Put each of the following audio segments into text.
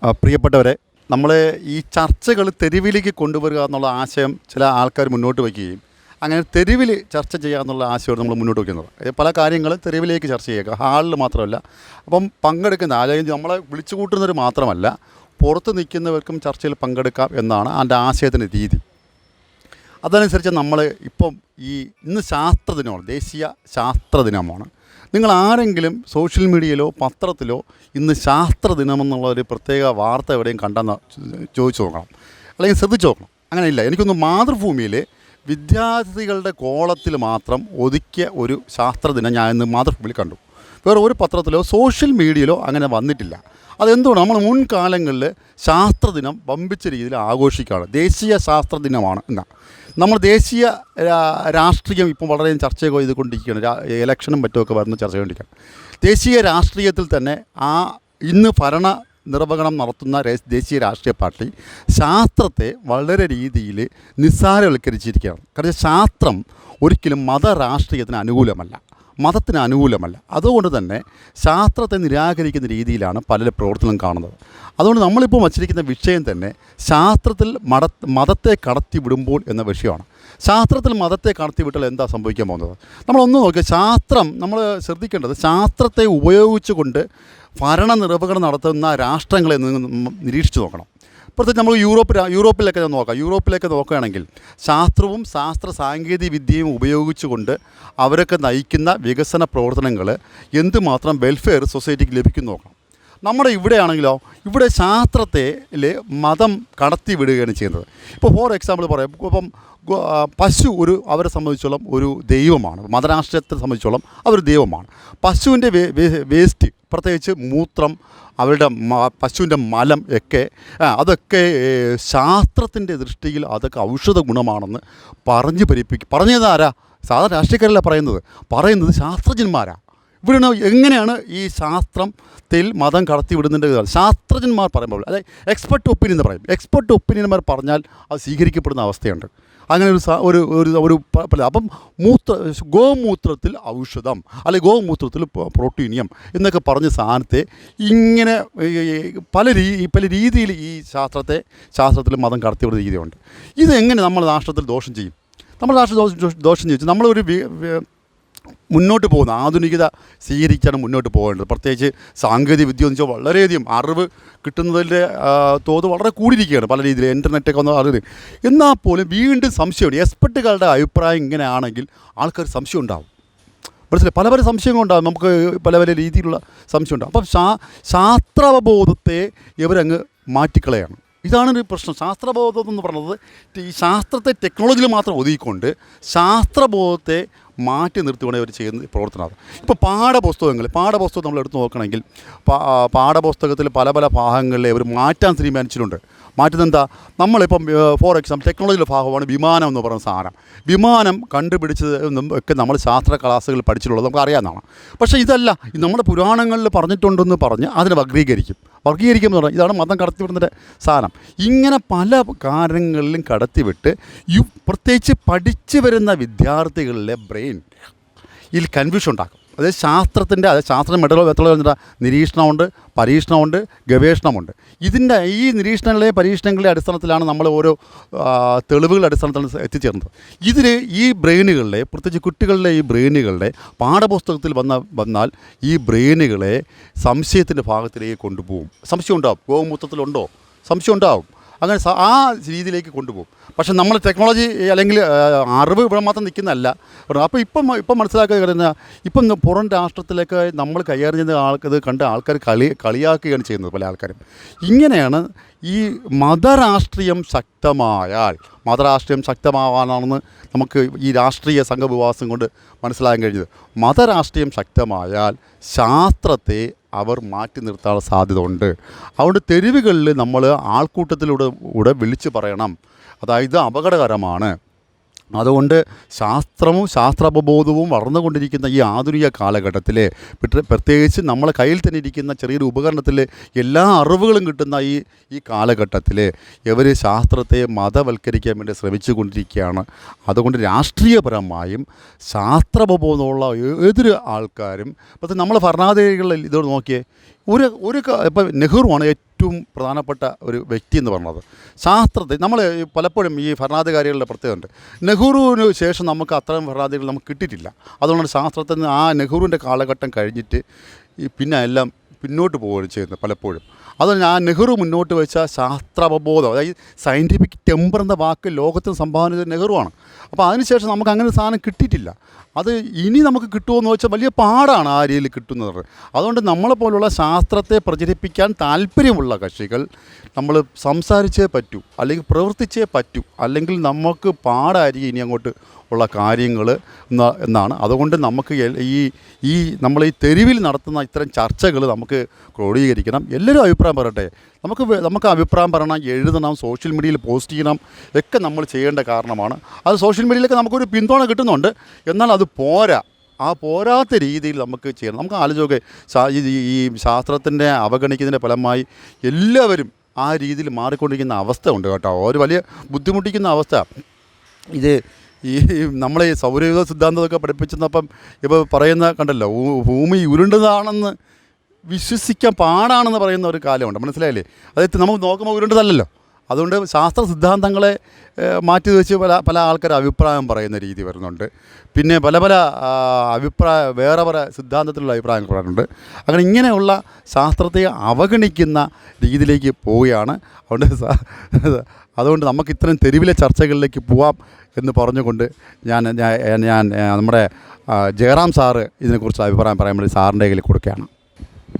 പ്രിയപ്പെട്ടവരെ, നമ്മൾ ഈ ചർച്ചകൾ തെരുവിലേക്ക് കൊണ്ടുവരിക എന്നുള്ള ആശയം ചില ആൾക്കാർ മുന്നോട്ട് വയ്ക്കുകയും അങ്ങനെ തെരുവിൽ ചർച്ച ചെയ്യുക എന്നുള്ള ആശയമാണ് നമ്മൾ മുന്നോട്ട് വയ്ക്കുന്നത്. പല കാര്യങ്ങളും തെരുവിലേക്ക് ചർച്ച ചെയ്യുക, ഹാളിൽ മാത്രമല്ല. അപ്പം പങ്കെടുക്കുന്ന അല്ലെങ്കിൽ നമ്മളെ വിളിച്ചു കൂട്ടുന്നവർ മാത്രമല്ല, പുറത്ത് നിൽക്കുന്നവർക്കും ചർച്ചയിൽ പങ്കെടുക്കാം എന്നാണ് അതിൻ്റെ ആശയത്തിൻ്റെ രീതി. അതനുസരിച്ച് നമ്മൾ ഇപ്പം ഇന്ന് ശാസ്ത്രദിനമാണ്, ദേശീയ ശാസ്ത്രദിനമാണ്. നിങ്ങൾ ആരെങ്കിലും സോഷ്യൽ മീഡിയയിലോ പത്രത്തിലോ ഇന്ന് ശാസ്ത്രദിനമെന്നുള്ള ഒരു പ്രത്യേക വാർത്ത എവിടെയും കണ്ടെന്ന് ചോദിച്ചു നോക്കണം, അല്ലെങ്കിൽ ശ്രദ്ധിച്ചു നോക്കണം. അങ്ങനെയില്ല. എനിക്കൊന്ന് മാതൃഭൂമിയിൽ വിദ്യാർത്ഥികളുടെ കോളത്തിൽ മാത്രം ഒതുക്കിയ ഒരു ശാസ്ത്രദിനം ഞാൻ ഇന്ന് മാതൃഭൂമിയിൽ കണ്ടു. വേറെ ഒരു പത്രത്തിലോ സോഷ്യൽ മീഡിയയിലോ അങ്ങനെ വന്നിട്ടില്ല. അതെന്തുകൊണ്ട്? നമ്മൾ മുൻകാലങ്ങളിൽ ശാസ്ത്രദിനം വമ്പിച്ച രീതിയിൽ ആഘോഷിക്കുകയാണ്. ദേശീയ ശാസ്ത്രദിനമാണ് എന്നാണ്. നമ്മൾ ദേശീയ രാഷ്ട്രീയം ഇപ്പം വളരെ ചർച്ച ചെയ്തുകൊണ്ടിരിക്കുകയാണ്. ഇലക്ഷനും മറ്റുമൊക്കെ വരുന്ന ചർച്ച ചെയ്തുകൊണ്ടിരിക്കുകയാണ്. ദേശീയ രാഷ്ട്രീയത്തിൽ തന്നെ ഇന്ന് ഭരണ നിർവഹണം നടത്തുന്ന ദേശീയ രാഷ്ട്രീയ പാർട്ടി ശാസ്ത്രത്തെ വളരെ രീതിയിൽ നിസ്സാരവൽക്കരിച്ചിരിക്കുകയാണ്. കാരണം ശാസ്ത്രം ഒരിക്കലും മതരാഷ്ട്രീയത്തിന് അനുകൂലമല്ല, മതത്തിന് അനുകൂലമല്ല. അതുകൊണ്ട് തന്നെ ശാസ്ത്രത്തെ നിരാകരിക്കുന്ന രീതിയിലാണ് പല പ്രവർത്തനം കാണുന്നത്. അതുകൊണ്ട് നമ്മളിപ്പോൾ വച്ചിരിക്കുന്ന വിഷയം തന്നെ ശാസ്ത്രത്തിൽ മതത്തെ കടത്തി വിടുമ്പോൾ എന്ന വിഷയമാണ്. ശാസ്ത്രത്തിൽ മതത്തെ കടത്തി വിട്ടാൽ എന്താ സംഭവിക്കാൻ പോകുന്നത്? നമ്മളൊന്ന് നോക്കിയാൽ നമ്മൾ ശ്രദ്ധിക്കേണ്ടത്, ശാസ്ത്രത്തെ ഉപയോഗിച്ചുകൊണ്ട് ഭരണനിർവഹണം നടത്തുന്ന രാഷ്ട്രങ്ങളെ നിരീക്ഷിച്ച് നോക്കണം. പ്രത്യേകിച്ച് നമ്മൾ യൂറോപ്പിലേക്ക് നോക്കുകയാണെങ്കിൽ ശാസ്ത്രവും ശാസ്ത്ര സാങ്കേതിക വിദ്യയും ഉപയോഗിച്ചുകൊണ്ട് അവരൊക്കെ നയിക്കുന്ന വികസന പ്രവർത്തനങ്ങൾ എന്തുമാത്രം വെൽഫെയർ സൊസൈറ്റിക്ക് ലഭിക്കുന്നു നോക്കണം. നമ്മുടെ ഇവിടെയാണെങ്കിലോ, ഇവിടെ ശാസ്ത്രത്തെ മതം കടത്തി വിടുകയാണ് ചെയ്യുന്നത്. ഇപ്പോൾ ഫോർ എക്സാമ്പിൾ പറയാം, ഇപ്പം പശു അവരെ സംബന്ധിച്ചോളം ഒരു ദൈവമാണ്. മതരാഷ്ട്രീയത്തെ സംബന്ധിച്ചോളം അവർ ദൈവമാണ്. പശുവിൻ്റെ വേസ്റ്റ്, പ്രത്യേകിച്ച് മൂത്രം, പശുവിൻ്റെ മലം അതൊക്കെ ശാസ്ത്രത്തിൻ്റെ ദൃഷ്ടിയിൽ അതൊക്കെ ഔഷധ ഗുണമാണെന്ന് പറഞ്ഞത് ആരാ? സാധാരണ രാഷ്ട്രീയക്കാരല്ല പറയുന്നത് ശാസ്ത്രജ്ഞന്മാരാണ്. ഇവിടെ എങ്ങനെയാണ് ഈ ശാസ്ത്രത്തിൽ മതം കടത്തി വിടുന്നതിൻ്റെ ശാസ്ത്രജ്ഞന്മാർ പറയുമ്പോൾ, അതായത് എക്സ്പെർട്ട് ഒപ്പീനിയൻ എന്ന് പറയും. എക്സ്പെർട്ട് ഒപ്പീനിയന്മാർ പറഞ്ഞാൽ അത് സ്വീകരിക്കപ്പെടുന്ന അവസ്ഥയുണ്ട്. അങ്ങനെ ഒരു അപ്പം ഗോമൂത്രത്തിൽ ഔഷധം, അല്ലെങ്കിൽ ഗോമൂത്രത്തിൽ പ്രോട്ടീനിയം എന്നൊക്കെ പറഞ്ഞ സാധനത്തെ ഇങ്ങനെ പല രീതിയിൽ ഈ ശാസ്ത്രത്തിൽ മതം കടത്തിവിടുന്ന രീതിയുണ്ട്. ഇതെങ്ങനെ നമ്മൾ രാഷ്ട്രത്തിൽ ദോഷം ചെയ്യും? നമ്മുടെ രാഷ്ട്രത്തിൽ ദോഷം ചെയ്യിച്ചു നമ്മളൊരു മുന്നോട്ട് പോകുന്ന ആധുനികത സ്വീകരിച്ചാണ് മുന്നോട്ട് പോകേണ്ടത്. പ്രത്യേകിച്ച് സാങ്കേതിക വിദ്യ എന്ന് വെച്ചാൽ വളരെയധികം അറിവ് കിട്ടുന്നതിൻ്റെ തോത് വളരെ കൂടിയിരിക്കുകയാണ്. പല രീതിയിൽ ഇൻ്റർനെറ്റൊക്കെ വന്ന അറിവ്. എന്നാൽ പോലും വീണ്ടും സംശയമുണ്ട്. എക്സ്പെർട്ടുകളുടെ അഭിപ്രായം ഇങ്ങനെയാണെങ്കിൽ ആൾക്കാർ സംശയം ഉണ്ടാവും. മനസ്സിലായി? പല സംശയങ്ങളുണ്ടാകും, നമുക്ക് പല രീതിയിലുള്ള സംശയമുണ്ടാകും. അപ്പം ശാസ്ത്രാവബോധത്തെ ഇവരങ്ങ് മാറ്റിക്കളയാണ്. ഇതാണ് ഒരു പ്രശ്നം. ശാസ്ത്രബോധം എന്ന് പറയുന്നത് ഈ ശാസ്ത്രത്തെ ടെക്നോളജിയിൽ മാത്രം ഒതുക്കിക്കൊണ്ട് ശാസ്ത്രബോധത്തെ മാറ്റി നിർത്തിക്കൊണ്ട് അവർ ചെയ്യുന്ന പ്രവർത്തനമാണ്. ഇപ്പോൾ പാഠപുസ്തകം നമ്മൾ എടുത്ത് നോക്കണമെങ്കിൽ പാഠപുസ്തകത്തിൽ പല ഭാഗങ്ങളിലെ അവർ മാറ്റാൻ തീരുമാനിച്ചിട്ടുണ്ട്. മാറ്റുന്നതെന്താ? നമ്മളിപ്പം ഫോർ എക്സാമ്പിൾ ടെക്നോളജിയുടെ ഭാഗമാണ് വിമാനം എന്ന് പറയുന്ന സാധനം. വിമാനം കണ്ടുപിടിച്ചത് ഒക്കെ നമ്മൾ ശാസ്ത്ര ക്ലാസ്സുകളിൽ പഠിച്ചിട്ടുള്ളത് നമുക്ക് അറിയാവുന്നതാണ്. പക്ഷേ ഇതല്ല, നമ്മുടെ പുരാണങ്ങളിൽ പറഞ്ഞിട്ടുണ്ടെന്ന് പറഞ്ഞ് അതിനെ വർഗീകരിക്കും എന്ന് പറഞ്ഞാൽ ഇതാണ് മതം കടത്തിവിടുന്നതിൻ്റെ സാധനം. ഇങ്ങനെ പല കാര്യങ്ങളിലും കടത്തിവിട്ട് പ്രത്യേകിച്ച് പഠിച്ചു വരുന്ന വിദ്യാർത്ഥികളിലെ ബ്രെയിൻ കൺഫ്യൂഷൻ ഉണ്ടാക്കും. അതായത് ശാസ്ത്രം മെഡലോ നിരീക്ഷണമുണ്ട്, പരീക്ഷണമുണ്ട്, ഗവേഷണമുണ്ട്. ഈ നിരീക്ഷണങ്ങളുടെയും പരീക്ഷണങ്ങളുടെയും അടിസ്ഥാനത്തിലാണ് നമ്മൾ ഓരോ തെളിവുകളുടെ അടിസ്ഥാനത്തിൽ എത്തിച്ചേർന്നത്. ഈ ബ്രെയിനുകളുടെ, പ്രത്യേകിച്ച് കുട്ടികളുടെ ഈ ബ്രെയിനുകളുടെ പാഠപുസ്തകത്തിൽ വന്നാൽ ഈ ബ്രെയിനുകളെ സംശയത്തിൻ്റെ ഭാഗത്തിലേക്ക് കൊണ്ടുപോകും. സംശയം ഉണ്ടാവും. ഗോമൂത്രത്തിലുണ്ടോ? സംശയം ഉണ്ടാവും. അങ്ങനെ ആ രീതിയിലേക്ക് കൊണ്ടുപോകും. പക്ഷേ നമ്മൾ ടെക്നോളജി അല്ലെങ്കിൽ അറിവ് ഇവിടെ മാത്രം നിൽക്കുന്നതല്ല. അപ്പോൾ ഇപ്പം മനസ്സിലാക്കുക, ഇപ്പം പുറം രാഷ്ട്രത്തിലേക്ക് നമ്മൾ കൈകാര്യം ചെയ്യുന്ന ഇത് കണ്ട് ആൾക്കാർ കളിയാക്കുകയാണ് ചെയ്യുന്നത്. പല ആൾക്കാരും ഇങ്ങനെയാണ്. ഈ മതരാഷ്ട്രീയം ശക്തമാവാനാണെന്ന് നമുക്ക് ഈ രാഷ്ട്രീയ സംഘവിവാസം കൊണ്ട് മനസ്സിലാക്കാൻ കഴിഞ്ഞത്. മതരാഷ്ട്രീയം ശക്തമായാൽ ശാസ്ത്രത്തെ അവർ മാറ്റി നിർത്താനുള്ള സാധ്യത ഉണ്ട്. അതുകൊണ്ട് തെരുവുകളിൽ നമ്മൾ ആൾക്കൂട്ടത്തിലൂടെ വിളിച്ചു പറയണം, അതായത് അപകടകരമാണ്. അതുകൊണ്ട് ശാസ്ത്രാവബോധവും വളർന്നുകൊണ്ടിരിക്കുന്ന ഈ ആധുനിക കാലഘട്ടത്തിൽ, പ്രത്യേകിച്ച് നമ്മളെ കയ്യിൽ തന്നെ ഇരിക്കുന്ന ചെറിയൊരു ഉപകരണത്തിൽ എല്ലാ അറിവുകളും കിട്ടുന്ന ഈ കാലഘട്ടത്തിൽ ഇവർ ശാസ്ത്രത്തെ മതവൽക്കരിക്കാൻ വേണ്ടി ശ്രമിച്ചു കൊണ്ടിരിക്കുകയാണ്. അതുകൊണ്ട് രാഷ്ട്രീയപരമായും ശാസ്ത്രാവബോധമുള്ള ഏതൊരു ആൾക്കാരും, പ്രത്യേകിച്ച് നമ്മളെ ഭരണാധികാരികളിൽ ഇതോട് നോക്കിയേ, ഇപ്പം നെഹ്റുവാണ് ഏറ്റവും പ്രധാനപ്പെട്ട ഒരു വ്യക്തി എന്ന് പറയുന്നത്. ശാസ്ത്രത്തിൽ നമ്മൾ പലപ്പോഴും ഈ ഭരണാധികാരികളുടെ പ്രത്യേകതയുണ്ട്. നെഹ്റുവിന് ശേഷം നമുക്ക് അത്തരം ഭരണാധികാരികൾ നമുക്ക് കിട്ടിയിട്ടില്ല. അതുകൊണ്ടാണ് ശാസ്ത്രത്തിൽ നിന്ന് ആ നെഹ്റുവിൻ്റെ കാലഘട്ടം കഴിഞ്ഞിട്ട് പിന്നെ എല്ലാം പിന്നോട്ട് പോവുകയാണ് ചെയ്യുന്നത് പലപ്പോഴും. അതുകൊണ്ട് ആ നെഹ്റു മുന്നോട്ട് വെച്ച ശാസ്ത്രാവബോധം, അതായത് സയൻറ്റിഫിക് ടെമ്പർ എന്ന വാക്ക് ലോകത്തിന് സംഭാവന ചെയ്ത നെഹ്റുവാണ്. അപ്പോൾ അതിനുശേഷം നമുക്ക് അങ്ങനെ ഒരു സാധനം കിട്ടിയിട്ടില്ല. അത് ഇനി നമുക്ക് കിട്ടുമോ വെച്ചാൽ വലിയ പാടാണ് ആ രീതിയിൽ കിട്ടുന്നത്. അതുകൊണ്ട് നമ്മളെപ്പോലുള്ള ശാസ്ത്രത്തെ പ്രചരിപ്പിക്കാൻ താല്പര്യമുള്ള കക്ഷികൾ നമ്മൾ സംസാരിച്ചേ പറ്റൂ, അല്ലെങ്കിൽ പ്രവർത്തിച്ചേ പറ്റൂ, അല്ലെങ്കിൽ നമുക്ക് പാടായിരിക്കും ഇനി അങ്ങോട്ട് ഉള്ള കാര്യങ്ങൾ എന്നാണ്. അതുകൊണ്ട് നമുക്ക് ഈ നമ്മൾ ഈ തെരുവിൽ നടത്തുന്ന ഇത്തരം ചർച്ചകൾ നമുക്ക് ക്രോഡീകരിക്കണം. എല്ലാവരും അഭിപ്രായം പറയട്ടെ. നമുക്ക് അഭിപ്രായം പറയണം, എഴുതണം, സോഷ്യൽ മീഡിയയിൽ പോസ്റ്റ് ചെയ്യണം, ഒക്കെ നമ്മൾ ചെയ്യേണ്ട കാരണമാണ്. അത് സോഷ്യൽ മീഡിയയിലൊക്കെ നമുക്കൊരു പിന്തുണ കിട്ടുന്നുണ്ട്. എന്നാൽ അത് പോരാ. ആ പോരാത്ത രീതിയിൽ നമുക്ക് ചെയ്യണം. നമുക്ക് ആലോചിച്ചൊക്കെ ഈ ശാസ്ത്രത്തിൻ്റെ അവഗണിക്കുന്നതിൻ്റെ ഫലമായി എല്ലാവരും ആ രീതിയിൽ മാറിക്കൊണ്ടിരിക്കുന്ന അവസ്ഥ ഉണ്ട് കേട്ടോ. ഒരു വലിയ ബുദ്ധിമുട്ടിക്കുന്ന അവസ്ഥ. ഇത് ഈ നമ്മളെ ഈ സൗരയൂഥ സിദ്ധാന്തമൊക്കെ പഠിപ്പിച്ചപ്പം ഇപ്പോൾ പറയുന്ന കണ്ടല്ലോ, ഭൂമി ഉരുണ്ടതാണെന്ന് വിശ്വസിക്കാൻ പാടാണെന്ന് പറയുന്ന ഒരു കാലമുണ്ട്. മനസ്സിലായില്ലേ? അതായത് നമുക്ക് നോക്കുമ്പോൾ ഉരുണ്ടതല്ലല്ലോ. അതുകൊണ്ട് ശാസ്ത്ര സിദ്ധാന്തങ്ങളെ മാറ്റി വെച്ച് പല ആൾക്കാർ അഭിപ്രായം പറയുന്ന രീതി വരുന്നുണ്ട്. പിന്നെ പല വേറെ സിദ്ധാന്തത്തിലുള്ള അഭിപ്രായങ്ങൾ പറയാറുണ്ട്. അങ്ങനെ ഇങ്ങനെയുള്ള ശാസ്ത്രത്തെ അവഗണിക്കുന്ന രീതിയിലേക്ക് പോവുകയാണ്. അതുകൊണ്ട് നമുക്ക് ഇത്തരം തെരുവിലെ ചർച്ചകളിലേക്ക് പോവാം എന്ന് പറഞ്ഞുകൊണ്ട് ഞാൻ നമ്മുടെ ജയറാം സാറ് ഇതിനെക്കുറിച്ച് അഭിപ്രായം പറയാൻ വേണ്ടി സാറിൻ്റെ കയ്യിൽ കൊടുക്കുകയാണ്.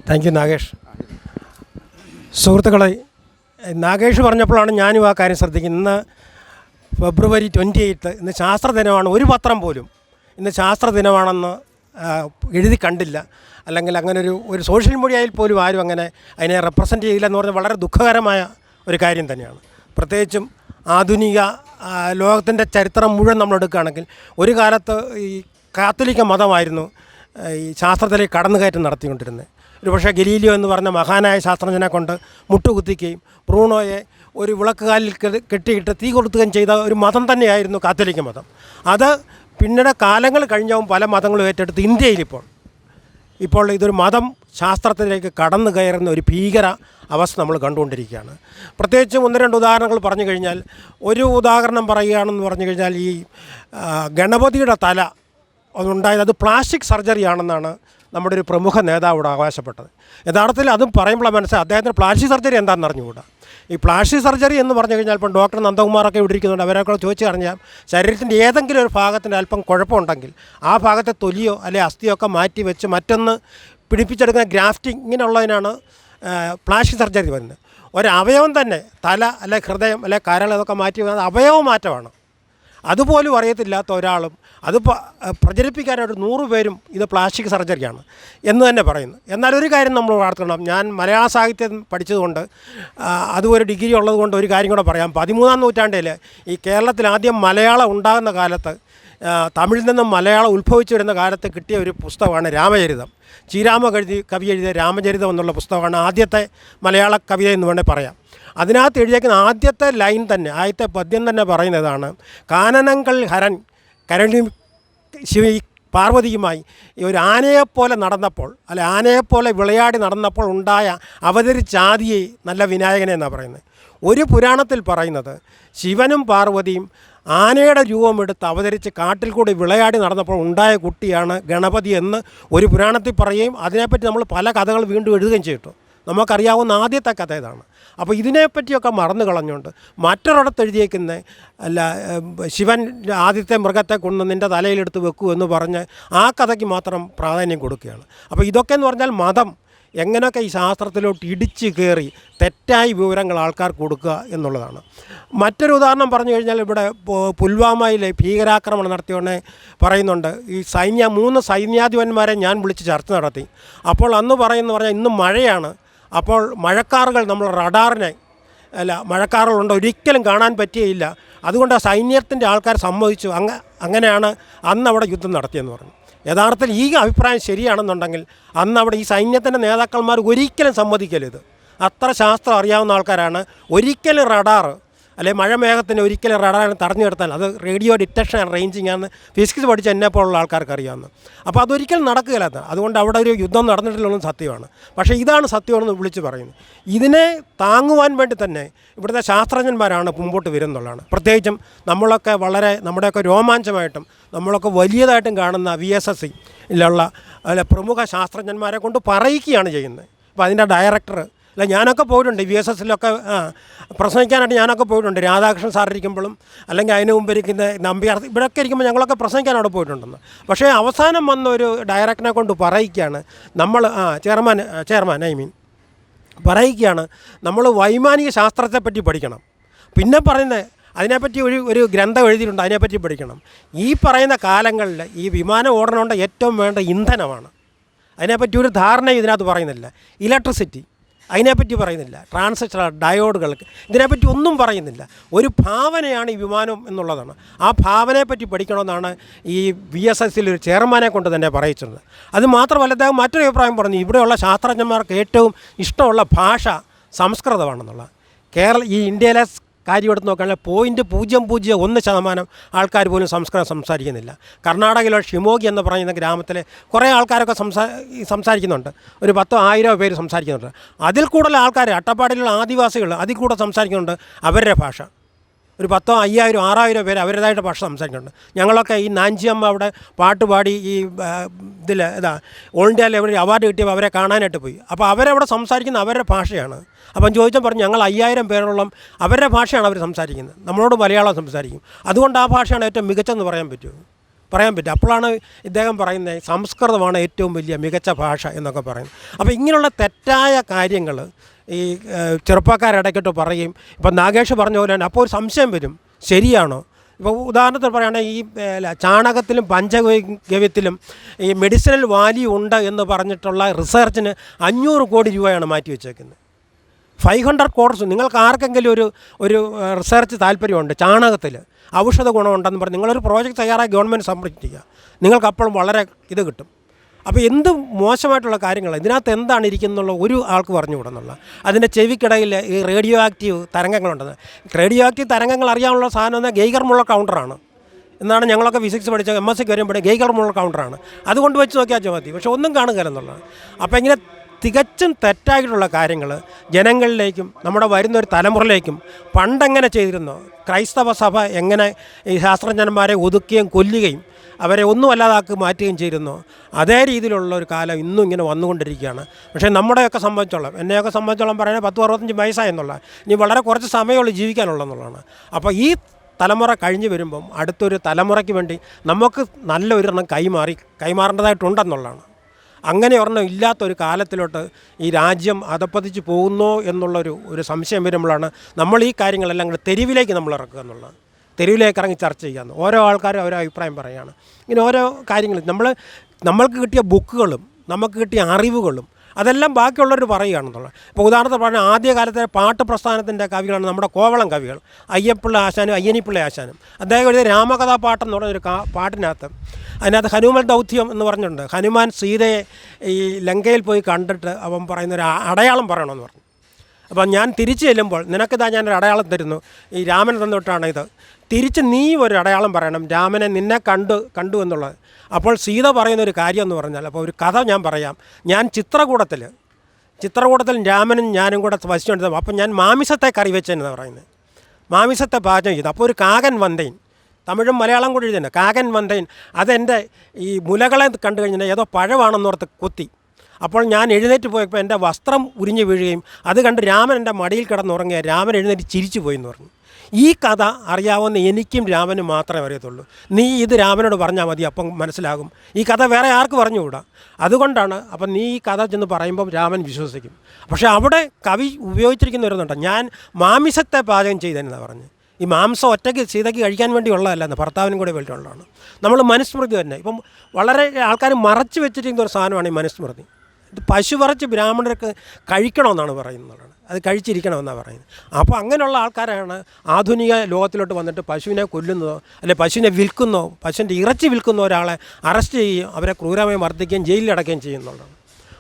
Thank you Nagesh. സുഹൃത്തുക്കളെ, നാഗേഷ് പറഞ്ഞപ്പോഴാണ് ഞാനും ആ കാര്യം ശ്രദ്ധിക്കുന്നത്. ഇന്ന് ഫെബ്രുവരി 28 ഇന്ന് ശാസ്ത്ര ദിനമാണ്. ഒരു പത്രം പോലും ഇന്ന് ശാസ്ത്ര ദിനമാണെന്ന് എഴുതി കണ്ടില്ല. അല്ലെങ്കിൽ അങ്ങനെ ഒരു സോഷ്യൽ മീഡിയയിൽ പോലും ആരും അങ്ങനെ അതിനെ റെപ്രസെൻ്റ് ചെയ്യില്ല എന്ന് പറഞ്ഞാൽ വളരെ ദുഃഖകരമായ ഒരു കാര്യം തന്നെയാണ്. പ്രത്യേകിച്ചും ആധുനിക ലോകത്തിൻ്റെ ചരിത്രം മുഴുവൻ നമ്മൾ എടുക്കുകയാണെങ്കിൽ ഒരു കാലത്ത് ഈ കാത്തലിക്ക മതമായിരുന്നു ഈ ശാസ്ത്രത്തിലേക്ക് കടന്നുകയറ്റം നടത്തിക്കൊണ്ടിരുന്നത്. ഒരു പക്ഷേ ഗലീലിയോ എന്ന് പറഞ്ഞ മഹാനായ ശാസ്ത്രജ്ഞനെ കൊണ്ട് മുട്ടുകുത്തിക്കുകയും ബ്രൂണോയെ ഒരു വിളക്കുകാലിൽ കെട്ടിയിട്ട് തീ കൊടുക്കുകയും ചെയ്ത ഒരു മതം തന്നെയായിരുന്നു കാത്തലിക്ക മതം. അത് പിന്നീട് കാലങ്ങൾ കഴിഞ്ഞാവും പല മതങ്ങളും ഏറ്റെടുത്ത് ഇന്ത്യയിലിപ്പോൾ ഇതൊരു മതം ശാസ്ത്രത്തിലേക്ക് കടന്നു കയറുന്ന ഒരു ഭീകര അവസ്ഥ നമ്മൾ കണ്ടുകൊണ്ടിരിക്കുകയാണ്. പ്രത്യേകിച്ചും 1-2 ഉദാഹരണങ്ങൾ പറഞ്ഞു കഴിഞ്ഞാൽ, ഒരു ഉദാഹരണം പറയുകയാണെന്ന് പറഞ്ഞു കഴിഞ്ഞാൽ, ഈ ഗണപതിയുടെ തല അതുണ്ടായത് അത് പ്ലാസ്റ്റിക് സർജറി ആണെന്നാണ് നമ്മുടെ ഒരു പ്രമുഖ നേതാവോട് അവകാശപ്പെട്ടത്. യഥാർത്ഥത്തിൽ അതും പറയുമ്പോൾ മനസ്സിലായി അദ്ദേഹത്തിന് പ്ലാസ്റ്റിക് സർജറി എന്താണെന്ന് അറിഞ്ഞുകൂടാ. ഈ പ്ലാസ്റ്റിക് സർജറി എന്ന് പറഞ്ഞു കഴിഞ്ഞാൽ ഇപ്പം ഡോക്ടർ നന്ദകുമാറൊക്കെ ഇവിടെ ഇരിക്കുന്നുണ്ട്. അവരൊക്കെ ചോദിച്ചു അറിഞ്ഞാൽ ശരീരത്തിൻ്റെ ഏതെങ്കിലും ഒരു ഭാഗത്തിന് അല്പം കുഴപ്പമുണ്ടെങ്കിൽ ആ ഭാഗത്തെ തൊലിയോ അല്ലെങ്കിൽ അസ്ഥിയോ ഒക്കെ മാറ്റി വെച്ച് മറ്റൊന്ന് പിടിപ്പിച്ചെടുക്കുന്ന ഗ്രാഫ്റ്റിംഗ് ഇങ്ങനെയുള്ളതിനാണ് പ്ലാസ്റ്റിക് സർജറി വരുന്നത്. ഒരവയവം തന്നെ തല അല്ലെ ഹൃദയം അല്ലെ കരൾ ഇതൊക്കെ മാറ്റി വരുന്നത് അവയവ മാറ്റമാണ്. അതുപോലും അറിയത്തില്ലാത്ത ഒരാളും അത് പ്രചരിപ്പിക്കാനായിട്ട് 100 പേരും ഇത് പ്ലാസ്റ്റിക് സർജറിയാണ് എന്ന് തന്നെ പറയുന്നു. എന്നാൽ ഒരു കാര്യം നമ്മൾ വളർത്തണം. ഞാൻ മലയാള സാഹിത്യം പഠിച്ചതുകൊണ്ട് അതും ഒരു ഡിഗ്രി ഉള്ളതുകൊണ്ട് ഒരു കാര്യം കൂടെ പറയാം. 13-ാം നൂറ്റാണ്ടിൽ ഈ കേരളത്തിൽ ആദ്യം മലയാളം ഉണ്ടാകുന്ന കാലത്ത്, തമിഴിൽ നിന്നും മലയാളം ഉത്ഭവിച്ചു വരുന്ന കാലത്ത് കിട്ടിയ ഒരു പുസ്തകമാണ് രാമചരിതം. കവി എഴുതിയ രാമചരിതം എന്നുള്ള പുസ്തകമാണ് ആദ്യത്തെ മലയാള കവിത എന്ന് വേണമെങ്കിൽ പറയാം. അതിനകത്ത് എഴുതിയേക്കുന്ന ആദ്യത്തെ ലൈൻ തന്നെ, ആദ്യത്തെ പദ്യം തന്നെ പറയുന്നതാണ്, കാനനങ്ങൾ ഹരൻ കരണി പാർവതിയുമായി ഒരു ആനയെപ്പോലെ നടന്നപ്പോൾ, അല്ലെ ആനയെപ്പോലെ വിളയാടി നടന്നപ്പോൾ അവതരിച്ച ആദിയെ നല്ല വിനായകനെ എന്നാണ് പറയുന്നത്. ഒരു പുരാണത്തിൽ പറയുന്നത് ശിവനും പാർവതിയും ആനയുടെ രൂപമെടുത്ത് അവതരിച്ച് കാട്ടിൽ കൂടി വിളയാടി നടന്നപ്പോൾ ഉണ്ടായ കുട്ടിയാണ് ഗണപതി എന്ന് ഒരു പുരാണത്തിൽ പറയുകയും അതിനെപ്പറ്റി നമ്മൾ പല കഥകൾ വീണ്ടും എഴുതുകയും ചെയ്തിട്ടു. നമുക്കറിയാവുന്ന ആദ്യത്തെ കഥ ഇതാണ്. അപ്പോൾ ഇതിനെപ്പറ്റിയൊക്കെ മറന്നു കളഞ്ഞുകൊണ്ട് മറ്റൊരിടത്ത് എഴുതിയേക്കുന്ന ശിവൻ ആദ്യത്തെ മൃഗത്തെ കൊണ്ട് നിൻ്റെ തലയിലെടുത്ത് വെക്കൂ എന്ന് പറഞ്ഞ് ആ കഥയ്ക്ക് മാത്രം പ്രാധാന്യം കൊടുക്കുകയാണ്. അപ്പോൾ ഇതൊക്കെ എന്ന് പറഞ്ഞാൽ മതം എങ്ങനെയൊക്കെ ഈ ശാസ്ത്രത്തിലോട്ട് ഇടിച്ച് കയറി തെറ്റായ വിവരങ്ങൾ ആൾക്കാർക്ക് കൊടുക്കുക എന്നുള്ളതാണ്. മറ്റൊരു ഉദാഹരണം പറഞ്ഞു കഴിഞ്ഞാൽ, ഇവിടെ പുൽവാമയിലെ ഭീകരാക്രമണം നടത്തിയോടെ പറയുന്നുണ്ട്, ഈ 3 സൈന്യാധിപന്മാരെ ഞാൻ വിളിച്ച് ചർച്ച നടത്തി. അപ്പോൾ അന്ന് പറഞ്ഞാൽ ഇന്ന് മഴയാണ്, അപ്പോൾ മഴക്കാറുകൾ നമ്മൾ റഡാറിനെ മഴക്കാറുകളുണ്ട് ഒരിക്കലും കാണാൻ പറ്റിയില്ല, അതുകൊണ്ട് ആ സൈന്യത്തിൻ്റെ ആൾക്കാർ സമ്മതിച്ചു. അങ്ങനെയാണ് അന്ന് അവിടെ യുദ്ധം നടത്തിയെന്ന് പറഞ്ഞു. യഥാർത്ഥത്തിൽ ഈ അഭിപ്രായം ശരിയാണെന്നുണ്ടെങ്കിൽ അന്ന് അവിടെ ഈ സൈന്യത്തിൻ്റെ നേതാക്കന്മാർ ഒരിക്കലും സമ്മതിക്കരുത്. അത്ര ശാസ്ത്രം അറിയാവുന്ന ആൾക്കാരാണ്. ഒരിക്കലും റഡാർ അല്ലെങ്കിൽ മഴമേഘത്തിന് ഒരിക്കലും റഡാറിന് തടഞ്ഞു നിർത്താൻ അത് റേഡിയോ ഡിറ്റക്ഷൻ ആൻഡ് റേഞ്ചിങ് ആണെന്ന് ഫിസിക്സ് പഠിച്ച എന്നെപ്പോലുള്ള ആൾക്കാർക്ക് അറിയാമെന്ന്. അപ്പോൾ അതൊരിക്കലും നടക്കുകയില്ലാത്ത, അതുകൊണ്ട് അവിടെ ഒരു യുദ്ധം നടന്നിട്ടില്ലെന്നും സത്യമാണ്. പക്ഷേ ഇതാണ് സത്യമാണെന്ന് വിളിച്ച് പറയുന്നത്. ഇതിനെ താങ്ങുവാൻ വേണ്ടി തന്നെ ഇവിടുത്തെ ശാസ്ത്രജ്ഞന്മാരാണ് മുമ്പോട്ട് വരുന്നുള്ളതാണ്. പ്രത്യേകിച്ചും നമ്മളൊക്കെ വളരെ നമ്മുടെയൊക്കെ രോമാഞ്ചമായിട്ടും നമ്മളൊക്കെ വലിയതായിട്ടും കാണുന്ന VSSC-യിലുള്ള പ്രമുഖ ശാസ്ത്രജ്ഞന്മാരെ കൊണ്ട് പറയിക്കുകയാണ് ചെയ്യുന്നത്. അപ്പോൾ അതിൻ്റെ ഡയറക്ടർ അല്ല, ഞാനൊക്കെ പോയിട്ടുണ്ട് VSS-ലൊക്കെ പ്രസംഗിക്കാനായിട്ട് ഞാനൊക്കെ പോയിട്ടുണ്ട്. രാധാകൃഷ്ണൻ സാർ ഇരിക്കുമ്പോഴും അല്ലെങ്കിൽ അതിന് മുമ്പ് ഇരിക്കുന്ന നമ്പ്യാർ ഇവിടെയൊക്കെ ഇരിക്കുമ്പോൾ ഞങ്ങളൊക്കെ പ്രസംഗിക്കാൻ അവിടെ പോയിട്ടുണ്ടെന്ന്. പക്ഷേ അവസാനം വന്ന ഒരു ഡയറക്ടറിനെ കൊണ്ട് പറയിക്കുകയാണ് നമ്മൾ ചെയർമാൻ പറയിക്കുകയാണ് നമ്മൾ വൈമാനിക ശാസ്ത്രത്തെപ്പറ്റി പഠിക്കണം. പിന്നെ പറയുന്നത് അതിനെപ്പറ്റി ഒരു ഗ്രന്ഥം എഴുതിയിട്ടുണ്ട്, അതിനെപ്പറ്റി പഠിക്കണം. ഈ പറയുന്ന കാലങ്ങളിൽ ഈ വിമാനം ഓടണോണ്ട് ഏറ്റവും വേണ്ട ഇന്ധനമാണ്. അതിനെപ്പറ്റി ഒരു ധാരണയും ഇതിനകത്ത് പറയുന്നില്ല. ഇലക്ട്രിസിറ്റി അതിനെപ്പറ്റി പറയുന്നില്ല. ട്രാൻസിസ്റ്റർ, ഡയോഡുകൾക്ക് ഇതിനെപ്പറ്റി ഒന്നും പറയുന്നില്ല. ഒരു ഭാവനയാണ് ഈ വിമാനം എന്നുള്ളതാണ്. ആ ഭാവനയെപ്പറ്റി പഠിക്കണമെന്നാണ് ഈ VSS-ൽ ഒരു ചെയർമാനെ കൊണ്ട് തന്നെ പറയിച്ചത്. അത് മാത്രമല്ല, അദ്ദേഹം മറ്റൊരു അഭിപ്രായം പറഞ്ഞു, ഇവിടെയുള്ള ശാസ്ത്രജ്ഞന്മാർക്ക് ഏറ്റവും ഇഷ്ടമുള്ള ഭാഷ സംസ്കൃതമാണെന്നുള്ളത്. ഈ ഇന്ത്യയിലെ കാര്യം എടുത്ത് നോക്കുകയാണെങ്കിൽ 0.001% ആൾക്കാർ പോലും സംസ്കൃതം സംസാരിക്കുന്നില്ല. കർണാടകയിലെ ഷിമോഗി എന്ന് പറയുന്ന ഗ്രാമത്തിലെ കുറേ ആൾക്കാരൊക്കെ സംസാരിക്കുന്നുണ്ട്. ഒരു 10,000 പേര് സംസാരിക്കുന്നുണ്ട്. അതിൽ കൂടുതൽ ആൾക്കാർ അട്ടപ്പാടിയിലുള്ള ആദിവാസികൾ അതിൽ കൂടെ സംസാരിക്കുന്നുണ്ട് അവരുടെ ഭാഷ. ഒരു 10,000, 5,000, 6,000 പേര് അവരുടേതായിട്ട് ഭാഷ സംസാരിക്കുന്നുണ്ട്. ഞങ്ങളൊക്കെ ഈ നാഞ്ചിയമ്മ അവിടെ പാട്ടുപാടി ഈ ഓൾ ഇന്ത്യ ലെവലിൽ അവാർഡ് കിട്ടിയപ്പോൾ അവരെ കാണാനായിട്ട് പോയി. അപ്പോൾ അവരവിടെ സംസാരിക്കുന്ന അവരുടെ ഭാഷയാണ്. അപ്പം ചോദിച്ചാൽ പറഞ്ഞു, ഞങ്ങൾ 5,000 പേരോളം അവരുടെ ഭാഷയാണ് അവർ സംസാരിക്കുന്നത്, നമ്മളോട് മലയാളം സംസാരിക്കും. അതുകൊണ്ട് ആ ഭാഷയാണ് ഏറ്റവും മികച്ചെന്ന് പറയാൻ പറ്റും. അപ്പോഴാണ് ഇദ്ദേഹം പറയുന്നത് സംസ്കൃതമാണ് ഏറ്റവും വലിയ മികച്ച ഭാഷ എന്നൊക്കെ പറയുന്നത്. അപ്പോൾ ഇങ്ങനെയുള്ള തെറ്റായ കാര്യങ്ങൾ ഈ ചെറുപ്പക്കാരിടയ്ക്കിട്ട് പറയും. ഇപ്പം നാഗേഷ് പറഞ്ഞ പോലെ തന്നെ അപ്പോൾ ഒരു സംശയം വരും, ശരിയാണോ? ഇപ്പോൾ ഉദാഹരണത്തിന് പറയുകയാണെങ്കിൽ ഈ ചാണകത്തിലും പഞ്ചഗവ്യത്തിലും ഈ മെഡിസിനൽ വാല്യൂ ഉണ്ട് എന്ന് പറഞ്ഞിട്ടുള്ള റിസർച്ചിന് 500 കോടി രൂപയാണ് മാറ്റി വെച്ചേക്കുന്നത്. 500 crores. നിങ്ങൾക്ക് ആർക്കെങ്കിലും ഒരു റിസർച്ച് താല്പര്യമുണ്ട് ചാണകത്തിൽ ഔഷധ ഗുണമുണ്ടെന്ന് പറഞ്ഞ് നിങ്ങളൊരു പ്രോജക്റ്റ് തയ്യാറായി ഗവൺമെൻറ് സംരക്ഷിക്കുക, നിങ്ങൾക്ക് അപ്പോൾ വളരെ ഇത് കിട്ടും. അപ്പോൾ എന്ത് മോശമായിട്ടുള്ള കാര്യങ്ങൾ ഇതിനകത്ത് എന്താണ് ഇരിക്കുന്നുള്ള ഒരു ആൾക്ക് പറഞ്ഞുകൂടെന്നുള്ള. അതിൻ്റെ ചെവിക്കിടയിൽ ഈ റേഡിയോ ആക്റ്റീവ് തരംഗങ്ങളുണ്ടെന്ന്. റേഡിയോ ആക്റ്റീവ് തരംഗങ്ങൾ അറിയാനുള്ള സാധനം എന്നാൽ ഗെയ്ഗർ-മുള്ളർ കൗണ്ടറാണ് എന്നാണ് ഞങ്ങളൊക്കെ ഫിസിക്സ് പഠിച്ച MSc വരുമ്പോഴേ ഗെയ്ഗർ-മുള്ളർ കൗണ്ടറാണ്. അതുകൊണ്ട് വെച്ച് നോക്കിയാൽ മതി. പക്ഷേ ഒന്നും കാണുകയെന്നുള്ളതാണ്. അപ്പോൾ ഇങ്ങനെ തികച്ചും തെറ്റായിട്ടുള്ള കാര്യങ്ങൾ ജനങ്ങളിലേക്കും നമ്മുടെ വരുന്നൊരു തലമുറയിലേക്കും പണ്ടെങ്ങനെ ചെയ്തിരുന്നോ, ക്രൈസ്തവ സഭ എങ്ങനെ ഈ ശാസ്ത്രജ്ഞന്മാരെ ഒതുക്കുകയും കൊല്ലുകയും അവരെ ഒന്നും അല്ലാതാക്കി മാറ്റുകയും ചെയ്തിരുന്നോ, അതേ രീതിയിലുള്ള ഒരു കാലം ഇന്നും ഇങ്ങനെ വന്നുകൊണ്ടിരിക്കുകയാണ്. പക്ഷേ നമ്മുടെയൊക്കെ സംബന്ധിച്ചോളം, എന്നെയൊക്കെ സംബന്ധിച്ചോളം പറയുന്നത് 10-65 വയസ്സായെന്നുള്ള, ഇനി വളരെ കുറച്ച് സമയമുള്ളൂ ജീവിക്കാനുള്ളതെന്നുള്ളതാണ്. അപ്പോൾ ഈ തലമുറ കഴിഞ്ഞ് വരുമ്പം അടുത്തൊരു തലമുറയ്ക്ക് വേണ്ടി നമുക്ക് നല്ലൊരെണ്ണം കൈമാറേണ്ടതായിട്ടുണ്ടെന്നുള്ളതാണ്. അങ്ങനെ ഒരെണ്ണം ഇല്ലാത്തൊരു കാലത്തിലോട്ട് ഈ രാജ്യം അധപ്പതിച്ച് പോകുന്നോ എന്നുള്ളൊരു സംശയം വരുമ്പോഴാണ് നമ്മൾ ഈ കാര്യങ്ങളെല്ലാം കൂടെ തെരുവിലേക്ക് നമ്മൾ ഇറക്കുക എന്നുള്ളത്. തെരുവിലേക്ക് ഇറങ്ങി ചർച്ച ചെയ്യാമെന്ന് ഓരോ ആൾക്കാരും ഓരോ അഭിപ്രായം പറയുകയാണ്. ഇങ്ങനെ ഓരോ കാര്യങ്ങൾ നമ്മൾക്ക് കിട്ടിയ ബുക്കുകളും നമുക്ക് കിട്ടിയ അറിവുകളും അതെല്ലാം ബാക്കിയുള്ളവർ പറയുകയാണെന്നുള്ളത്. ഇപ്പോൾ ഉദാഹരണത്തിന് പറഞ്ഞാൽ ആദ്യകാലത്തെ പാട്ട് പ്രസ്ഥാനത്തിൻ്റെ കവികളാണ് നമ്മുടെ കോവളം കവികൾ, അയ്യപ്പിള്ള ആശാനും അയ്യനിപ്പിള്ള ആശാനും. അദ്ദേഹം എഴുതിയ രാമകഥാപാട്ടെന്ന് പറഞ്ഞൊരു പാട്ടിനകത്ത് അതിനകത്ത് ഹനുമാൻ ദൗത്യം എന്ന് പറഞ്ഞിട്ടുണ്ട്. ഹനുമാൻ സീതയെ ഈ ലങ്കയിൽ പോയി കണ്ടിട്ട് അവൻ പറയുന്നൊരു അടയാളം പറയണമെന്ന് പറഞ്ഞു. അപ്പം ഞാൻ തിരിച്ചു ചെല്ലുമ്പോൾ നിനക്കിതാ ഞാനൊരു അടയാളം തരുന്നു, ഈ രാമൻ തന്നിട്ടാണ് ഇത്, തിരിച്ച് നീ ഒരു അടയാളം പറയണം, രാമനെ നിന്നെ കണ്ടു എന്നുള്ളത്. അപ്പോൾ സീത പറയുന്നൊരു കാര്യം എന്ന് പറഞ്ഞാൽ, അപ്പോൾ ഒരു കഥ ഞാൻ പറയാം. ഞാൻ ചിത്രകൂടത്തിൽ രാമനും ഞാനും കൂടെ വസിച്ചുകൊണ്ടിരുന്നു. അപ്പോൾ ഞാൻ മാമിസത്തെ കറി വെച്ചെന്ന് പറയുന്നത്, മാമിസത്തെ പാചകം ചെയ്തു. അപ്പോൾ ഒരു കാകൻ വന്തേൻ, തമിഴും മലയാളം കൂടി എഴുതുന്നുണ്ട്, കാകൻ വന്തേൻ അതെൻ്റെ ഈ മുലകളെ കണ്ടു കഴിഞ്ഞാൽ ഏതോ പഴമാണെന്നോർത്ത് കുത്തി. അപ്പോൾ ഞാൻ എഴുന്നേറ്റ് പോയപ്പോൾ എൻ്റെ വസ്ത്രം ഉരിഞ്ഞു വീഴുകയും അത് കണ്ട് രാമൻ എൻ്റെ മടിയിൽ കിടന്നുറങ്ങിയ രാമൻ എഴുന്നേറ്റ് ചിരിച്ചു പോയി എന്ന് പറഞ്ഞു. ഈ കഥ അറിയാവുന്ന എനിക്കും രാമനും മാത്രമേ അറിയത്തുള്ളൂ. നീ ഇത് രാമനോട് പറഞ്ഞാൽ മതി, അപ്പം മനസ്സിലാകും. ഈ കഥ വേറെ ആർക്ക് പറഞ്ഞുകൂടാ. അതുകൊണ്ടാണ് അപ്പം നീ ഈ കഥ ചെന്ന് പറയുമ്പം രാമൻ വിശ്വസിക്കും. പക്ഷേ അവിടെ കവി ഉപയോഗിച്ചിരിക്കുന്ന ഒരു ഇതുണ്ട്, ഞാൻ മാമിസത്തെ പാചകം ചെയ്തതെന്നാണ് പറഞ്ഞ്. ഈ മാംസം ഒറ്റയ്ക്ക് സീതയ്ക്ക് കഴിക്കാൻ വേണ്ടിയുള്ളതല്ല, ഭർത്താവിനും കൂടെ വേണ്ടിയുള്ളതാണ്. നമ്മൾ മനുസ്മൃതി തന്നെ ഇപ്പം വളരെ ആൾക്കാർ മറച്ചു വെച്ചിരിക്കുന്ന ഒരു സാധനമാണ് ഈ മനുസ്മൃതി. ഇത് പശു പറിച്ച് ബ്രാഹ്മണർക്ക് കഴിക്കണമെന്നാണ് പറയുന്നത്, അത് കഴിച്ചിരിക്കണമെന്നാണ് പറയുന്നത്. അപ്പോൾ അങ്ങനെയുള്ള ആൾക്കാരാണ് ആധുനിക ലോകത്തിലോട്ട് വന്നിട്ട് പശുവിനെ കൊല്ലുന്നതോ അല്ലെ പശുവിനെ വിൽക്കുന്നോ പശുവിൻ്റെ ഇറച്ചി വിൽക്കുന്ന ഒരാളെ അറസ്റ്റ് ചെയ്യുകയും അവരെ ക്രൂരമായി മർദ്ദിക്കുകയും ജയിലിലടക്കുകയും ചെയ്യുന്നുള്ളതാണ്.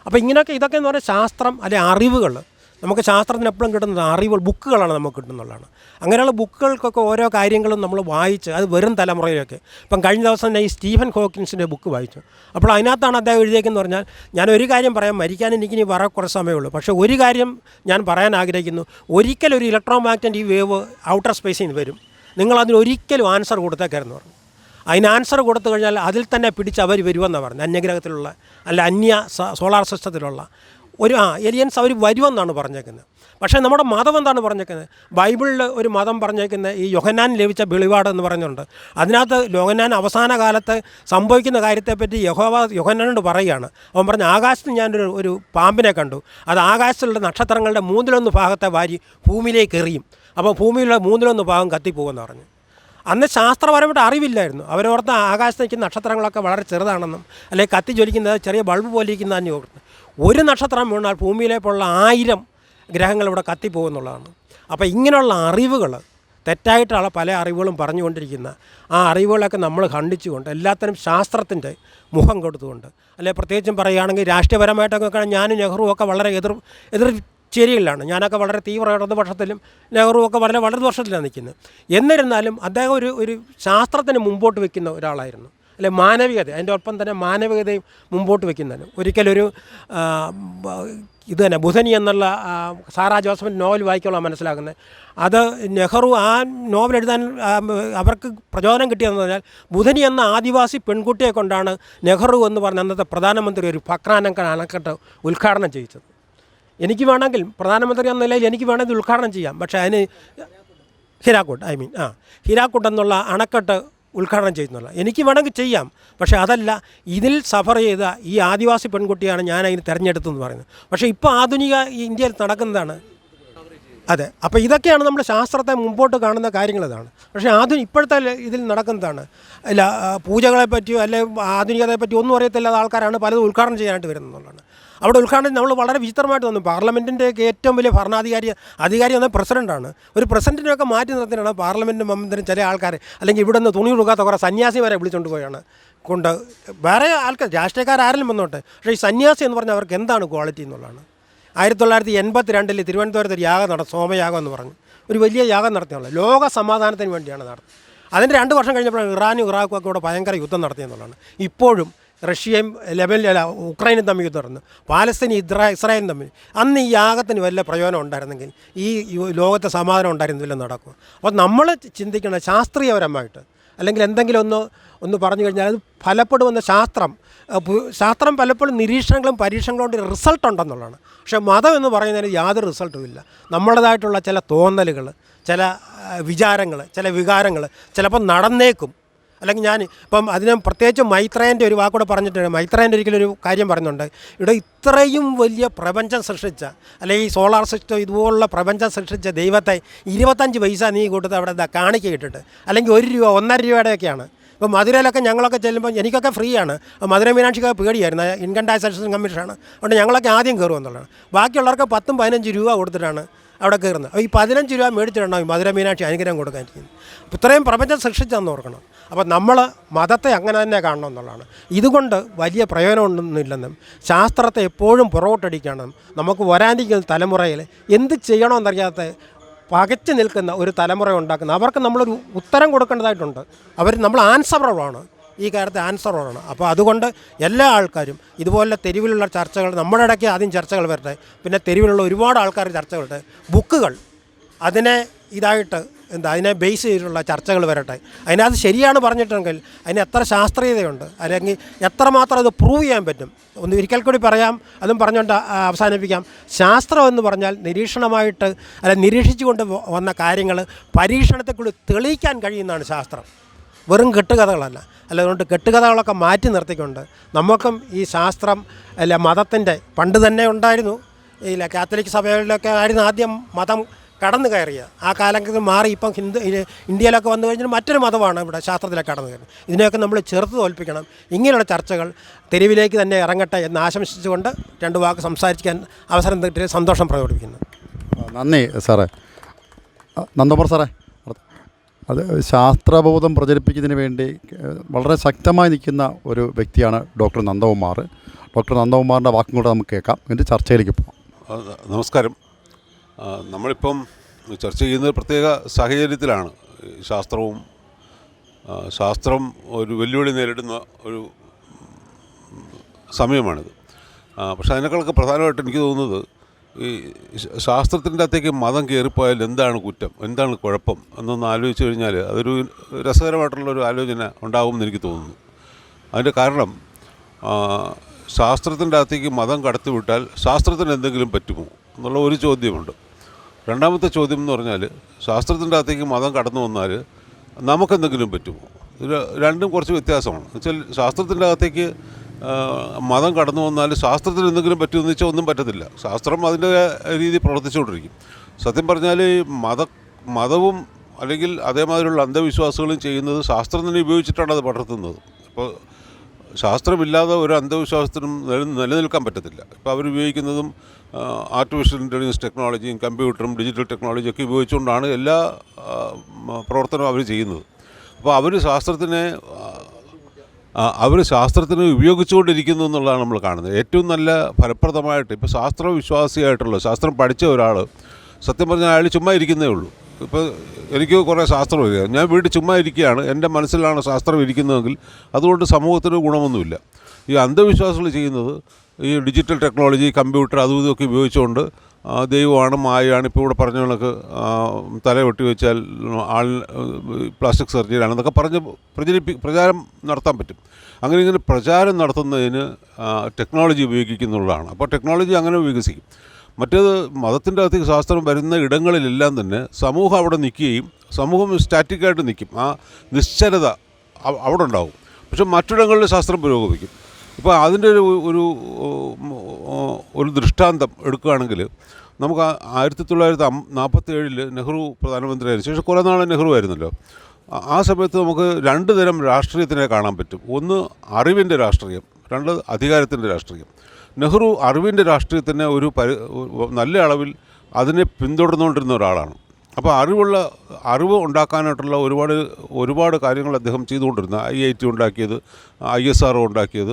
അപ്പോൾ ഇതൊക്കെ എന്ന് പറഞ്ഞാൽ ശാസ്ത്രം അല്ലെ അറിവുകൾ നമുക്ക് ശാസ്ത്രത്തിന് എപ്പോഴും കിട്ടുന്നത് അറിവുകൾ ബുക്കുകളാണ് നമുക്ക് കിട്ടുന്നുള്ളതാണ്. അങ്ങനെയുള്ള ബുക്കുകൾക്കൊക്കെ ഓരോ കാര്യങ്ങളും നമ്മൾ വായിച്ച് അത് വരും തലമുറയിലൊക്കെ. ഇപ്പം കഴിഞ്ഞ ദിവസം തന്നെ ഈ സ്റ്റീഫൻ ഹോക്കിൻസിൻ്റെ ബുക്ക് വായിച്ചു. അപ്പോൾ അതിനകത്താണ് അദ്ദേഹം എഴുതിയേക്കെന്ന് പറഞ്ഞാൽ, ഞാനൊരു കാര്യം പറയാം, മരിക്കാൻ എനിക്കിനി വളരെ കുറച്ച് സമയമുള്ളൂ, പക്ഷേ ഒരു കാര്യം ഞാൻ പറയാൻ ആഗ്രഹിക്കുന്നു. ഒരിക്കലൊരു ഇലക്ട്രോ മാഗ്നറ്റിക് വേവ് ഔട്ടർ സ്പേസിൽ നിന്ന് വരും, നിങ്ങളതിന് ഒരിക്കലും ആൻസർ കൊടുത്തേക്കാരെന്ന് പറഞ്ഞു. അതിന് ആൻസർ കൊടുത്തു കഴിഞ്ഞാൽ അതിൽ തന്നെ പിടിച്ച് അവർ വരുമെന്നാണ് പറഞ്ഞത്. അന്യഗ്രഹത്തിലുള്ള അല്ല സോളാർ സിസ്റ്റത്തിലുള്ള എലിയൻസ് അവർ വരുമെന്നാണ് പറഞ്ഞേക്കുന്നത്. പക്ഷേ നമ്മുടെ മതം എന്താണ് പറഞ്ഞേക്കുന്നത്? ബൈബിളിൽ ഒരു മതം പറഞ്ഞേക്കുന്നത് ഈ യോഹന്നാൻ ലഭിച്ച വെളിപാട് എന്ന് പറയുന്നുണ്ട്. അതിനകത്ത് യോഹന്നാൻ അവസാന കാലത്ത് സംഭവിക്കുന്ന കാര്യത്തെപ്പറ്റി യോഹന്നാനോട് പറയുകയാണ്. അവൻ പറഞ്ഞ, ആകാശത്ത് ഞാനൊരു പാമ്പിനെ കണ്ടു, അത് ആകാശത്തിലുള്ള നക്ഷത്രങ്ങളുടെ 1/3 ഭാഗത്തെ വാരി ഭൂമിയിലേക്ക് എറിയും, അപ്പോൾ ഭൂമിയിലുള്ള 1/3 ഭാഗം കത്തിപ്പോകുമെന്ന് പറഞ്ഞു. അന്ന് ശാസ്ത്രപരമായിട്ട് അറിവില്ലായിരുന്നു. അവരോർത്ത് ആകാശത്ത് നിൽക്കുന്ന നക്ഷത്രങ്ങളൊക്കെ വളരെ ചെറുതാണെന്നും അല്ലെങ്കിൽ കത്തി ജ്വലിക്കുന്നത് ചെറിയ ബൾബ് പോലെ ഇരിക്കുന്നതെന്ന് ഓർത്ത് ഒരു നക്ഷത്രം വീണാൽ ഭൂമിയിലേക്കുള്ള 1000 ഗ്രഹങ്ങൾ ഇവിടെ കത്തിപ്പോകുന്നുള്ളതാണ്. അപ്പോൾ ഇങ്ങനെയുള്ള അറിവുകൾ, തെറ്റായിട്ടുള്ള പല അറിവുകളും പറഞ്ഞുകൊണ്ടിരിക്കുന്ന ആ അറിവുകളൊക്കെ നമ്മൾ ഖണ്ഡിച്ചുകൊണ്ട് എല്ലാത്തിനും ശാസ്ത്രത്തിൻ്റെ മുഖം കൊടുത്തുകൊണ്ട്, അല്ലെങ്കിൽ പ്രത്യേകിച്ചും പറയുകയാണെങ്കിൽ രാഷ്ട്രീയപരമായിട്ടൊക്കെ ഞാനും നെഹ്റുവും ഒക്കെ വളരെ എതിർ ചേരികളിലാണ്. ഞാനൊക്കെ വളരെ തീവ്ര ഇടതുപക്ഷത്തിലും നെഹ്റുവൊക്കെ വളരെ വലതുപക്ഷത്തിലാണ് നിൽക്കുന്നത്. എന്നിരുന്നാലും അദ്ദേഹം ഒരു ശാസ്ത്രത്തിന് മുമ്പോട്ട് വയ്ക്കുന്ന ഒരാളായിരുന്നു, അല്ലെ മാനവികത, അതിൻ്റെ ഒപ്പം തന്നെ മാനവികതയും മുമ്പോട്ട് വയ്ക്കുന്നതിന്. ഒരിക്കലൊരു ഇത് തന്നെ ബുധനി എന്നുള്ള സാറാ ജോസഫിൻ്റെ നോവൽ വായിക്കുള്ള മനസ്സിലാക്കുന്നത്, അത് നെഹ്റു ആ നോവൽ എഴുതാൻ അവർക്ക് പ്രചോദനം കിട്ടിയതെന്ന് പറഞ്ഞാൽ ബുധനി എന്ന ആദിവാസി പെൺകുട്ടിയെ കൊണ്ടാണ് നെഹ്റു എന്ന് പറഞ്ഞ അന്നത്തെ പ്രധാനമന്ത്രി ഒരു ഫക്രാനങ്കൻ അണക്കെട്ട് ഉദ്ഘാടനം ചെയ്യിച്ചത്. എനിക്ക് വേണമെങ്കിൽ പ്രധാനമന്ത്രി എന്ന നിലയിൽ എനിക്ക് വേണമെങ്കിൽ ഉദ്ഘാടനം ചെയ്യാം, പക്ഷേ അതിന് ഹീരാക്കുട്ട് എന്നുള്ള അണക്കെട്ട് ഉദ്ഘാടനം ചെയ്യുന്നുള്ള എനിക്ക് വേണമെങ്കിൽ ചെയ്യാം. പക്ഷേ അതല്ല, ഇതിൽ സഫർ ചെയ്ത ഈ ആദിവാസി പെൺകുട്ടിയാണ് ഞാൻ അതിന് തിരഞ്ഞെടുത്തെന്ന് പറയുന്നത്. പക്ഷേ ഇപ്പോൾ ആധുനിക ഇന്ത്യയിൽ നടക്കുന്നതാണ് അതെ. അപ്പോൾ ഇതൊക്കെയാണ് നമ്മൾ ശാസ്ത്രത്തെ മുമ്പോട്ട് കാണുന്ന കാര്യങ്ങൾ. ഇതാണ്. പക്ഷേ ഇപ്പോഴത്തെ ഇതിൽ നടക്കുന്നതാണ് അല്ല, പൂജകളെ പറ്റിയോ അല്ലെ ആധുനികതയെ പറ്റിയോ ഒന്നും അറിയത്തില്ലാത്ത ആൾക്കാരാണ് പലതും ഉദ്ഘാടനം ചെയ്യാനായിട്ട് വരുന്നതെന്നുള്ളതാണ്. അവിടെ ഉദ്ഘാടനം നമ്മൾ വളരെ വിചിത്രമായിട്ട് തോന്നും. പാർലമെൻറ്റിൻ്റെയൊക്കെ ഏറ്റവും വലിയ അധികാരി എന്ന പ്രസിഡൻ്റാണ്. ഒരു പ്രസിഡൻറ്റിനൊക്കെ മാറ്റി നിർത്തിയാണ് പാർലമെൻറ്റ് മെമ്പറും ചില ആൾക്കാർ, അല്ലെങ്കിൽ ഇവിടെ നിന്ന് തുണി കൊടുക്കാത്ത കുറേ സന്യാസി വരെ വിളിച്ചുകൊണ്ട് പോയാണ് വേറെ ആൾക്കാർ, രാഷ്ട്രീയക്കാരും വന്നോട്ടെ. പക്ഷേ ഈ സന്യാസി എന്ന് പറഞ്ഞാൽ അവർക്ക് എന്താണ് ക്വാളിറ്റി എന്നുള്ളതാണ്. 1982 തിരുവനന്തപുരത്ത് ഒരു യാഗം സോമയാഗം എന്ന് പറഞ്ഞു ഒരു വലിയ യാഗം നടത്തിയുള്ളത് ലോക സമാധാനത്തിന് വേണ്ടിയാണ് നടത്തുന്നത്. അതിൻ്റെ 2 വർഷം കഴിഞ്ഞപ്പോഴാണ് ഇറാനും ഇറാഖും ഒക്കെ ഇവിടെ ഭയങ്കര യുദ്ധം നടത്തിയെന്നുള്ളതാണ്. ഇപ്പോഴും റഷ്യയും ഉക്രൈനും തമ്മിൽ യുദ്ധം നടന്നു, പാലസ്തീൻ ഇസ്രായേലും തമ്മിൽ. അന്ന് ഈ യാഗത്തിന് വല്ല പ്രയോജനം ഉണ്ടായിരുന്നെങ്കിൽ ഈ ലോകത്തെ സമാധാനം ഉണ്ടായിരുന്നില്ല നടക്കും. അപ്പോൾ നമ്മൾ ചിന്തിക്കണം ശാസ്ത്രീയപരമായിട്ട്, അല്ലെങ്കിൽ എന്തെങ്കിലും ഒന്ന് പറഞ്ഞു കഴിഞ്ഞാൽ അത് ഫലപ്പെടുമെന്ന ശാസ്ത്രം പലപ്പോഴും നിരീക്ഷണങ്ങളും പരീക്ഷണങ്ങളും കൊണ്ട് റിസൾട്ട് ഉണ്ടെന്നുള്ളതാണ്. പക്ഷേ മതം എന്ന് പറയുന്നതിന് യാതൊരു റിസൾട്ടും ഇല്ല. നമ്മുടേതായിട്ടുള്ള ചില തോന്നലുകൾ, ചില വിചാരങ്ങൾ, ചില വികാരങ്ങൾ ചിലപ്പോൾ നടന്നേക്കും. അല്ലെങ്കിൽ ഇപ്പം അതിന് പ്രത്യേകിച്ച് മൈത്രേയൻ്റെ ഒരു വാക്കൂടെ പറഞ്ഞിട്ടുണ്ട്. മൈത്രേയൻ്റെ ഒരിക്കലൊരു കാര്യം പറയുന്നുണ്ട്, ഇവിടെ ഇത്രയും വലിയ പ്രപഞ്ചം സൃഷ്ടിച്ച, അല്ലെങ്കിൽ ഈ സോളാർ സിസ്റ്റം ഇതുപോലുള്ള പ്രപഞ്ചം സൃഷ്ടിച്ച ദൈവത്തെ 25 പൈസ നീ കൂട്ടത്ത് അവിടെ കാണിക്ക ഇട്ടിട്ട്, അല്ലെങ്കിൽ 1 രൂപ 1.5 രൂപയുടെയൊക്കെയാണ്. ഇപ്പോൾ മധുരയിലൊക്കെ ഞങ്ങളൊക്കെ ചെല്ലുമ്പോൾ എനിക്കൊക്കെ ഫ്രീ ആണ്. മധുര മീനാക്ഷിക്കൊക്കെ പേടിയായിരുന്നു, ഇൻകം ടാക്സ് അസിസ്റ്റൻറ്റ് കമ്മീഷനാണ്. അതുകൊണ്ട് ഞങ്ങളൊക്കെ ആദ്യം കയറുമെന്നുള്ളതാണ്. ബാക്കിയുള്ളവർക്ക് 10-15 രൂപ കൊടുത്തിട്ടാണ് അവിടെ കയറുന്നത്. അപ്പോൾ ഈ 15 രൂപ മേടിച്ചിട്ടുണ്ടാവും ഈ മധുര മീനാക്ഷി അനുഗ്രഹം കൊടുക്കാനിരിക്കുന്നത്. ഇത്രയും പ്രപഞ്ചം സൃഷ്ടിച്ചെന്ന് ഓർക്കണം. അപ്പോൾ നമ്മൾ മതത്തെ അങ്ങനെ തന്നെ കാണണം എന്നുള്ളതാണ്. ഇതുകൊണ്ട് വലിയ പ്രയോജനമൊന്നുമില്ലെന്നും ശാസ്ത്രത്തെ എപ്പോഴും പുറകോട്ടടിക്കണം. നമുക്ക് വരാനിരിക്കുന്ന തലമുറയിൽ എന്ത് ചെയ്യണമെന്നറിയാത്ത പകച്ചു നിൽക്കുന്ന ഒരു തലമുറ ഉണ്ടാക്കുന്ന അവർക്ക് നമ്മളൊരു ഉത്തരം കൊടുക്കേണ്ടതായിട്ടുണ്ട്. നമ്മൾ ആൻസറബിളാണ്, ഈ കാര്യത്തെ ആൻസറബിളാണ്. അപ്പോൾ അതുകൊണ്ട് എല്ലാ ആൾക്കാരും ഇതുപോലെ തെരുവിലുള്ള ചർച്ചകൾ, നമ്മുടെ ഇടയ്ക്ക് ആദ്യം ചർച്ചകൾ വരട്ടെ, പിന്നെ തെരുവിലുള്ള ഒരുപാട് ആൾക്കാർ ചർച്ചകൾ വരട്ടെ, ബുക്കുകൾ അതിനെ അതിനെ ബേസ് ചെയ്തിട്ടുള്ള ചർച്ചകൾ വരട്ടെ. അതിനകത്ത് ശരിയാണ് പറഞ്ഞിട്ടെങ്കിൽ അതിന് എത്ര ശാസ്ത്രീയതയുണ്ട്, അല്ലെങ്കിൽ എത്രമാത്രം അത് പ്രൂവ് ചെയ്യാൻ പറ്റും. ഒരിക്കൽ കൂടി പറയാം, അതും പറഞ്ഞുകൊണ്ട് അവസാനിപ്പിക്കാം. ശാസ്ത്രം എന്ന് പറഞ്ഞാൽ നിരീക്ഷണമായിട്ട് നിരീക്ഷിച്ചുകൊണ്ട് വന്ന കാര്യങ്ങൾ പരീക്ഷണത്തെക്കൂടി തെളിയിക്കാൻ കഴിയുന്നതാണ് ശാസ്ത്രം, വെറും കെട്ടുകഥകളല്ല. അതുകൊണ്ട് കെട്ടുകഥകളൊക്കെ മാറ്റി നിർത്തിക്കൊണ്ട് നമുക്കും ഈ ശാസ്ത്രം മതത്തിൻ്റെ പണ്ട് തന്നെ ഉണ്ടായിരുന്നു. കാത്തലിക് സഭകളിലൊക്കെ ആയിരുന്നു ആദ്യം മതം കടന്നു കയറിയ. ആ കാലഘട്ടത്തിൽ മാറി ഇപ്പം ഇന്ത്യയിലൊക്കെ വന്നു കഴിഞ്ഞാൽ മറ്റൊരു മതമാണ് ഇവിടെ ശാസ്ത്രത്തിലേക്ക് കടന്നു കയറുന്നത്. ഇതിനെയൊക്കെ നമ്മൾ ചെറുത്ത് തോൽപ്പിക്കണം. ഇങ്ങനെയുള്ള ചർച്ചകൾ തെരുവിലേക്ക് തന്നെ ഇറങ്ങട്ടെ എന്ന് ആശംസിച്ചുകൊണ്ട് 2 വാക്ക് സംസാരിക്കാൻ അവസരം കിട്ടിയ സന്തോഷം പ്രകടിപ്പിക്കുന്നു. നന്ദി സാറേ. നന്ദകുമാർ സാറേ, അത് ശാസ്ത്രബോധം പ്രചരിപ്പിക്കുന്നതിന് വേണ്ടി വളരെ ശക്തമായി നിൽക്കുന്ന ഒരു വ്യക്തിയാണ് ഡോക്ടർ നന്ദകുമാർ. ഡോക്ടർ നന്ദകുമാറിൻ്റെ വാക്കും കൂടെ നമുക്ക് കേൾക്കാം, എന്നിട്ട് ചർച്ചയിലേക്ക് പോകാം. നമസ്കാരം. നമ്മളിപ്പം ചർച്ച ചെയ്യുന്നത് പ്രത്യേക സാഹചര്യത്തിലാണ്. ശാസ്ത്രം ഒരു വെല്ലുവിളി നേരിടുന്ന ഒരു സമയമാണിത്. പക്ഷേ അതിനേക്കാളൊക്കെ പ്രധാനമായിട്ട് എനിക്ക് തോന്നുന്നത് ഈ ശാസ്ത്രത്തിൻ്റെ അകത്തേക്ക് മതം കയറിപ്പോയാൽ എന്താണ് കുറ്റം, എന്താണ് കുഴപ്പം എന്നൊന്ന് ആലോചിച്ച് കഴിഞ്ഞാൽ അതൊരു രസകരമായിട്ടുള്ളൊരു ആലോചന ഉണ്ടാകുമെന്ന് എനിക്ക് തോന്നുന്നു. അതിൻ്റെ കാരണം ശാസ്ത്രത്തിൻ്റെ അകത്തേക്ക് മതം കടത്തിവിട്ടാൽ ശാസ്ത്രത്തിന് എന്തെങ്കിലും പറ്റുമോ എന്നുള്ള ഒരു ചോദ്യമുണ്ട്. രണ്ടാമത്തെ ചോദ്യം എന്ന് പറഞ്ഞാൽ ശാസ്ത്രത്തിൻ്റെ അകത്തേക്ക് മതം കടന്നു വന്നാൽ നമുക്കെന്തെങ്കിലും പറ്റുമോ? ഇത് രണ്ടും കുറച്ച് വ്യത്യാസമാണ്. എന്നുവെച്ചാൽ ശാസ്ത്രത്തിൻ്റെ അകത്തേക്ക് മതം കടന്നു വന്നാൽ ശാസ്ത്രത്തിന് എന്തെങ്കിലും പറ്റുമെന്ന് വെച്ചാൽ ഒന്നും പറ്റത്തില്ല. ശാസ്ത്രം അതിൻ്റെ രീതി പ്രവർത്തിച്ചുകൊണ്ടിരിക്കും. സത്യം പറഞ്ഞാൽ മതവും അല്ലെങ്കിൽ അതേമാതിരിയുള്ള അന്ധവിശ്വാസങ്ങളും ചെയ്യുന്നത് ശാസ്ത്രം തന്നെ ഉപയോഗിച്ചിട്ടാണ് അത് പടർത്തുന്നത്. അപ്പോൾ ശാസ്ത്രമില്ലാതെ ഒരു അന്ധവിശ്വാസത്തിനും നിലനിൽക്കാൻ പറ്റത്തില്ല. ഇപ്പോൾ അവരുപയോഗിക്കുന്നതും ആർട്ടിഫിഷ്യൽ ഇൻ്റലിജൻസ് ടെക്നോളജിയും കമ്പ്യൂട്ടറും ഡിജിറ്റൽ ടെക്നോളജിയും ഒക്കെ ഉപയോഗിച്ചുകൊണ്ടാണ് എല്ലാ പ്രവർത്തനവും അവർ ചെയ്യുന്നത്. അപ്പോൾ അവർ ശാസ്ത്രത്തിന് ഉപയോഗിച്ചുകൊണ്ടിരിക്കുന്നു എന്നുള്ളതാണ് നമ്മൾ കാണുന്നത്. ഏറ്റവും നല്ല ഫലപ്രദമായിട്ട് ഇപ്പോൾ ശാസ്ത്രവിശ്വാസിയായിട്ടുള്ള ശാസ്ത്രം പഠിച്ച ഒരാൾ സത്യം പറഞ്ഞാൽ അയാൾ ചുമ്മാ ഇരിക്കുന്നേ ഉള്ളൂ. ഇപ്പോൾ എനിക്ക് കുറേ ശാസ്ത്രം അറിയാം, ഞാൻ വീട്ടിൽ ചുമ്മാ ഇരിക്കുകയാണ്, എൻ്റെ മനസ്സിലാണ് ശാസ്ത്രം ഇരിക്കുന്നതെങ്കിൽ അതുകൊണ്ട് സമൂഹത്തിന് ഗുണമൊന്നുമില്ല. ഈ അന്ധവിശ്വാസികൾ ചെയ്യുന്നത് ഈ ഡിജിറ്റൽ ടെക്നോളജി കമ്പ്യൂട്ടർ അതും ഇതൊക്കെ ഉപയോഗിച്ചുകൊണ്ട് ദൈവമാണ് മായയാണ് ഇപ്പോൾ ഇവിടെ പറഞ്ഞ കണക്ക് തല വെട്ടി വെച്ചാൽ പ്ലാസ്റ്റിക് സർജറിയാണെന്നൊക്കെ പറഞ്ഞ് പ്രചാരം നടത്താൻ പറ്റും. ഇങ്ങനെ പ്രചാരം നടത്തുന്നതിന് ടെക്നോളജി ഉപയോഗിക്കുന്നുള്ളതാണ്. അപ്പോൾ ടെക്നോളജി അങ്ങനെ വികസിക്കും. മറ്റേത് മതത്തിൻ്റെ അകത്തേക്ക് ശാസ്ത്രം വരുന്ന ഇടങ്ങളിലെല്ലാം തന്നെ സമൂഹം അവിടെ നിൽക്കുകയും സമൂഹം സ്റ്റാറ്റിക്കായിട്ട് നിൽക്കും. ആ നിശ്ചലത അവിടെ ഉണ്ടാവും. പക്ഷെ മറ്റിടങ്ങളിൽ ശാസ്ത്രം പുരോഗമിക്കും. ഇപ്പോൾ അതിൻ്റെ ഒരു ദൃഷ്ടാന്തം എടുക്കുകയാണെങ്കിൽ നമുക്ക് 1947 നെഹ്റു പ്രധാനമന്ത്രിയായിരുന്നു ശേഷം കുറേ നാൾ നെഹ്റു ആയിരുന്നല്ലോ. ആ സമയത്ത് നമുക്ക് രണ്ട് തരം രാഷ്ട്രീയത്തിനെ കാണാൻ പറ്റും. ഒന്ന് അറിവിൻ്റെ രാഷ്ട്രീയം, രണ്ട് അധികാരത്തിൻ്റെ രാഷ്ട്രീയം. നെഹ്റു അറിവിൻ്റെ രാഷ്ട്രീയത്തിനെ നല്ല അളവിൽ അതിനെ പിന്തുടർന്നുകൊണ്ടിരുന്ന ഒരാളാണ്. അപ്പോൾ അറിവ് ഉണ്ടാക്കാനായിട്ടുള്ള ഒരുപാട് കാര്യങ്ങൾ അദ്ദേഹം ചെയ്തുകൊണ്ടിരുന്ന IIT ഉണ്ടാക്കിയത്, ISRO ഉണ്ടാക്കിയത്,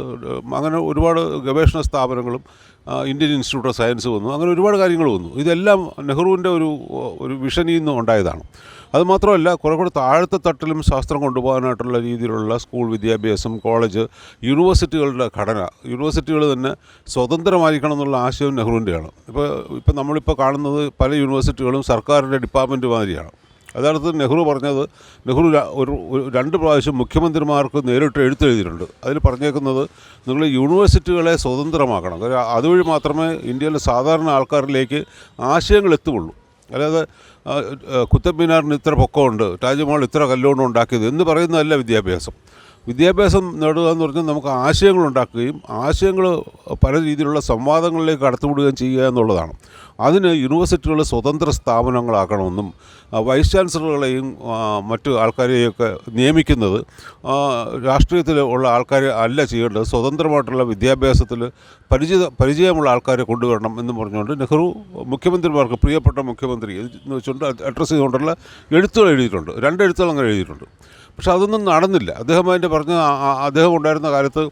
അങ്ങനെ ഒരുപാട് ഗവേഷണ സ്ഥാപനങ്ങളും ഇന്ത്യൻ ഇൻസ്റ്റിറ്റ്യൂട്ട് ഓഫ് സയൻസ് വന്നു, അങ്ങനെ ഒരുപാട് കാര്യങ്ങൾ വന്നു. ഇതെല്ലാം നെഹ്റുവിൻ്റെ ഒരു വിഷനിൽ നിന്ന് ഉണ്ടായതാണ്. അതുമാത്രമല്ല കുറേ കൂടെ താഴത്തെ തട്ടിലും ശാസ്ത്രം കൊണ്ടുപോകാനായിട്ടുള്ള രീതിയിലുള്ള സ്കൂൾ വിദ്യാഭ്യാസം, കോളേജ്, യൂണിവേഴ്സിറ്റികളുടെ ഘടന, യൂണിവേഴ്സിറ്റികൾ തന്നെ സ്വതന്ത്രമായിരിക്കണം എന്നുള്ള ആശയം നെഹ്റുവിൻ്റെയാണ്. ഇപ്പോൾ നമ്മളിപ്പോൾ കാണുന്നത് പല യൂണിവേഴ്സിറ്റികളും സർക്കാരിൻ്റെ ഡിപ്പാർട്ട്മെൻറ്റ് മാതിരിയാണ്. യഥാർത്ഥത്തിൽ നെഹ്റു പറഞ്ഞത്, നെഹ്റു ഒരു 2 പ്രാവശ്യം മുഖ്യമന്ത്രിമാർക്ക് നേരിട്ട് എഴുത്തെഴുതിയിട്ടുണ്ട്. അതിൽ പറഞ്ഞേക്കുന്നത് നിങ്ങൾ യൂണിവേഴ്സിറ്റികളെ സ്വതന്ത്രമാക്കണം, അതുവഴി മാത്രമേ ഇന്ത്യയിലെ സാധാരണ ആൾക്കാരിലേക്ക് ആശയങ്ങൾ എത്തുകയുള്ളൂ. അല്ലാതെ കുത്തബ് മിനാറിന് ഇത്ര പൊക്കമുണ്ട്, താജ്മഹൽ ഇത്ര കല്ലുകൊണ്ട് ഉണ്ടാക്കിയത് എന്ന് പറയുന്നതല്ല വിദ്യാഭ്യാസം നേടുക എന്ന് പറഞ്ഞാൽ നമുക്ക് ആശയങ്ങൾ ഉണ്ടാക്കുകയും ആശയങ്ങൾ പല രീതിയിലുള്ള സംവാദങ്ങളിലേക്ക് കടത്തിവിടുകയും ചെയ്യുക എന്നുള്ളതാണ്. അതിന് യൂണിവേഴ്സിറ്റികൾ സ്വതന്ത്ര സ്ഥാപനങ്ങളാക്കണമെന്നും വൈസ് ചാൻസലറുകളെയും മറ്റു ആൾക്കാരെയൊക്കെ നിയമിക്കുന്നത് രാഷ്ട്രീയത്തിൽ ഉള്ള ആൾക്കാരെ അല്ല ചെയ്യേണ്ടത്, സ്വതന്ത്രമായിട്ടുള്ള വിദ്യാഭ്യാസത്തിൽ പരിചയമുള്ള ആൾക്കാരെ കൊണ്ടുവരണം എന്ന് പറഞ്ഞുകൊണ്ട് നെഹ്റു മുഖ്യമന്ത്രിമാർക്ക് പ്രിയപ്പെട്ട മുഖ്യമന്ത്രി എന്ന് വെച്ചുകൊണ്ട് അഡ്രസ്സ് ചെയ്തുകൊണ്ടുള്ള എഴുത്തുകൾ എഴുതിയിട്ടുണ്ട്. 2 എഴുത്തുകൾ അങ്ങനെ എഴുതിയിട്ടുണ്ട്. പക്ഷെ അതൊന്നും നടന്നില്ല. അദ്ദേഹം ഉണ്ടായിരുന്ന കാലത്ത്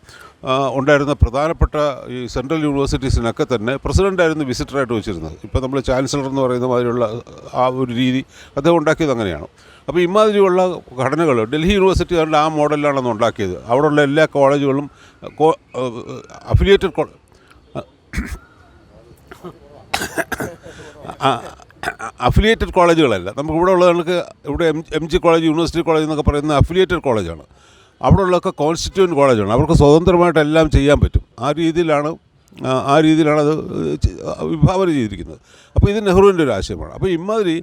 ഉണ്ടായിരുന്ന പ്രധാനപ്പെട്ട ഈ സെൻട്രൽ യൂണിവേഴ്സിറ്റീസിനൊക്കെ തന്നെ പ്രസിഡൻ്റായിരുന്നു വിസിറ്ററായിട്ട് വെച്ചിരുന്നത്. ഇപ്പോൾ നമ്മൾ ചാൻസലർ എന്ന് പറയുന്ന മാതിരിയുള്ള ആ ഒരു രീതി അദ്ദേഹം ഉണ്ടാക്കിയത് അങ്ങനെയാണ്. അപ്പോൾ ഇമാതിരിയുള്ള ഘടനകൾ ഡൽഹി യൂണിവേഴ്സിറ്റികളുടെ ആ മോഡലിലാണെന്ന് ഉണ്ടാക്കിയത്. അവിടെയുള്ള എല്ലാ കോളേജുകളും അഫിലിയേറ്റഡ് കോളേജുകളല്ല. നമുക്ക് ഇവിടെ ഉള്ളത് ഇവിടെ MG കോളേജ്, യൂണിവേഴ്സിറ്റി കോളേജ് എന്നൊക്കെ പറയുന്ന അഫിലിയേറ്റഡ് കോളേജാണ്. അവിടെ ഉള്ളതൊക്കെ കോൺസ്റ്റിറ്റ്യൂവൻ്റ് കോളേജാണ്. അവർക്ക് സ്വതന്ത്രമായിട്ട് എല്ലാം ചെയ്യാൻ പറ്റും. ആ രീതിയിലാണ് അത് വിഭാവന ചെയ്തിരിക്കുന്നത്. അപ്പോൾ ഇത് നെഹ്റുവിൻ്റെ ഒരു ആശയമാണ്. അപ്പോൾ ഇമാതിരി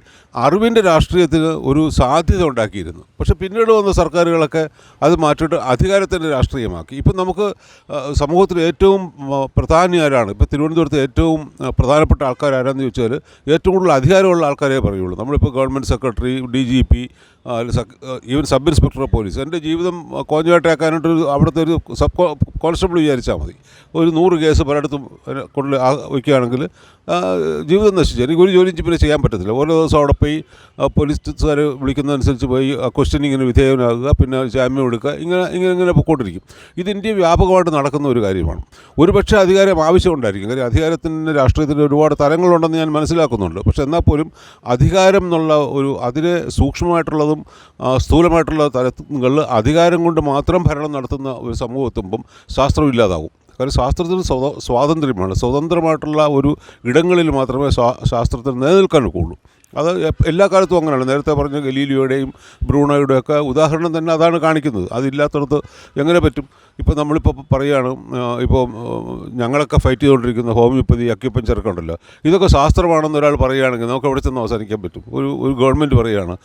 അറിവിൻ്റെ രാഷ്ട്രീയത്തിന് ഒരു സാധ്യത ഉണ്ടാക്കിയിരുന്നു. പക്ഷേ പിന്നീട് വന്ന സർക്കാരുകളൊക്കെ അത് മാറ്റിയിട്ട് അധികാരത്തിൻ്റെ രാഷ്ട്രീയമാക്കി. ഇപ്പം നമുക്ക് സമൂഹത്തിൽ ഏറ്റവും പ്രധാനിയാരാണ്, ഇപ്പോൾ തിരുവനന്തപുരത്ത് ഏറ്റവും പ്രധാനപ്പെട്ട ആൾക്കാരാരാന്ന് ചോദിച്ചാൽ ഏറ്റവും കൂടുതൽ അധികാരമുള്ള ആൾക്കാരെ പറയുള്ളൂ. നമ്മളിപ്പോൾ government secretary, DGP, even sub inspector of police. എൻ്റെ ജീവിതം കോഞ്ഞാട്ടാക്കാനായിട്ട് അവിടുത്തെ ഒരു കോൺസ്റ്റബിൾ വിചാരിച്ചാൽ മതി. ഒരു 100 കേസ് പലയിടത്തും കൊണ്ട് വയ്ക്കുകയാണെങ്കിൽ ജീവിതം നശിച്ചു. എനിക്ക് ഒരു ജോലിയും പിന്നെ ചെയ്യാൻ പറ്റത്തില്ല. ഓരോ ദിവസം അവിടെ പോയി പോലീസുകാർ വിളിക്കുന്നതനുസരിച്ച് പോയി ക്വസ്റ്റ്യനിങ്ങിന് വിധേയനാകുക, പിന്നെ ജാമ്യം എടുക്കുക, ഇങ്ങനെ പൊയ്ക്കൊണ്ടിരിക്കും. ഇത് ഇന്ത്യ വ്യാപകമായിട്ട് നടക്കുന്ന ഒരു കാര്യമാണ്. ഒരുപക്ഷെ അധികാരം ആവശ്യമുണ്ടായിരിക്കും. കാര്യം അധികാരത്തിന് രാഷ്ട്രീയത്തിന് ഒരുപാട് തലങ്ങളുണ്ടെന്ന് ഞാൻ മനസ്സിലാക്കുന്നുണ്ട്. പക്ഷേ എന്നാൽ പോലും അധികാരം എന്നുള്ള അതിനെ സൂക്ഷ്മമായിട്ടുള്ളതും സ്ഥൂലമായിട്ടുള്ള തലങ്ങളിൽ അധികാരം കൊണ്ട് മാത്രം ഭരണം നടത്തുന്ന ഒരു സമൂഹം എത്തുമ്പം ശാസ്ത്രം ഇല്ലാതാകും. കാരണം ശാസ്ത്രത്തിന് സ്വാതന്ത്ര്യമാണ്. സ്വതന്ത്രമായിട്ടുള്ള ഒരു ഇടങ്ങളിൽ മാത്രമേ ശാസ്ത്രത്തിന് നിലനിൽക്കാൻ ഒക്കുള്ളൂ. അത് എല്ലാ കാലത്തും അങ്ങനെയാണ്. നേരത്തെ പറഞ്ഞ ഗലീലിയോയുടെയും ബ്രൂണോയുടെയും ഒക്കെ ഉദാഹരണം തന്നെ അതാണ് കാണിക്കുന്നത്. അതില്ലാത്തടത്ത് എങ്ങനെ പറ്റും? ഇപ്പോൾ നമ്മളിപ്പോൾ പറയുകയാണ്, ഇപ്പോൾ ഞങ്ങളൊക്കെ ഫൈറ്റ് ചെയ്തുകൊണ്ടിരിക്കുന്ന ഹോമിയോപ്പതി, അക്യുപഞ്ചറൊക്കെ ഉണ്ടല്ലോ, ഇതൊക്കെ ശാസ്ത്രമാണെന്ന് ഒരാൾ പറയുകയാണെങ്കിൽ നമുക്ക് എവിടെ ചെന്ന് അവസാനിക്കാൻ പറ്റും? ഒരു ഗവൺമെൻറ് പറയുകയാണ്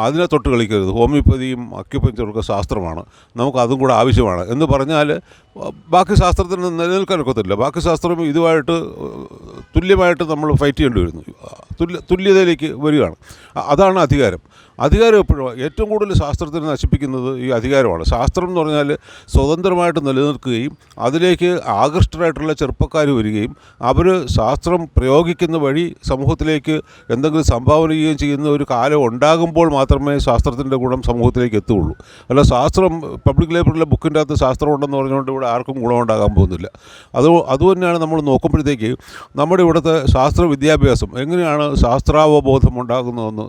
അതിനെ തൊട്ട് കളിക്കരുത്, ഹോമിയോപ്പതിയും അക്യുപഞ്ചറൊക്കെ ശാസ്ത്രമാണ്, നമുക്ക് അതും കൂടെ ആവശ്യമാണ് എന്ന് പറഞ്ഞാൽ ബാക്കി ശാസ്ത്രത്തിന് നിലനിൽക്കാൻ ഒക്കത്തില്ല. ബാക്കി ശാസ്ത്രം ഇതുമായിട്ട് തുല്യമായിട്ട് നമ്മൾ ഫൈറ്റ് ചെയ്യേണ്ടി വരുന്നു. തുല്യതയിലേക്ക് വരികയാണ്. അതാണ് അധികാരം. അധികാരം എപ്പോഴും ഏറ്റവും കൂടുതൽ ശാസ്ത്രത്തിന് നശിപ്പിക്കുന്നത് ഈ അധികാരമാണ്. ശാസ്ത്രം എന്ന് പറഞ്ഞാൽ സ്വതന്ത്രമായിട്ട് നിലനിൽക്കുകയും അതിലേക്ക് ആകൃഷ്ടരായിട്ടുള്ള ചെറുപ്പക്കാർ വരികയും അവർ ശാസ്ത്രം പ്രയോഗിക്കുന്ന വഴി സമൂഹത്തിലേക്ക് എന്തെങ്കിലും സംഭാവന ചെയ്യുകയും ചെയ്യുന്ന ഒരു കാലം ഉണ്ടാകുമ്പോൾ മാത്രമേ ശാസ്ത്രത്തിൻ്റെ ഗുണം സമൂഹത്തിലേക്ക് എത്തുകയുള്ളൂ. അല്ല ശാസ്ത്രം പബ്ലിക് ലൈബ്രറിയിലെ ബുക്കിൻ്റെ അകത്ത് ശാസ്ത്രം ഉണ്ടെന്ന് പറഞ്ഞുകൊണ്ട് ഇവിടെ ആർക്കും ഗുണമുണ്ടാകാൻ പോകുന്നില്ല. അതുതന്നെയാണ് നമ്മൾ നോക്കുമ്പോഴത്തേക്ക് നമ്മുടെ ഇവിടുത്തെ ശാസ്ത്ര വിദ്യാഭ്യാസം എങ്ങനെയാണ് ശാസ്ത്രാവബോധം ഉണ്ടാകുന്നതെന്ന്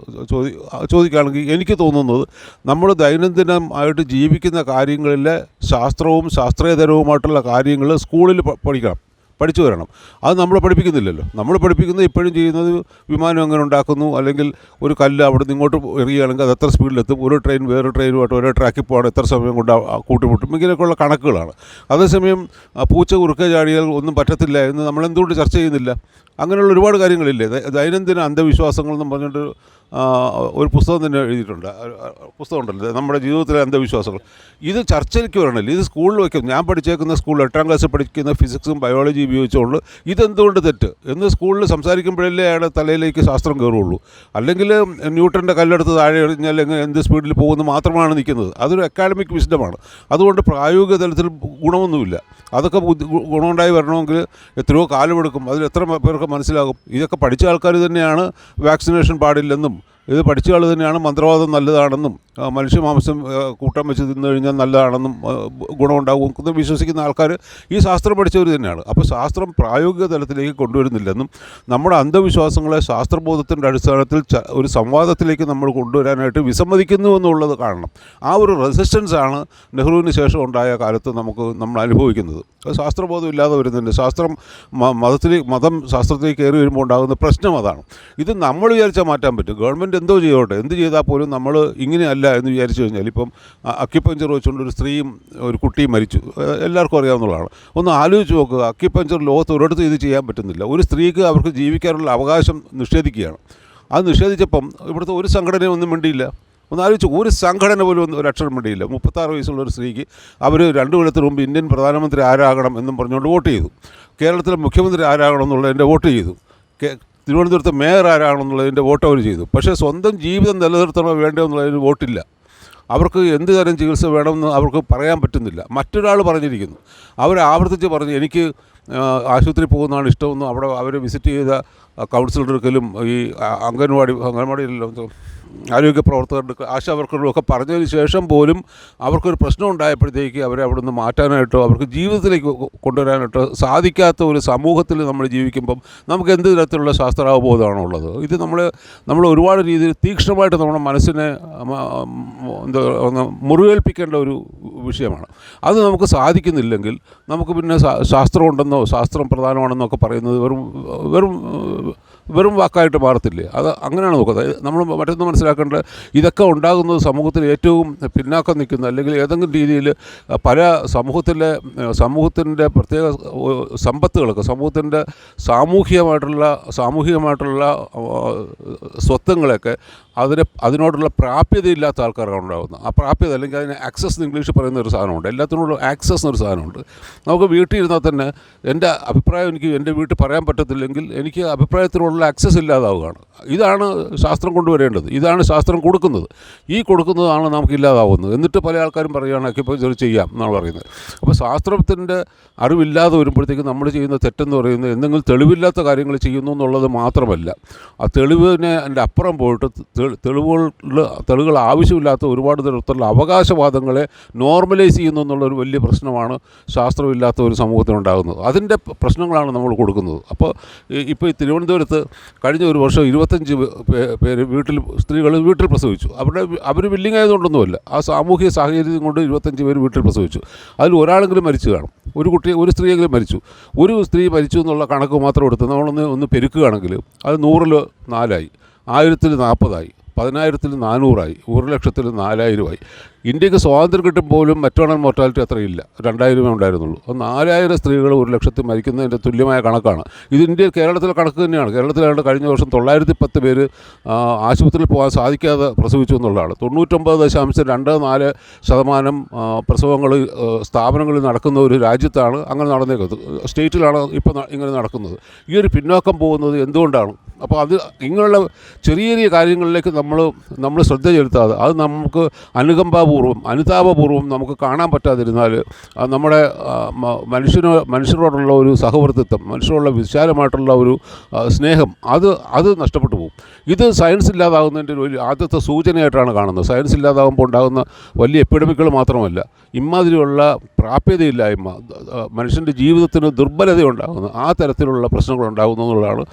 ചോദിക്കുകയാണെങ്കിൽ എനിക്ക് തോന്നുന്നത് നമ്മൾ ദൈനംദിനമായിട്ട് ജീവിക്കുന്ന കാര്യങ്ങളിലെ ശാസ്ത്രവും ശാസ്ത്രീയതരവുമായിട്ടുള്ള കാര്യങ്ങൾ സ്കൂളിൽ പഠിച്ചു വരണം. അത് നമ്മൾ പഠിപ്പിക്കുന്നില്ലല്ലോ. നമ്മൾ പഠിപ്പിക്കുന്നത് ഇപ്പോഴും ചെയ്യുന്നത് വിമാനം എങ്ങനെ ഉണ്ടാക്കുന്നു, അല്ലെങ്കിൽ ഒരു കല്ല് അവിടെ നിന്ന് ഇങ്ങോട്ട് എറിയുകയാണെങ്കിൽ അത് എത്ര സ്പീഡിലെത്തും, ഒരു ട്രെയിൻ വേറൊരു ട്രെയിനുമായിട്ട് ഒരേ ട്രാക്കിൽ പോകാൻ എത്ര സമയം കൊണ്ട് കൂട്ടിമുട്ടും, ഇങ്ങനെയൊക്കെയുള്ള കണക്കുകളാണ്. അതേസമയം പൂച്ച കുറുക്കെ ചാടിയാൽ ഒന്നും പറ്റത്തില്ല എന്ന് നമ്മളെന്തുകൊണ്ട് ചർച്ച ചെയ്യുന്നില്ല? അങ്ങനെയുള്ള ഒരുപാട് കാര്യങ്ങളില്ലേ. ദൈനംദിന അന്ധവിശ്വാസങ്ങളെന്നും പറഞ്ഞിട്ട് ഒരു പുസ്തകം തന്നെ എഴുതിയിട്ടുണ്ട്. പുസ്തകം ഉണ്ടല്ലോ നമ്മുടെ ജീവിതത്തിലെ അന്ധവിശ്വാസങ്ങൾ. ഇത് ചർച്ചയ്ക്ക് വരണില്ല. ഇത് സ്കൂളിൽ വയ്ക്കും. ഞാൻ പഠിച്ചേക്കുന്ന സ്കൂളിൽ 8ാം ക്ലാസ്സിൽ പഠിക്കുന്ന ഫിസിക്സും ബയോളജി ഉപയോഗിച്ചുകൊണ്ട് ഇതെന്തുകൊണ്ട് തെറ്റ് എന്ന് സ്കൂളിൽ സംസാരിക്കുമ്പോഴല്ലേ അയാളുടെ തലയിലേക്ക് ശാസ്ത്രം കയറുള്ളൂ. അല്ലെങ്കിൽ ന്യൂട്ടൻ്റെ കല്ലെടുത്ത് താഴെ എറിഞ്ഞാൽ എന്ത് സ്പീഡിൽ പോകുന്നു മാത്രമാണ് നിൽക്കുന്നത്. അതൊരു അക്കാഡമിക് വിസ്ഡമാണ്. അതുകൊണ്ട് പ്രായോഗിക തലത്തിൽ ഗുണമൊന്നുമില്ല. അതൊക്കെ ഗുണമുണ്ടായി വരണമെങ്കിൽ എത്രയോ കാലമെടുക്കും. അതിൽ എത്ര പേർക്ക് മനസ്സിലാകും? ഇതൊക്കെ പഠിച്ച ആൾക്കാർ തന്നെയാണ് വാക്സിനേഷൻ പാടില്ലെന്നും ഇത് പഠിച്ച ആൾ തന്നെയാണ് മന്ത്രവാദം നല്ലതാണെന്നും മനുഷ്യമാംസം കൂട്ടം വെച്ച് തിന്നു കഴിഞ്ഞാൽ നല്ലതാണെന്നും ഗുണമുണ്ടാകും എന്ന് വിശ്വസിക്കുന്ന ആൾക്കാർ ഈ ശാസ്ത്രം പഠിച്ചവർ തന്നെയാണ്. അപ്പോൾ ശാസ്ത്രം പ്രായോഗിക തലത്തിലേക്ക് കൊണ്ടുവരുന്നില്ലെന്നും നമ്മുടെ അന്ധവിശ്വാസങ്ങളെ ശാസ്ത്രബോധത്തിൻ്റെ അടിസ്ഥാനത്തിൽ ഒരു സംവാദത്തിലേക്ക് നമ്മൾ കൊണ്ടുവരാനായിട്ട് വിസമ്മതിക്കുന്നു എന്നുള്ളത് കാണണം. ആ ഒരു റെസിസ്റ്റൻസാണ് നെഹ്റുവിന് ശേഷം ഉണ്ടായ കാലത്ത് നമ്മൾ അനുഭവിക്കുന്നത്. ശാസ്ത്രബോധം ഇല്ലാതെ വരുന്നുണ്ട്. മതം ശാസ്ത്രത്തിലേക്ക് കയറി വരുമ്പോൾ ഉണ്ടാകുന്ന പ്രശ്നം അതാണ്. ഇത് നമ്മൾ വിചാരിച്ചാൽ മാറ്റാൻ പറ്റും. ഗവൺമെൻറ് എന്തോ ചെയ്തോട്ടെ, എന്ത് ചെയ്താൽ പോലും നമ്മൾ ഇങ്ങനെയല്ല എന്ന് വിചാരിച്ചു കഴിഞ്ഞാൽ, ഇപ്പം അക്യുപഞ്ചർ വെച്ചുകൊണ്ട് ഒരു സ്ത്രീയും ഒരു കുട്ടിയും മരിച്ചു, എല്ലാവർക്കും അറിയാവുന്നതാണ്. ഒന്ന് ആലോചിച്ച് നോക്കുക, അക്യുപഞ്ചർ ലോകത്ത് ഒരിടത്തും ഇത് ചെയ്യാൻ പറ്റുന്നില്ല. ഒരു സ്ത്രീക്ക് അവർക്ക് ജീവിക്കാനുള്ള അവകാശം നിഷേധിക്കുകയാണ്. അത് നിഷേധിച്ചപ്പം ഇവിടുത്തെ ഒരു സംഘടനയും ഒന്നും വേണ്ടിയില്ല. ഒന്ന് ആലോചിച്ചു, ഒരു സംഘടന പോലും ഒരു അക്ഷരം വേണ്ടിയില്ല. 36 വയസ്സുള്ള ഒരു സ്ത്രീക്ക് അവർ 2 കൊല്ലത്തിന് മുമ്പ് ഇന്ത്യൻ പ്രധാനമന്ത്രി ആരാകണം എന്നും പറഞ്ഞുകൊണ്ട് വോട്ട് ചെയ്തു. കേരളത്തിലെ മുഖ്യമന്ത്രി ആരാകണം എന്നുള്ളതിൻ്റെ വോട്ട് ചെയ്തു. തിരുവനന്തപുരത്ത് മേയർ ആരാണെന്നുള്ളതിൻ്റെ വോട്ട് അവർ ചെയ്തു. പക്ഷേ സ്വന്തം ജീവിതം നിലനിർത്തണോ വേണ്ടോ എന്നുള്ളതിന് വോട്ടില്ല. അവർക്ക് എന്ത് തരം ചികിത്സ വേണമെന്ന് അവർക്ക് പറയാൻ പറ്റുന്നില്ല. മറ്റൊരാൾ പറഞ്ഞിരിക്കുന്നു, അവർ ആവർത്തിച്ച് പറഞ്ഞു എനിക്ക് ആശുപത്രി പോകുന്നതാണ് ഇഷ്ടമെന്നും അവിടെ അവരെ വിസിറ്റ് ചെയ്ത കൗൺസിലർക്കലും ഈ അംഗൻവാടിയിലല്ലോ ആരോഗ്യ പ്രവർത്തകർക്ക് ആശാവർക്കറും ഒക്കെ പറഞ്ഞതിന് ശേഷം പോലും അവർക്കൊരു പ്രശ്നം ഉണ്ടായപ്പോഴത്തേക്ക് അവരെ അവിടെ നിന്ന് മാറ്റാനായിട്ടോ അവർക്ക് ജീവിതത്തിലേക്ക് കൊണ്ടുവരാനായിട്ടോ സാധിക്കാത്ത ഒരു സമൂഹത്തിൽ നമ്മൾ ജീവിക്കുമ്പം നമുക്ക് എന്ത് തരത്തിലുള്ള ശാസ്ത്രാവബോധമാണ് ഉള്ളത്? ഇത് നമ്മൾ ഒരുപാട് രീതിയിൽ തീക്ഷ്ണമായിട്ട് നമ്മുടെ മനസ്സിനെ മുറിവേൽപ്പിക്കേണ്ട ഒരു വിഷയമാണ്. അത് നമുക്ക് സാധിക്കുന്നില്ലെങ്കിൽ നമുക്ക് പിന്നെ ശാസ്ത്രമുണ്ടെന്നോ ശാസ്ത്രം പ്രധാനമാണെന്നൊക്കെ പറയുന്നത് വെറും വാക്കായിട്ട് മാറത്തില്ലേ? അത് അങ്ങനെയാണ് നോക്കുന്നത്. നമ്മൾ മറ്റൊന്ന് മനസ്സിലാക്കേണ്ടത്, ഇതൊക്കെ ഉണ്ടാകുന്നത് സമൂഹത്തിൽ ഏറ്റവും പിന്നാക്കം നിൽക്കുന്ന, അല്ലെങ്കിൽ ഏതെങ്കിലും രീതിയിൽ പല സമൂഹത്തിൻ്റെ പ്രത്യേക സമ്പത്തുകളൊക്കെ സമൂഹത്തിൻ്റെ സാമൂഹികമായിട്ടുള്ള സ്വത്വങ്ങളൊക്കെ അതിനോടുള്ള പ്രാപ്യതയില്ലാത്ത ആൾക്കാരാണ് ഉണ്ടാകുന്നത്. ആ പ്രാപ്യത, അല്ലെങ്കിൽ അതിന് ആക്സസ് എന്ന് ഇംഗ്ലീഷിൽ പറയുന്ന ഒരു സാധനമുണ്ട്. എല്ലാത്തിനോടും ആക്സസ് എന്നൊരു സാധനമുണ്ട്. നമുക്ക് വീട്ടിൽ ഇരുന്നാൽ തന്നെ എൻ്റെ അഭിപ്രായം എനിക്ക് എൻ്റെ വീട്ടിൽ പറയാൻ പറ്റത്തില്ലെങ്കിൽ എനിക്ക് അഭിപ്രായത്തിനോടുള്ള ആക്സസ് ഇല്ലാതാവുകയാണ്. ഇതാണ് ശാസ്ത്രം കൊണ്ടുവരേണ്ടത്. ഇത് ഇതാണ് ശാസ്ത്രം കൊടുക്കുന്നത്. ഈ കൊടുക്കുന്നതാണ് നമുക്കില്ലാതാവുന്നത്. എന്നിട്ട് പല ആൾക്കാരും പറയുകയാണ് അക്യുപഞ്ചർ ചെയ്യാം എന്നാണ് പറയുന്നത്. അപ്പോൾ ശാസ്ത്രത്തിൻ്റെ അറിവില്ലാതെ വരുമ്പോഴത്തേക്ക് നമ്മൾ ചെയ്യുന്ന തെറ്റെന്ന് പറയുന്നത് എന്തെങ്കിലും തെളിവില്ലാത്ത കാര്യങ്ങൾ ചെയ്യുന്നു എന്നുള്ളത് മാത്രമല്ല, ആ തെളിവിനെ അതിൻ്റെ അപ്പുറം പോയിട്ട് തെളിവുകൾ ആവശ്യമില്ലാത്ത ഒരുപാട് തരത്തിലുള്ള അവകാശവാദങ്ങളെ നോർമലൈസ് ചെയ്യുന്നു എന്നുള്ളൊരു വലിയ പ്രശ്നമാണ് ശാസ്ത്രമില്ലാത്ത ഒരു സമൂഹത്തിനുണ്ടാകുന്നത്. അതിൻ്റെ പ്രശ്നങ്ങളാണ് നമ്മൾ കൊടുക്കുന്നത്. അപ്പോൾ ഇപ്പോൾ ഈ തിരുവനന്തപുരത്ത് കഴിഞ്ഞ ഒരു വർഷം 25 പേര് സ്ത്രീകൾ വീട്ടിൽ പ്രസവിച്ചു. അവർ വില്ലിങ് ആയതുകൊണ്ടൊന്നുമല്ല, ആ സാമൂഹിക സാഹചര്യം കൊണ്ട് 25 പേര് വീട്ടിൽ പ്രസവിച്ചു. അതിൽ ഒരാളെങ്കിലും മരിച്ചു കാണും, ഒരു സ്ത്രീയെങ്കിലും മരിച്ചു. ഒരു സ്ത്രീ മരിച്ചു എന്നുള്ള കണക്ക് മാത്രം എടുത്ത് നമ്മളൊന്ന് പെരുക്കുകയാണെങ്കിൽ അത് 100-ൽ 4ആയി, 1000-ൽ 40ആയി, 10,000-ൽ 400ആയി, 1,00,000-ൽ 4,000ആയി. ഇന്ത്യക്ക് സ്വാതന്ത്ര്യം കിട്ടുമ്പോഴും മെറ്റേണൽ മോർട്ടാലിറ്റി അത്രയില്ല, 2,000 ഉണ്ടായിരുന്നുള്ളൂ. 4,000 സ്ത്രീകൾ 1,00,000 മരിക്കുന്നതിൻ്റെ തുല്യമായ കണക്കാണ് ഇത്. കേരളത്തിലെ കണക്ക് തന്നെയാണ്. കേരളത്തിലാണ്ട് കഴിഞ്ഞ വർഷം 910 പേര് ആശുപത്രിയിൽ പോകാൻ സാധിക്കാതെ പ്രസവിച്ചു എന്നുള്ളതാണ്. 99.24% പ്രസവങ്ങൾ സ്ഥാപനങ്ങളിൽ നടക്കുന്ന ഒരു രാജ്യത്താണ് അങ്ങനെ നടന്നേക്കുന്നത്. സ്റ്റേറ്റിലാണ് ഇപ്പോൾ ഇങ്ങനെ നടക്കുന്നത്. ഈ ഒരു പിന്നോക്കം പോകുന്നത് എന്തുകൊണ്ടാണ്? അപ്പോൾ ഇങ്ങനെയുള്ള ചെറിയ ചെറിയ കാര്യങ്ങളിലേക്ക് നമ്മൾ ശ്രദ്ധ ചെലുത്താതെ അത് നമുക്ക് അനുതാപപൂർവ്വം നമുക്ക് കാണാൻ പറ്റാതിരുന്നാൽ നമ്മുടെ മനുഷ്യരോടുള്ള ഒരു സഹവർത്തിത്വം, മനുഷ്യരോടുള്ള വിശാലമായിട്ടുള്ള ഒരു സ്നേഹം അത് നഷ്ടപ്പെട്ടു പോകും. ഇത് സയൻസ് ഇല്ലാതാകുന്നതിൻ്റെ ഒരു ആദ്യത്തെ സൂചനയായിട്ടാണ് കാണുന്നത്. സയൻസ് ഇല്ലാതാകുമ്പോൾ ഉണ്ടാകുന്ന വലിയ എപ്പിഡമിക്കുകൾ മാത്രമല്ല, ഇമാതിരിയുള്ള പ്രാപ്യതയില്ലായ്മ, മനുഷ്യൻ്റെ ജീവിതത്തിന് ദുർബലത ഉണ്ടാകുന്നു, ആ തരത്തിലുള്ള പ്രശ്നങ്ങൾ ഉണ്ടാകുന്നു എന്നുള്ളതാണ്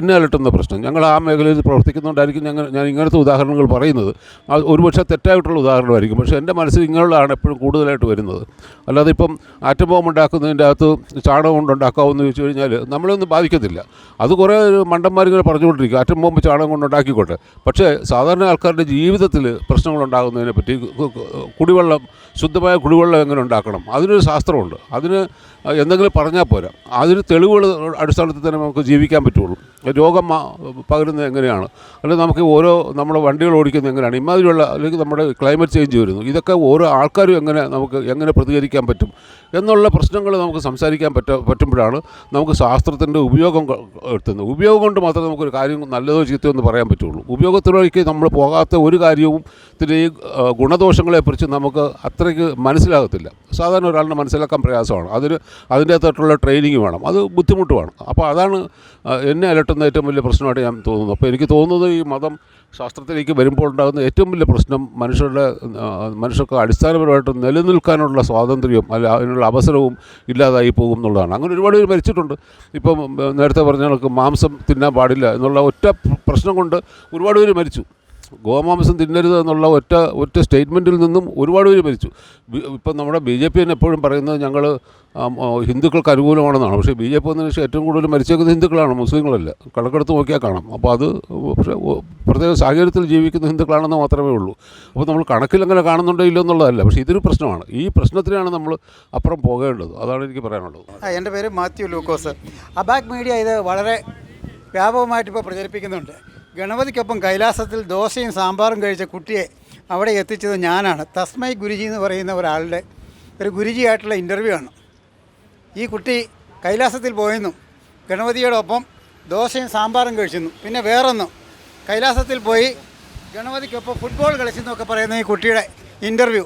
എന്നെ അലട്ടുന്ന പ്രശ്നം. ഞങ്ങൾ ആ മേഖലയിൽ പ്രവർത്തിക്കുന്നുണ്ടായിരിക്കും ഞാൻ ഇങ്ങനത്തെ ഉദാഹരണങ്ങൾ പറയുന്നത്. അത് ഒരുപക്ഷെ തെറ്റായിട്ടുള്ള ഉദാഹരണമായിരിക്കും, പക്ഷേ എൻ്റെ മനസ്സിൽ ഇങ്ങനെയുള്ളതാണ് എപ്പോഴും കൂടുതലായിട്ട് വരുന്നത്. അല്ലാതെ ഇപ്പം ആറ്റം ബോംബ് ഉണ്ടാക്കുന്നതിൻ്റെ അകത്ത് ചാണകം കൊണ്ടുണ്ടാക്കാമെന്ന് ചോദിച്ചു കഴിഞ്ഞാൽ നമ്മളൊന്നും ബാധിക്കത്തില്ല. അത് കുറേ മണ്ടന്മാരിങ്ങനെ പറഞ്ഞുകൊണ്ടിരിക്കും, ആറ്റം ബോംബ് ചാണകം കൊണ്ടുണ്ടാക്കിക്കോട്ടെ. പക്ഷേ സാധാരണ ആൾക്കാരുടെ ജീവിതത്തിൽ പ്രശ്നങ്ങളുണ്ടാകുന്നതിനെ പറ്റി, ശുദ്ധമായ കുടിവെള്ളം എങ്ങനെ ഉണ്ടാക്കണം, അതിനൊരു ശാസ്ത്രമുണ്ട്. അതിന് എന്തെങ്കിലും പറഞ്ഞാൽ പോരാ, അതിന് തെളിവുകൾ അടിസ്ഥാനത്തിൽ തന്നെ നമുക്ക് ജീവിക്കാൻ പറ്റുള്ളൂ. രോഗം പകരുന്നത് എങ്ങനെയാണ്, അല്ലെങ്കിൽ നമുക്ക് നമ്മുടെ വണ്ടികൾ ഓടിക്കുന്നത് എങ്ങനെയാണ്, ഇമാതിരിയുള്ള, അല്ലെങ്കിൽ നമ്മുടെ ക്ലൈമറ്റ് ചേഞ്ച് വരുന്നു, ഇതൊക്കെ ഓരോ ആൾക്കാരും എങ്ങനെ പ്രതികരിക്കാൻ പറ്റും എന്നുള്ള പ്രശ്നങ്ങൾ നമുക്ക് സംസാരിക്കാൻ പറ്റുമ്പോഴാണ് നമുക്ക് ശാസ്ത്രത്തിൻ്റെ ഉപയോഗം എത്തുന്നത്. ഉപയോഗം കൊണ്ട് മാത്രമേ നമുക്കൊരു കാര്യം നല്ലതോ ചീത്തയോ എന്ന് പറയാൻ പറ്റുള്ളൂ. ഉപയോഗത്തിലേക്ക് നമ്മൾ പോകാത്ത ഒരു കാര്യവും ഇതിൻ്റെ ഈ ഗുണദോഷങ്ങളെക്കുറിച്ച് നമുക്ക് അത്രയ്ക്ക് മനസ്സിലാകത്തില്ല. സാധാരണ ഒരാളിനെ മനസ്സിലാക്കാൻ പ്രയാസമാണ്. അതിൻ്റെ അകത്തായിട്ടുള്ള ട്രെയിനിങ് വേണം, അത് ബുദ്ധിമുട്ടുമാണ്. അപ്പോൾ അതാണ് എന്നെ അലട്ടുന്ന ഏറ്റവും വലിയ പ്രശ്നമായിട്ട് ഞാൻ തോന്നുന്നു. അപ്പോൾ എനിക്ക് തോന്നുന്നത് ഈ മതം ശാസ്ത്രത്തിലേക്ക് വരുമ്പോൾ ഉണ്ടാകുന്ന ഏറ്റവും വലിയ പ്രശ്നം മനുഷ്യർക്ക് അടിസ്ഥാനപരമായിട്ട് നിലനിൽക്കാനുള്ള സ്വാതന്ത്ര്യവും അതിനുള്ള അവസരവും ഇല്ലാതായി പോകും എന്നുള്ളതാണ്. അങ്ങനെ ഒരുപാട് പേര് മരിച്ചിട്ടുണ്ട്. ഇപ്പം നേരത്തെ പറഞ്ഞ കണക്ക് മാംസം തിന്നാൻ പാടില്ല എന്നുള്ള ഒറ്റ പ്രശ്നം കൊണ്ട് ഒരുപാട് പേര് മരിച്ചു. ഗോമാംസം തിന്നരുത് എന്നുള്ള ഒറ്റ സ്റ്റേറ്റ്മെൻറ്റിൽ നിന്നും ഒരുപാട് പേര് മരിച്ചു. ഇപ്പം നമ്മുടെ BJP തന്നെ എപ്പോഴും പറയുന്നത് ഞങ്ങൾ ഹിന്ദുക്കൾക്ക് അനുകൂലമാണെന്നാണ്. പക്ഷേ BJP വന്നതിന് ശേഷം ഏറ്റവും കൂടുതൽ മരിച്ചേക്കുന്നത് ഹിന്ദുക്കളാണ്, മുസ്ലിങ്ങളല്ല. കണക്കെടുത്ത് നോക്കിയാൽ കാണാം. അപ്പോൾ അത് പക്ഷേ പ്രത്യേക സാഹചര്യത്തിൽ ജീവിക്കുന്ന ഹിന്ദുക്കളാണെന്ന് മാത്രമേ ഉള്ളൂ. അപ്പോൾ നമ്മൾ കണക്കിൽ അങ്ങനെ കാണുന്നുണ്ടോ ഇല്ലോ എന്നുള്ളതല്ല, പക്ഷേ ഇതൊരു പ്രശ്നമാണ്. ഈ പ്രശ്നത്തിനാണ് നമ്മൾ അപ്പുറം പോകേണ്ടത്. അതാണ് എനിക്ക് പറയാനുള്ളത്. എൻ്റെ പേര് മാത്യു ലൂക്കോസ്. അബാക് മീഡിയ ഇത് വളരെ വ്യാപകമായിട്ട് ഇപ്പോൾ പ്രചരിപ്പിക്കുന്നുണ്ട്. ഗണപതിക്കൊപ്പം കൈലാസത്തിൽ ദോശയും സാമ്പാറും കഴിച്ച കുട്ടിയെ അവിടെ എത്തിച്ചത് ഞാനാണ്. തസ്മൈ ഗുരുജി എന്ന് പറയുന്ന ഒരാളുടെ ഒരു ഗുരുജിയായിട്ടുള്ള ഇൻ്റർവ്യൂ ആണ്. ഈ കുട്ടി കൈലാസത്തിൽ പോയെന്നും ഗണപതിയോടൊപ്പം ദോശയും സാമ്പാറും കഴിച്ചെന്നും പിന്നെ വേറൊന്നും കൈലാസത്തിൽ പോയി ഗണപതിക്കൊപ്പം ഫുട്ബോൾ കളിച്ചെന്നൊക്കെ പറയുന്ന ഈ കുട്ടിയുടെ ഇൻ്റർവ്യൂ,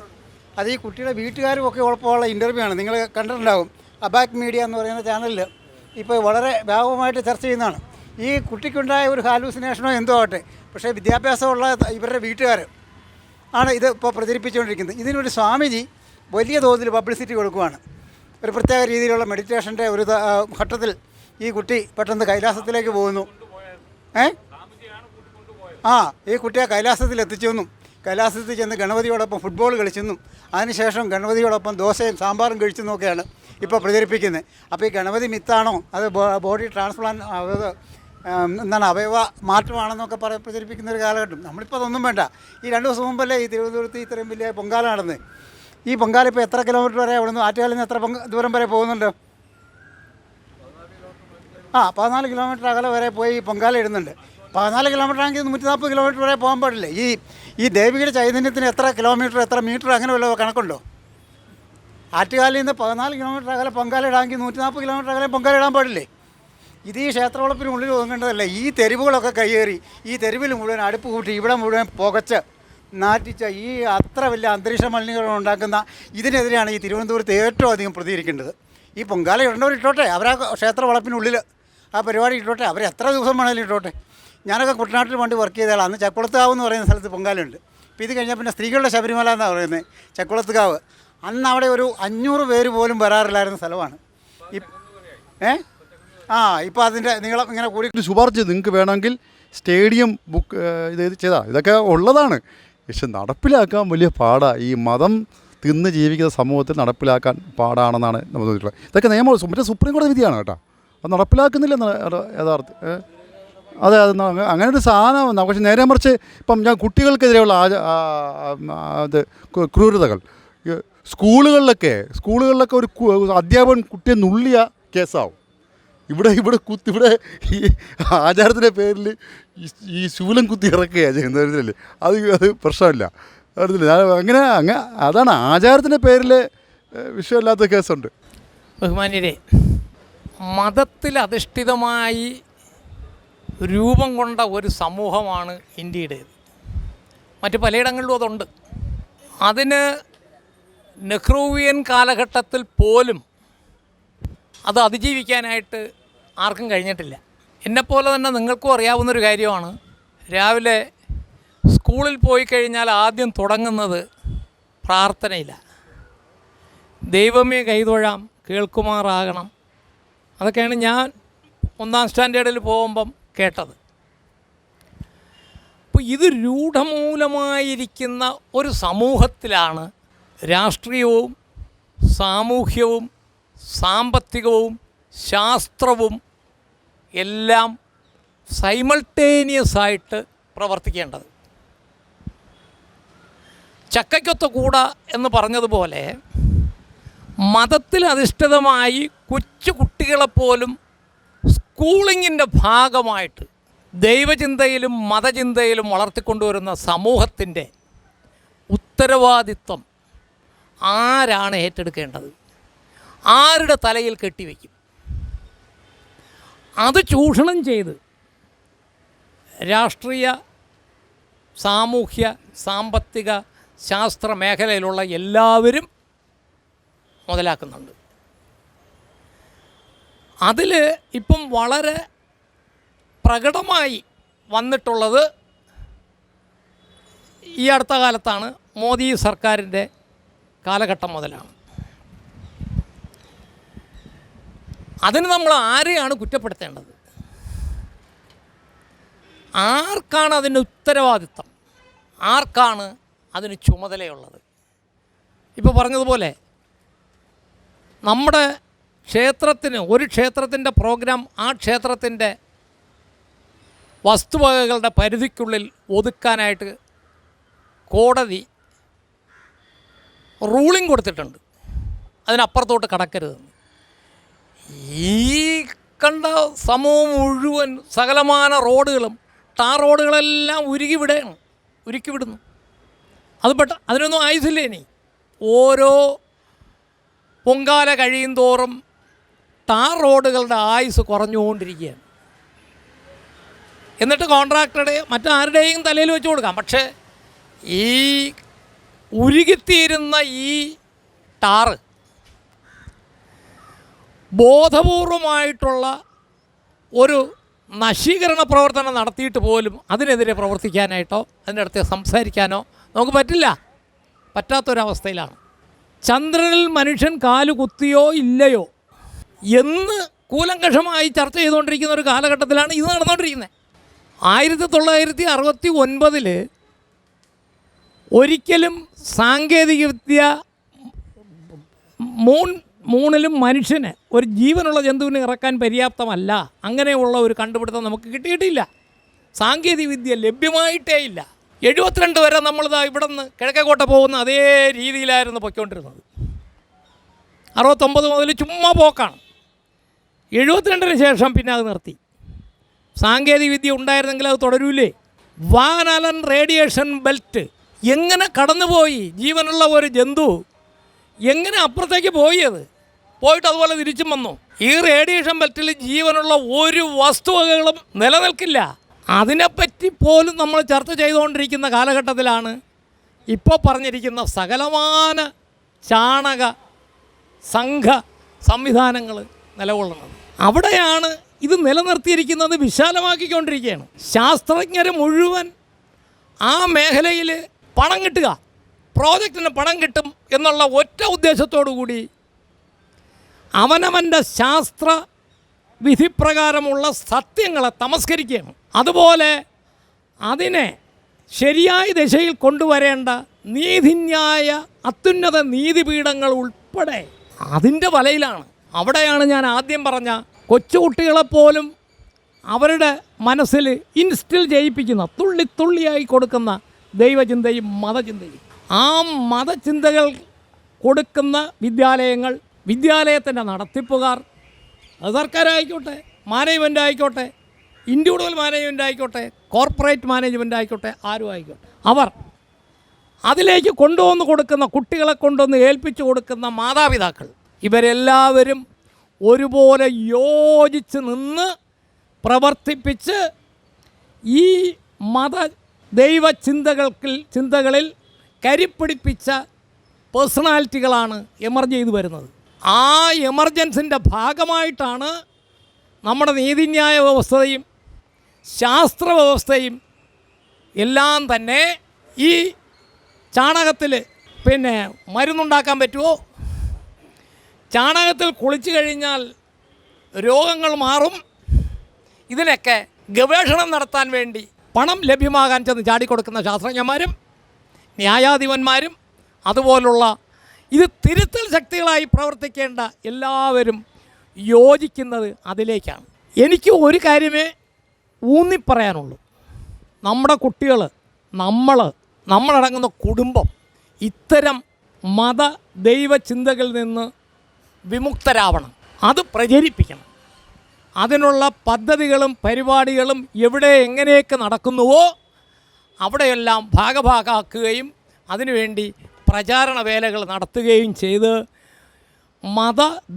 അത് ഈ കുട്ടിയുടെ വീട്ടുകാരും ഒക്കെ ഉറപ്പമുള്ള ഇൻ്റർവ്യൂ ആണ്. നിങ്ങൾ കണ്ടിട്ടുണ്ടാകും. അബാക് മീഡിയ എന്ന് പറയുന്ന ചാനലിൽ ഇപ്പോൾ വളരെ വ്യാപകമായിട്ട് ചർച്ച ചെയ്യുന്നതാണ്. ഈ കുട്ടിക്കുണ്ടായ ഒരു ഹാലൂസിനേഷനോ എന്തോ ആവട്ടെ, പക്ഷേ വിദ്യാഭ്യാസമുള്ള ഇവരുടെ വീട്ടുകാർ ആണ് ഇത് ഇപ്പോൾ പ്രചരിപ്പിച്ചുകൊണ്ടിരിക്കുന്നത്. ഇതിനൊരു സ്വാമിജി വലിയ തോതിൽ പബ്ലിസിറ്റി കൊടുക്കുകയാണ്. ഒരു പ്രത്യേക രീതിയിലുള്ള മെഡിറ്റേഷൻ്റെ ഒരു ഘട്ടത്തിൽ ഈ കുട്ടി പെട്ടെന്ന് കൈലാസത്തിലേക്ക് പോകുന്നു. ഈ കുട്ടിയെ കൈലാസത്തിൽ എത്തിച്ചെന്നും കൈലാസത്തിൽ ചെന്ന് ഗണപതിയോടൊപ്പം ഫുട്ബോൾ കളിച്ചെന്നും അതിനുശേഷം ഗണപതിയോടൊപ്പം ദോശയും സാമ്പാറും കഴിച്ചെന്നൊക്കെയാണ് ഇപ്പോൾ പ്രചരിപ്പിക്കുന്നത്. അപ്പോൾ ഈ ഗണപതി മിത്താണോ അത് ബോഡി ട്രാൻസ്പ്ലാന്റ് എന്താണ് അവയവ മാറ്റമാണെന്നൊക്കെ പ്രചരിപ്പിക്കുന്ന ഒരു കാലഘട്ടം. നമ്മളിപ്പോൾ അതൊന്നും വേണ്ട. ഈ 2 ദിവസം മുമ്പല്ലേ ഈ തിരുവനന്തപുരത്ത് ഇത്രയും വലിയ പൊങ്കാല നടന്ന്. ഈ പൊങ്കാല ഇപ്പോൾ എത്ര കിലോമീറ്റർ വരെ അവിടെ നിന്ന് ആറ്റുകാലിൽ നിന്ന് എത്ര ദൂരം വരെ പോകുന്നുണ്ട്? 14 കിലോമീറ്റർ അകലെ വരെ പോയി പൊങ്കാല ഇടുന്നുണ്ട്. 14 കിലോമീറ്റർ ആണെങ്കിൽ 140 കിലോമീറ്റർ വരെ പോകാൻ പാടില്ലേ? ഈ ദേവിയുടെ ചൈതന്യത്തിന് എത്ര കിലോമീറ്റർ എത്ര മീറ്റർ അങ്ങനെ വല്ല കണക്കുണ്ടോ? ആറ്റുകാലിൽ നിന്ന് 14 കിലോമീറ്റർ അകലെ പൊങ്കാല ഇടാമെങ്കിൽ 140 കിലോമീറ്റർ അകലെ പൊങ്കാല ഇടാൻ പാടില്ലേ? ഇത് ഈ ക്ഷേത്രവളപ്പിനുള്ളിൽ ഒതുങ്ങേണ്ടതല്ല. ഈ തെരുവുകളൊക്കെ കയ്യേറി ഈ തെരുവിൽ മുഴുവൻ അടുപ്പ് കൂട്ടി ഇവിടെ മുഴുവൻ പുകച്ച് നാറ്റിച്ച ഈ അത്ര വലിയ അന്തരീക്ഷ മലിനീകരണം ഉണ്ടാക്കുന്ന ഇതിനെതിരെയാണ് ഈ തിരുവനന്തപുരത്ത് ഏറ്റവും അധികം പ്രതികരിക്കേണ്ടത്. ഈ പൊങ്കാല ഇടേണ്ടവർ ഇട്ടോട്ടെ, അവരാ ക്ഷേത്ര വളപ്പിനുള്ളിൽ ആ പരിപാടി ഇട്ടോട്ടെ, അവർ എത്ര ദിവസം വേണമെങ്കിലും ഇട്ടോട്ടെ. ഞാനൊക്കെ കുട്ടനാട്ടിൽ വേണ്ടി വർക്ക് ചെയ്ത ആളാണ്. അന്ന് ചക്കുളത്തുകാവ് എന്ന് പറയുന്ന സ്ഥലത്ത് പൊങ്കാലുണ്ട്. ഇപ്പോൾ ഇത് കഴിഞ്ഞാൽ പിന്നെ സ്ത്രീകളുടെ ശബരിമല എന്നാണ് പറയുന്നത് ചക്കുളത്തുകാവ്. അന്ന് അവിടെ ഒരു 500 പേര് പോലും വരാറില്ലായിരുന്ന സ്ഥലമാണ്. ഇപ്പോൾ അതിൻ്റെ നീളം ഇങ്ങനെ കൂടി. ശുപാർശ നിങ്ങൾക്ക് വേണമെങ്കിൽ സ്റ്റേഡിയം ബുക്ക് ഇത് ചെയ്താൽ ഇതൊക്കെ ഉള്ളതാണ്. പക്ഷെ നടപ്പിലാക്കാൻ വലിയ പാടാണ്. ഈ മതം തിന്ന് ജീവിക്കുന്ന സമൂഹത്തിൽ നടപ്പിലാക്കാൻ പാടാണെന്നാണ് നമ്മൾ തോന്നിയിട്ടുള്ളത്. ഇതൊക്കെ നിയമം മറ്റേ സുപ്രീം കോടതി വിധിയാണ് കേട്ടോ. അത് നടപ്പിലാക്കുന്നില്ല യഥാർത്ഥം. അതെ, അത് അങ്ങനെ ഒരു സാധനം. പക്ഷെ നേരെ മറിച്ച് ഇപ്പം ഞാൻ കുട്ടികൾക്കെതിരെയുള്ള അത് ക്രൂരതകൾ സ്കൂളുകളിലൊക്കെ ഒരു അധ്യാപകൻ കുട്ടിയെ നുള്ളിയ കേസാവും. ഇവിടെ ഈ ആചാരത്തിൻ്റെ പേരിൽ ഈ ശൂലം കുത്തി ഇറക്കുകയാണ് ചെയ്യുന്നതിലല്ലേ, അത് പ്രശ്നമില്ല. അങ്ങനെ അതാണ് ആചാരത്തിൻ്റെ പേരിൽ വിഷയമില്ലാത്ത കേസുണ്ട്. ബഹുമാന്യരെ, മതത്തിൽ അധിഷ്ഠിതമായി രൂപം കൊണ്ട ഒരു സമൂഹമാണ് ഇന്ത്യയുടേത്. മറ്റ് പലയിടങ്ങളിലും അതുണ്ട്. അതിന് നെഹ്റുവിയൻ കാലഘട്ടത്തിൽ പോലും അത് അതിജീവിക്കാനായിട്ട് ആർക്കും കഴിഞ്ഞിട്ടില്ല. എന്നെപ്പോലെ തന്നെ നിങ്ങൾക്കും അറിയാവുന്നൊരു കാര്യമാണ്, രാവിലെ സ്കൂളിൽ പോയി കഴിഞ്ഞാൽ ആദ്യം തുടങ്ങുന്നത് പ്രാർത്ഥനയില്ല. ദൈവമേ കൈതൊഴാം കേൾക്കുമാറാകണം. അതൊക്കെയാണ് ഞാൻ 1ാം സ്റ്റാൻഡേർഡിൽ പോകുമ്പം കേട്ടത്. അപ്പോൾ ഇത് രൂഢമൂലമായിരിക്കുന്ന ഒരു സമൂഹത്തിലാണ് രാഷ്ട്രീയവും സാമൂഹ്യവും സാമ്പത്തികവും ശാസ്ത്രവും എല്ലാം സൈമൾട്ടേനിയസായിട്ട് പ്രവർത്തിക്കേണ്ടത്. ചക്കയ്ക്കൊത്ത കൂട എന്ന് പറഞ്ഞതുപോലെ മതത്തിൽ അധിഷ്ഠിതമായി കൊച്ചു കുട്ടികളെപ്പോലും സ്കൂളിങ്ങിൻ്റെ ഭാഗമായിട്ട് ദൈവചിന്തയിലും മതചിന്തയിലും വളർത്തിക്കൊണ്ടുവരുന്ന സമൂഹത്തിൻ്റെ ഉത്തരവാദിത്വം ആരാണ് ഏറ്റെടുക്കേണ്ടത്? ആരുടെ തലയിൽ കെട്ടിവെക്കും? അത് ചൂഷണം ചെയ്ത് രാഷ്ട്രീയ സാമൂഹ്യ സാമ്പത്തിക ശാസ്ത്ര മേഖലയിലുള്ള എല്ലാവരും മുതലാക്കുന്നുണ്ട്. അതിൽ ഇപ്പം വളരെ പ്രകടമായി വന്നിട്ടുള്ളത് ഈ അടുത്ത കാലത്താണ്, മോദി സർക്കാരിൻ്റെ കാലഘട്ടം മുതലാണ്. അതിന് നമ്മൾ ആരെയാണ് കുറ്റപ്പെടുത്തേണ്ടത്? ആർക്കാണ് അതിൻ്റെ ഉത്തരവാദിത്തം? ആർക്കാണ് അതിന് ചുമതലയുള്ളത്? ഇപ്പോൾ പറഞ്ഞതുപോലെ നമ്മുടെ ഒരു ക്ഷേത്രത്തിൻ്റെ പ്രോഗ്രാം ആ ക്ഷേത്രത്തിൻ്റെ വസ്തുവകകളുടെ പരിധിക്കുള്ളിൽ ഒതുക്കാനായിട്ട് കോടതി റൂളിംഗ് കൊടുത്തിട്ടുണ്ട്, അതിനപ്പുറത്തോട്ട് കടക്കരുതെന്ന്. ഈ കണ്ട സമൂഹം മുഴുവൻ സകലമാന റോഡുകളും ടാർ റോഡുകളെല്ലാം ഉരുക്കി വിടുന്നു. അതിനൊന്നും ആയുസില്ല. ഇനി ഓരോ പൊങ്കാല കഴിയും തോറും ടാർ റോഡുകളുടെ ആയുസ് കുറഞ്ഞുകൊണ്ടിരിക്കുകയാണ്. എന്നിട്ട് കോൺട്രാക്ടറുടെ മറ്റാരുടെയും തലയിൽ വെച്ച് കൊടുക്കാം. പക്ഷേ ഈ ഉരുകിത്തീരുന്ന ഈ ടാറ് ബോധപൂർവമായിട്ടുള്ള ഒരു നശീകരണ പ്രവർത്തനം നടത്തിയിട്ട് പോലും അതിനെതിരെ പ്രവർത്തിക്കാനായിട്ടോ അതിൻ്റെ അടുത്ത് സംസാരിക്കാനോ നമുക്ക് പറ്റാത്തൊരവസ്ഥയിലാണ്. ചന്ദ്രനിൽ മനുഷ്യൻ കാല് കുത്തിയോ ഇല്ലയോ എന്ന് കൂലങ്കഷമായി ചർച്ച ചെയ്തുകൊണ്ടിരിക്കുന്ന ഒരു കാലഘട്ടത്തിലാണ് ഇത് നടന്നുകൊണ്ടിരിക്കുന്നത്. 1969 ഒരിക്കലും സാങ്കേതികവിദ്യ മൂണിലും മനുഷ്യന് ഒരു ജീവനുള്ള ജന്തുവിനെ ഇറക്കാൻ പര്യാപ്തമല്ല. അങ്ങനെയുള്ള ഒരു കണ്ടുപിടുത്തം നമുക്ക് കിട്ടിയിട്ടില്ല. സാങ്കേതികവിദ്യ ലഭ്യമായിട്ടേ ഇല്ല. 72 വരെ നമ്മളിതാ ഇവിടെ നിന്ന് കിഴക്കേക്കോട്ട പോകുന്ന അതേ രീതിയിലായിരുന്നു പൊയ്ക്കൊണ്ടിരുന്നത്. 69 മുതൽ ചുമ്മാ പോക്കാണ്. 72-ന് ശേഷം പിന്നെ അത് നിർത്തി. സാങ്കേതികവിദ്യ ഉണ്ടായിരുന്നെങ്കിൽ അത് തുടരൂലേ? വാൻ ആലൻ റേഡിയേഷൻ ബെൽറ്റ് എങ്ങനെ കടന്നുപോയി? ജീവനുള്ള ഒരു ജന്തു എങ്ങനെ അപ്പുറത്തേക്ക് പോയി? അത് പോയിട്ട് അതുപോലെ തിരിച്ചും വന്നു. ഈ റേഡിയേഷൻ ബെൽറ്റിൽ ജീവനുള്ള ഒരു വസ്തുവകകളും നിലനിൽക്കില്ല. അതിനെപ്പറ്റി പോലും നമ്മൾ ചർച്ച ചെയ്തുകൊണ്ടിരിക്കുന്ന കാലഘട്ടത്തിലാണ് ഇപ്പോൾ പറഞ്ഞിരിക്കുന്ന സകലമാന ചാണക സംഘ സംവിധാനങ്ങൾ നിലകൊള്ളുന്നത്. അവിടെയാണ് ഇത് നിലനിർത്തിയിരിക്കുന്നത്, വിശാലമാക്കിക്കൊണ്ടിരിക്കുകയാണ്. ശാസ്ത്രജ്ഞർ മുഴുവൻ ആ മേഖലയിൽ പണം കിട്ടുക, പ്രോജക്റ്റിന് പണം കിട്ടും എന്നുള്ള ഒറ്റ ഉദ്ദേശത്തോടു കൂടി അവനവൻ്റെ ശാസ്ത്ര വിധിപ്രകാരമുള്ള സത്യങ്ങളെ തമസ്കരിക്കുകയാണ്. അതുപോലെ അതിനെ ശരിയായ ദിശയിൽ കൊണ്ടുവരേണ്ട നീതിന്യായ അത്യുന്നത നീതിപീഠങ്ങൾ ഉൾപ്പെടെ അതിൻ്റെ വലയിലാണ്. അവിടെയാണ് ഞാൻ ആദ്യം പറഞ്ഞ കൊച്ചുകുട്ടികളെപ്പോലും അവരുടെ മനസ്സിൽ ഇൻസ്റ്റിൽ ചെയ്യിപ്പിക്കുന്ന, തുള്ളി തുള്ളിയായി കൊടുക്കുന്ന ദൈവചിന്തയും മതചിന്തയും. ആ മതചിന്തകൾ കൊടുക്കുന്ന വിദ്യാലയങ്ങൾ, വിദ്യാലയത്തിൻ്റെ നടത്തിപ്പുകാർ, അത് സർക്കാരായിക്കോട്ടെ, മാനേജ്മെൻ്റ് ആയിക്കോട്ടെ, ഇൻഡിവിജ്വൽ മാനേജ്മെൻ്റ് ആയിക്കോട്ടെ, കോർപ്പറേറ്റ് മാനേജ്മെൻ്റ് ആയിക്കോട്ടെ, ആരും ആയിക്കോട്ടെ, അവർ അതിലേക്ക് കൊണ്ടുവന്ന് കൊടുക്കുന്ന, കുട്ടികളെ കൊണ്ടുവന്ന് ഏൽപ്പിച്ചു കൊടുക്കുന്ന മാതാപിതാക്കൾ, ഇവരെല്ലാവരും ഒരുപോലെ യോജിച്ച് നിന്ന് പ്രവർത്തിപ്പിച്ച് ഈ ദൈവ ചിന്തകളിൽ കരിപ്പിടിപ്പിച്ച പേഴ്സണാലിറ്റികളാണ് എമർജ് ചെയ്തു വരുന്നത്. ആ എമർജൻസിൻ്റെ ഭാഗമായിട്ടാണ് നമ്മുടെ നീതിന്യായ വ്യവസ്ഥയും ശാസ്ത്ര വ്യവസ്ഥയും എല്ലാം തന്നെ ഈ ചാണകത്തിൽ പിന്നെ മരുന്നുണ്ടാക്കാൻ പറ്റുമോ, ചാണകത്തിൽ കുളിച്ചു കഴിഞ്ഞാൽ രോഗങ്ങൾ മാറും, ഇതിനൊക്കെ ഗവേഷണം നടത്താൻ വേണ്ടി പണം ലഭ്യമാകാൻ ചെന്ന് ചാടിക്കൊടുക്കുന്ന ശാസ്ത്രജ്ഞന്മാരും ന്യായാധിപന്മാരും അതുപോലുള്ള ഇത് തിരുത്തൽ ശക്തികളായി പ്രവർത്തിക്കേണ്ട എല്ലാവരും യോജിക്കുന്നത് അതിലേക്കാണ്. എനിക്ക് ഒരു കാര്യമേ ഊന്നിപ്പറയാനുള്ളൂ. നമ്മുടെ കുട്ടികൾ, നമ്മളടങ്ങുന്ന കുടുംബം ഇത്തരം ദൈവ ചിന്തകളിൽ നിന്ന് വിമുക്തരാവണം. അത് പ്രചരിപ്പിക്കണം. അതിനുള്ള പദ്ധതികളും പരിപാടികളും എവിടെ എങ്ങനെയൊക്കെ നടക്കുന്നുവോ അവിടെയെല്ലാം ഭാഗഭാഗമാക്കുകയും അതിനുവേണ്ടി പ്രചാരണ വേലകൾ നടത്തുകയും ചെയ്ത്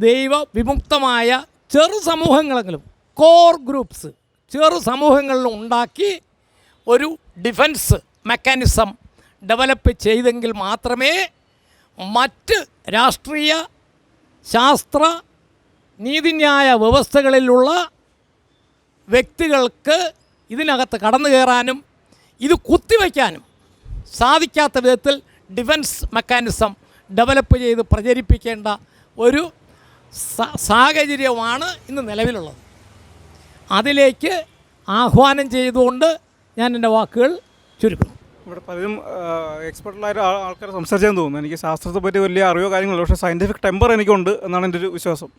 ദൈവ വിമുക്തമായ ചെറു സമൂഹങ്ങളെങ്കിലും, കോർ ഗ്രൂപ്പ്സ് ചെറു സമൂഹങ്ങളിലും ഉണ്ടാക്കി ഒരു ഡിഫൻസ് മെക്കാനിസം ഡെവലപ്പ് ചെയ്തെങ്കിൽ മാത്രമേ മറ്റ് രാഷ്ട്രീയ ശാസ്ത്ര നീതിന്യായ വ്യവസ്ഥകളിലുള്ള വ്യക്തികൾക്ക് ഇതിനകത്ത് കടന്നു കയറാനും ഇത് കുത്തിവയ്ക്കാനും സാധിക്കാത്ത വിധത്തിൽ ഡിഫൻസ് മെക്കാനിസം ഡെവലപ്പ് ചെയ്ത് പ്രചരിപ്പിക്കേണ്ട ഒരു സാഹചര്യമാണ് ഇന്ന് നിലവിലുള്ളത്. അതിലേക്ക് ആഹ്വാനം ചെയ്തുകൊണ്ട് ഞാൻ എൻ്റെ വാക്കുകൾ ചുരുക്കുന്നു. ഇവിടെ പലരും എക്സ്പെർട്ടായ ആൾക്കാർ സംസാരിച്ചെന്ന് തോന്നുന്നു. എനിക്ക് ശാസ്ത്രത്തെ പറ്റി വലിയ അറിയോ കാര്യങ്ങളോ, പക്ഷേ സയൻറ്റിഫിക് ടെമ്പർ എനിക്കുണ്ട് എന്നാണ് എൻ്റെ ഒരു വിശ്വാസം.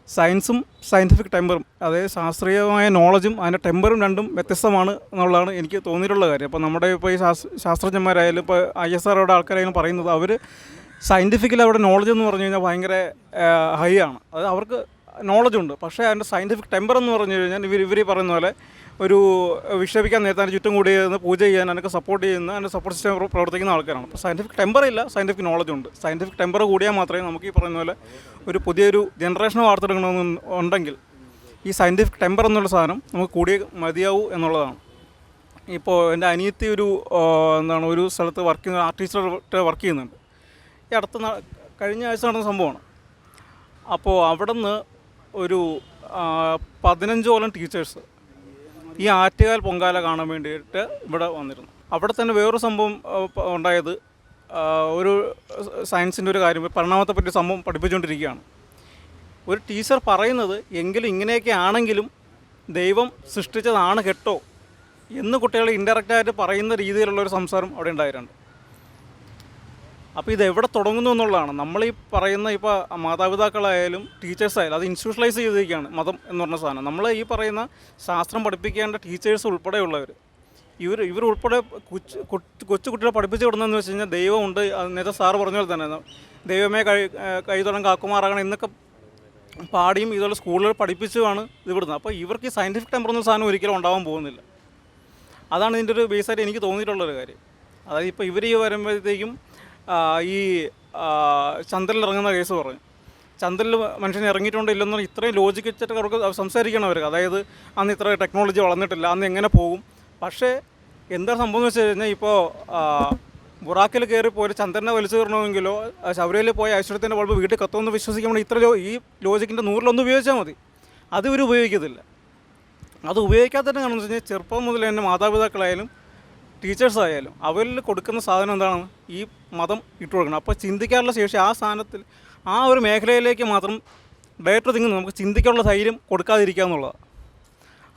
സയൻസും സയൻറ്റിഫിക് ടെമ്പറും, അതായത് ശാസ്ത്രീയമായ നോളജും അതിൻ്റെ ടെമ്പറും രണ്ടും വ്യത്യസ്തമാണ് എന്നുള്ളതാണ് എനിക്ക് തോന്നിയിട്ടുള്ള കാര്യം. അപ്പോൾ നമ്മുടെ ഇപ്പോൾ ഈ ശാസ്ത്രജ്ഞന്മാരായാലും ഇപ്പോൾ ISRO ആൾക്കാരായാലും പറയുന്നത് അവർ സയൻറ്റിഫിക്കലി അവരുടെ നോളജ് എന്ന് പറഞ്ഞു കഴിഞ്ഞാൽ ഭയങ്കര ഹൈ ആണ്. അത് അവർക്ക് നോളജുണ്ട്. പക്ഷേ അതിൻ്റെ സയൻറ്റിഫിക് ടെമ്പർ എന്ന് പറഞ്ഞു കഴിഞ്ഞാൽ ഇവർ പറയുന്ന പോലെ ഒരു വിക്ഷേപിക്കാൻ നേരത്തെ അതിന് ചുറ്റും കൂടി പൂജ ചെയ്യാൻ അതിനൊക്കെ സപ്പോർട്ട് ചെയ്യുന്ന അതിൻ്റെ സപ്പോർട്ട് സിസ്റ്റം പ്രവർത്തിക്കുന്ന ആൾക്കാരാണ്. അപ്പോൾ സയൻറ്റിഫിക് ടെമ്പർ ഇല്ല, സയൻറ്റിഫിക് നോളജുണ്ട്. സയൻറ്റിഫിക് ടെമ്പർ കൂടിയാൽ മാത്രമേ നമുക്ക് ഈ പറയുന്ന പോലെ ഒരു പുതിയൊരു ജനറേഷനെ വാർത്തെടുക്കണമെന്നുണ്ടെങ്കിൽ ഈ സയൻറ്റിഫിക് ടെമ്പർ എന്നുള്ള സാധനം നമുക്ക് കൂടിയേ മതിയാവൂ എന്നുള്ളതാണ്. ഇപ്പോൾ എൻ്റെ അനിയത്തി ഒരു സ്ഥലത്ത് വർക്ക് ചെയ്യുന്ന ആർട്ട് ടീച്ചറായിട്ട് വർക്ക് ചെയ്യുന്നുണ്ട്. ഈ കഴിഞ്ഞ ആഴ്ച നടന്ന സംഭവമാണ്. അപ്പോൾ അവിടെ നിന്ന് ഒരു 15ഓളം ടീച്ചേഴ്സ് ഈ ആറ്റുകാൽ പൊങ്കാല കാണാൻ വേണ്ടിയിട്ട് ഇവിടെ വന്നിരുന്നു. അവിടെ തന്നെ വേറൊരു സംഭവം ഉണ്ടായത്, ഒരു സയൻസിൻ്റെ ഒരു കാര്യം, പരിണാമത്തെ പറ്റി സംഭവം പഠിപ്പിച്ചുകൊണ്ടിരിക്കുകയാണ്. ഒരു ടീച്ചർ പറയുന്നത് എങ്കിലും ഇങ്ങനെയൊക്കെ ആണെങ്കിലും ദൈവം സൃഷ്ടിച്ചതാണ് കേട്ടോ എന്ന് കുട്ടികൾ ഇൻഡയറക്റ്റായിട്ട് പറയുന്ന രീതിയിലുള്ളൊരു സംസാരം അവിടെ ഉണ്ടായിട്ടുണ്ട്. അപ്പോൾ ഇതെവിടെ തുടങ്ങുന്നു എന്നുള്ളതാണ്. നമ്മളീ പറയുന്ന ഇപ്പോൾ മാതാപിതാക്കളായാലും ടീച്ചേഴ്സായാലും അത് ഇൻസ്റ്റിറ്റ്യൂഷണലൈസ് ചെയ്തിരിക്കുകയാണ് മതം എന്ന് പറഞ്ഞ സാധനം. നമ്മൾ ഈ പറയുന്ന ശാസ്ത്രം പഠിപ്പിക്കേണ്ട ടീച്ചേഴ്സ് ഉൾപ്പെടെയുള്ളവർ ഇവർ ഉൾപ്പെടെ കൊച്ചു കുട്ടികളെ പഠിപ്പിച്ച് വിടുന്നതെന്ന് വെച്ച് കഴിഞ്ഞാൽ ദൈവമുണ്ട്. നേരത്തെ സാറ് പറഞ്ഞ പോലെ തന്നെ ദൈവമേ കൈതൊടം കാക്കുമാറാകണം എന്നൊക്കെ പാടിയും ഇതുപോലെ സ്കൂളുകൾ പഠിപ്പിച്ചുമാണ് ഇത് വിടുന്നത്. അപ്പോൾ ഇവർക്ക് ഈ സയൻറ്റിഫിക് ടെമ്പർ എന്ന സാധനം ഒരിക്കലും ഉണ്ടാവാൻ പോകുന്നില്ല. അതാണ് ഇതിൻ്റെ ഒരു ബേസായിട്ട് എനിക്ക് തോന്നിയിട്ടുള്ളൊരു കാര്യം. അതായത് ഇപ്പോൾ ഇവർ ഈ വരുമ്പോഴത്തേക്കും ഈ ചന്ദ്രനിലിറങ്ങുന്ന കേസ് പറഞ്ഞു. ചന്ദ്രനിൽ മനുഷ്യൻ ഇറങ്ങിയിട്ടുണ്ടോ ഇല്ലെന്ന് ഇത്രയും ലോജിക്ക് വെച്ചിട്ട് അവർക്ക് സംസാരിക്കണം അവർക്ക്. അതായത് അന്ന് ഇത്ര ടെക്നോളജി വളർന്നിട്ടില്ല, അന്ന് എങ്ങനെ പോകും. പക്ഷേ എന്താ സംഭവം എന്ന് വെച്ച് കഴിഞ്ഞാൽ ഇപ്പോൾ ബുറാക്കിൽ കയറി പോയി ചന്ദ്രനെ വലിച്ചു കയറണമെങ്കിലോ ശബരിമലയിൽ പോയ ഐശ്വര്യത്തിൻ്റെ ബൾബ് വീട്ടിൽ കത്തുമെന്ന് വിശ്വസിക്കുമ്പോൾ ഇത്ര ഈ ലോജിക്കിൻ്റെ 100-1 ഉപയോഗിച്ചാൽ മതി. അത് ഇവർ ഉപയോഗിക്കത്തില്ല. അത് ഉപയോഗിക്കാത്തതിൻ്റെ കാരണം എന്ന് വെച്ച് കഴിഞ്ഞാൽ ചെറുപ്പം മുതൽ തന്നെ മാതാപിതാക്കളായാലും ടീച്ചേഴ്സായാലും അവരിൽ കൊടുക്കുന്ന സാധനം എന്താണ്, ഈ മതം ഇട്ട് കൊടുക്കണം. അപ്പോൾ ചിന്തിക്കാനുള്ള ശേഷി ആ സ്ഥാനത്തിൽ ആ ഒരു മേഖലയിലേക്ക് മാത്രം ഡയറക്റ്റ് തിങ്ങുന്നു. നമുക്ക് ചിന്തിക്കാനുള്ള ധൈര്യം കൊടുക്കാതിരിക്കുക എന്നുള്ളതാണ്.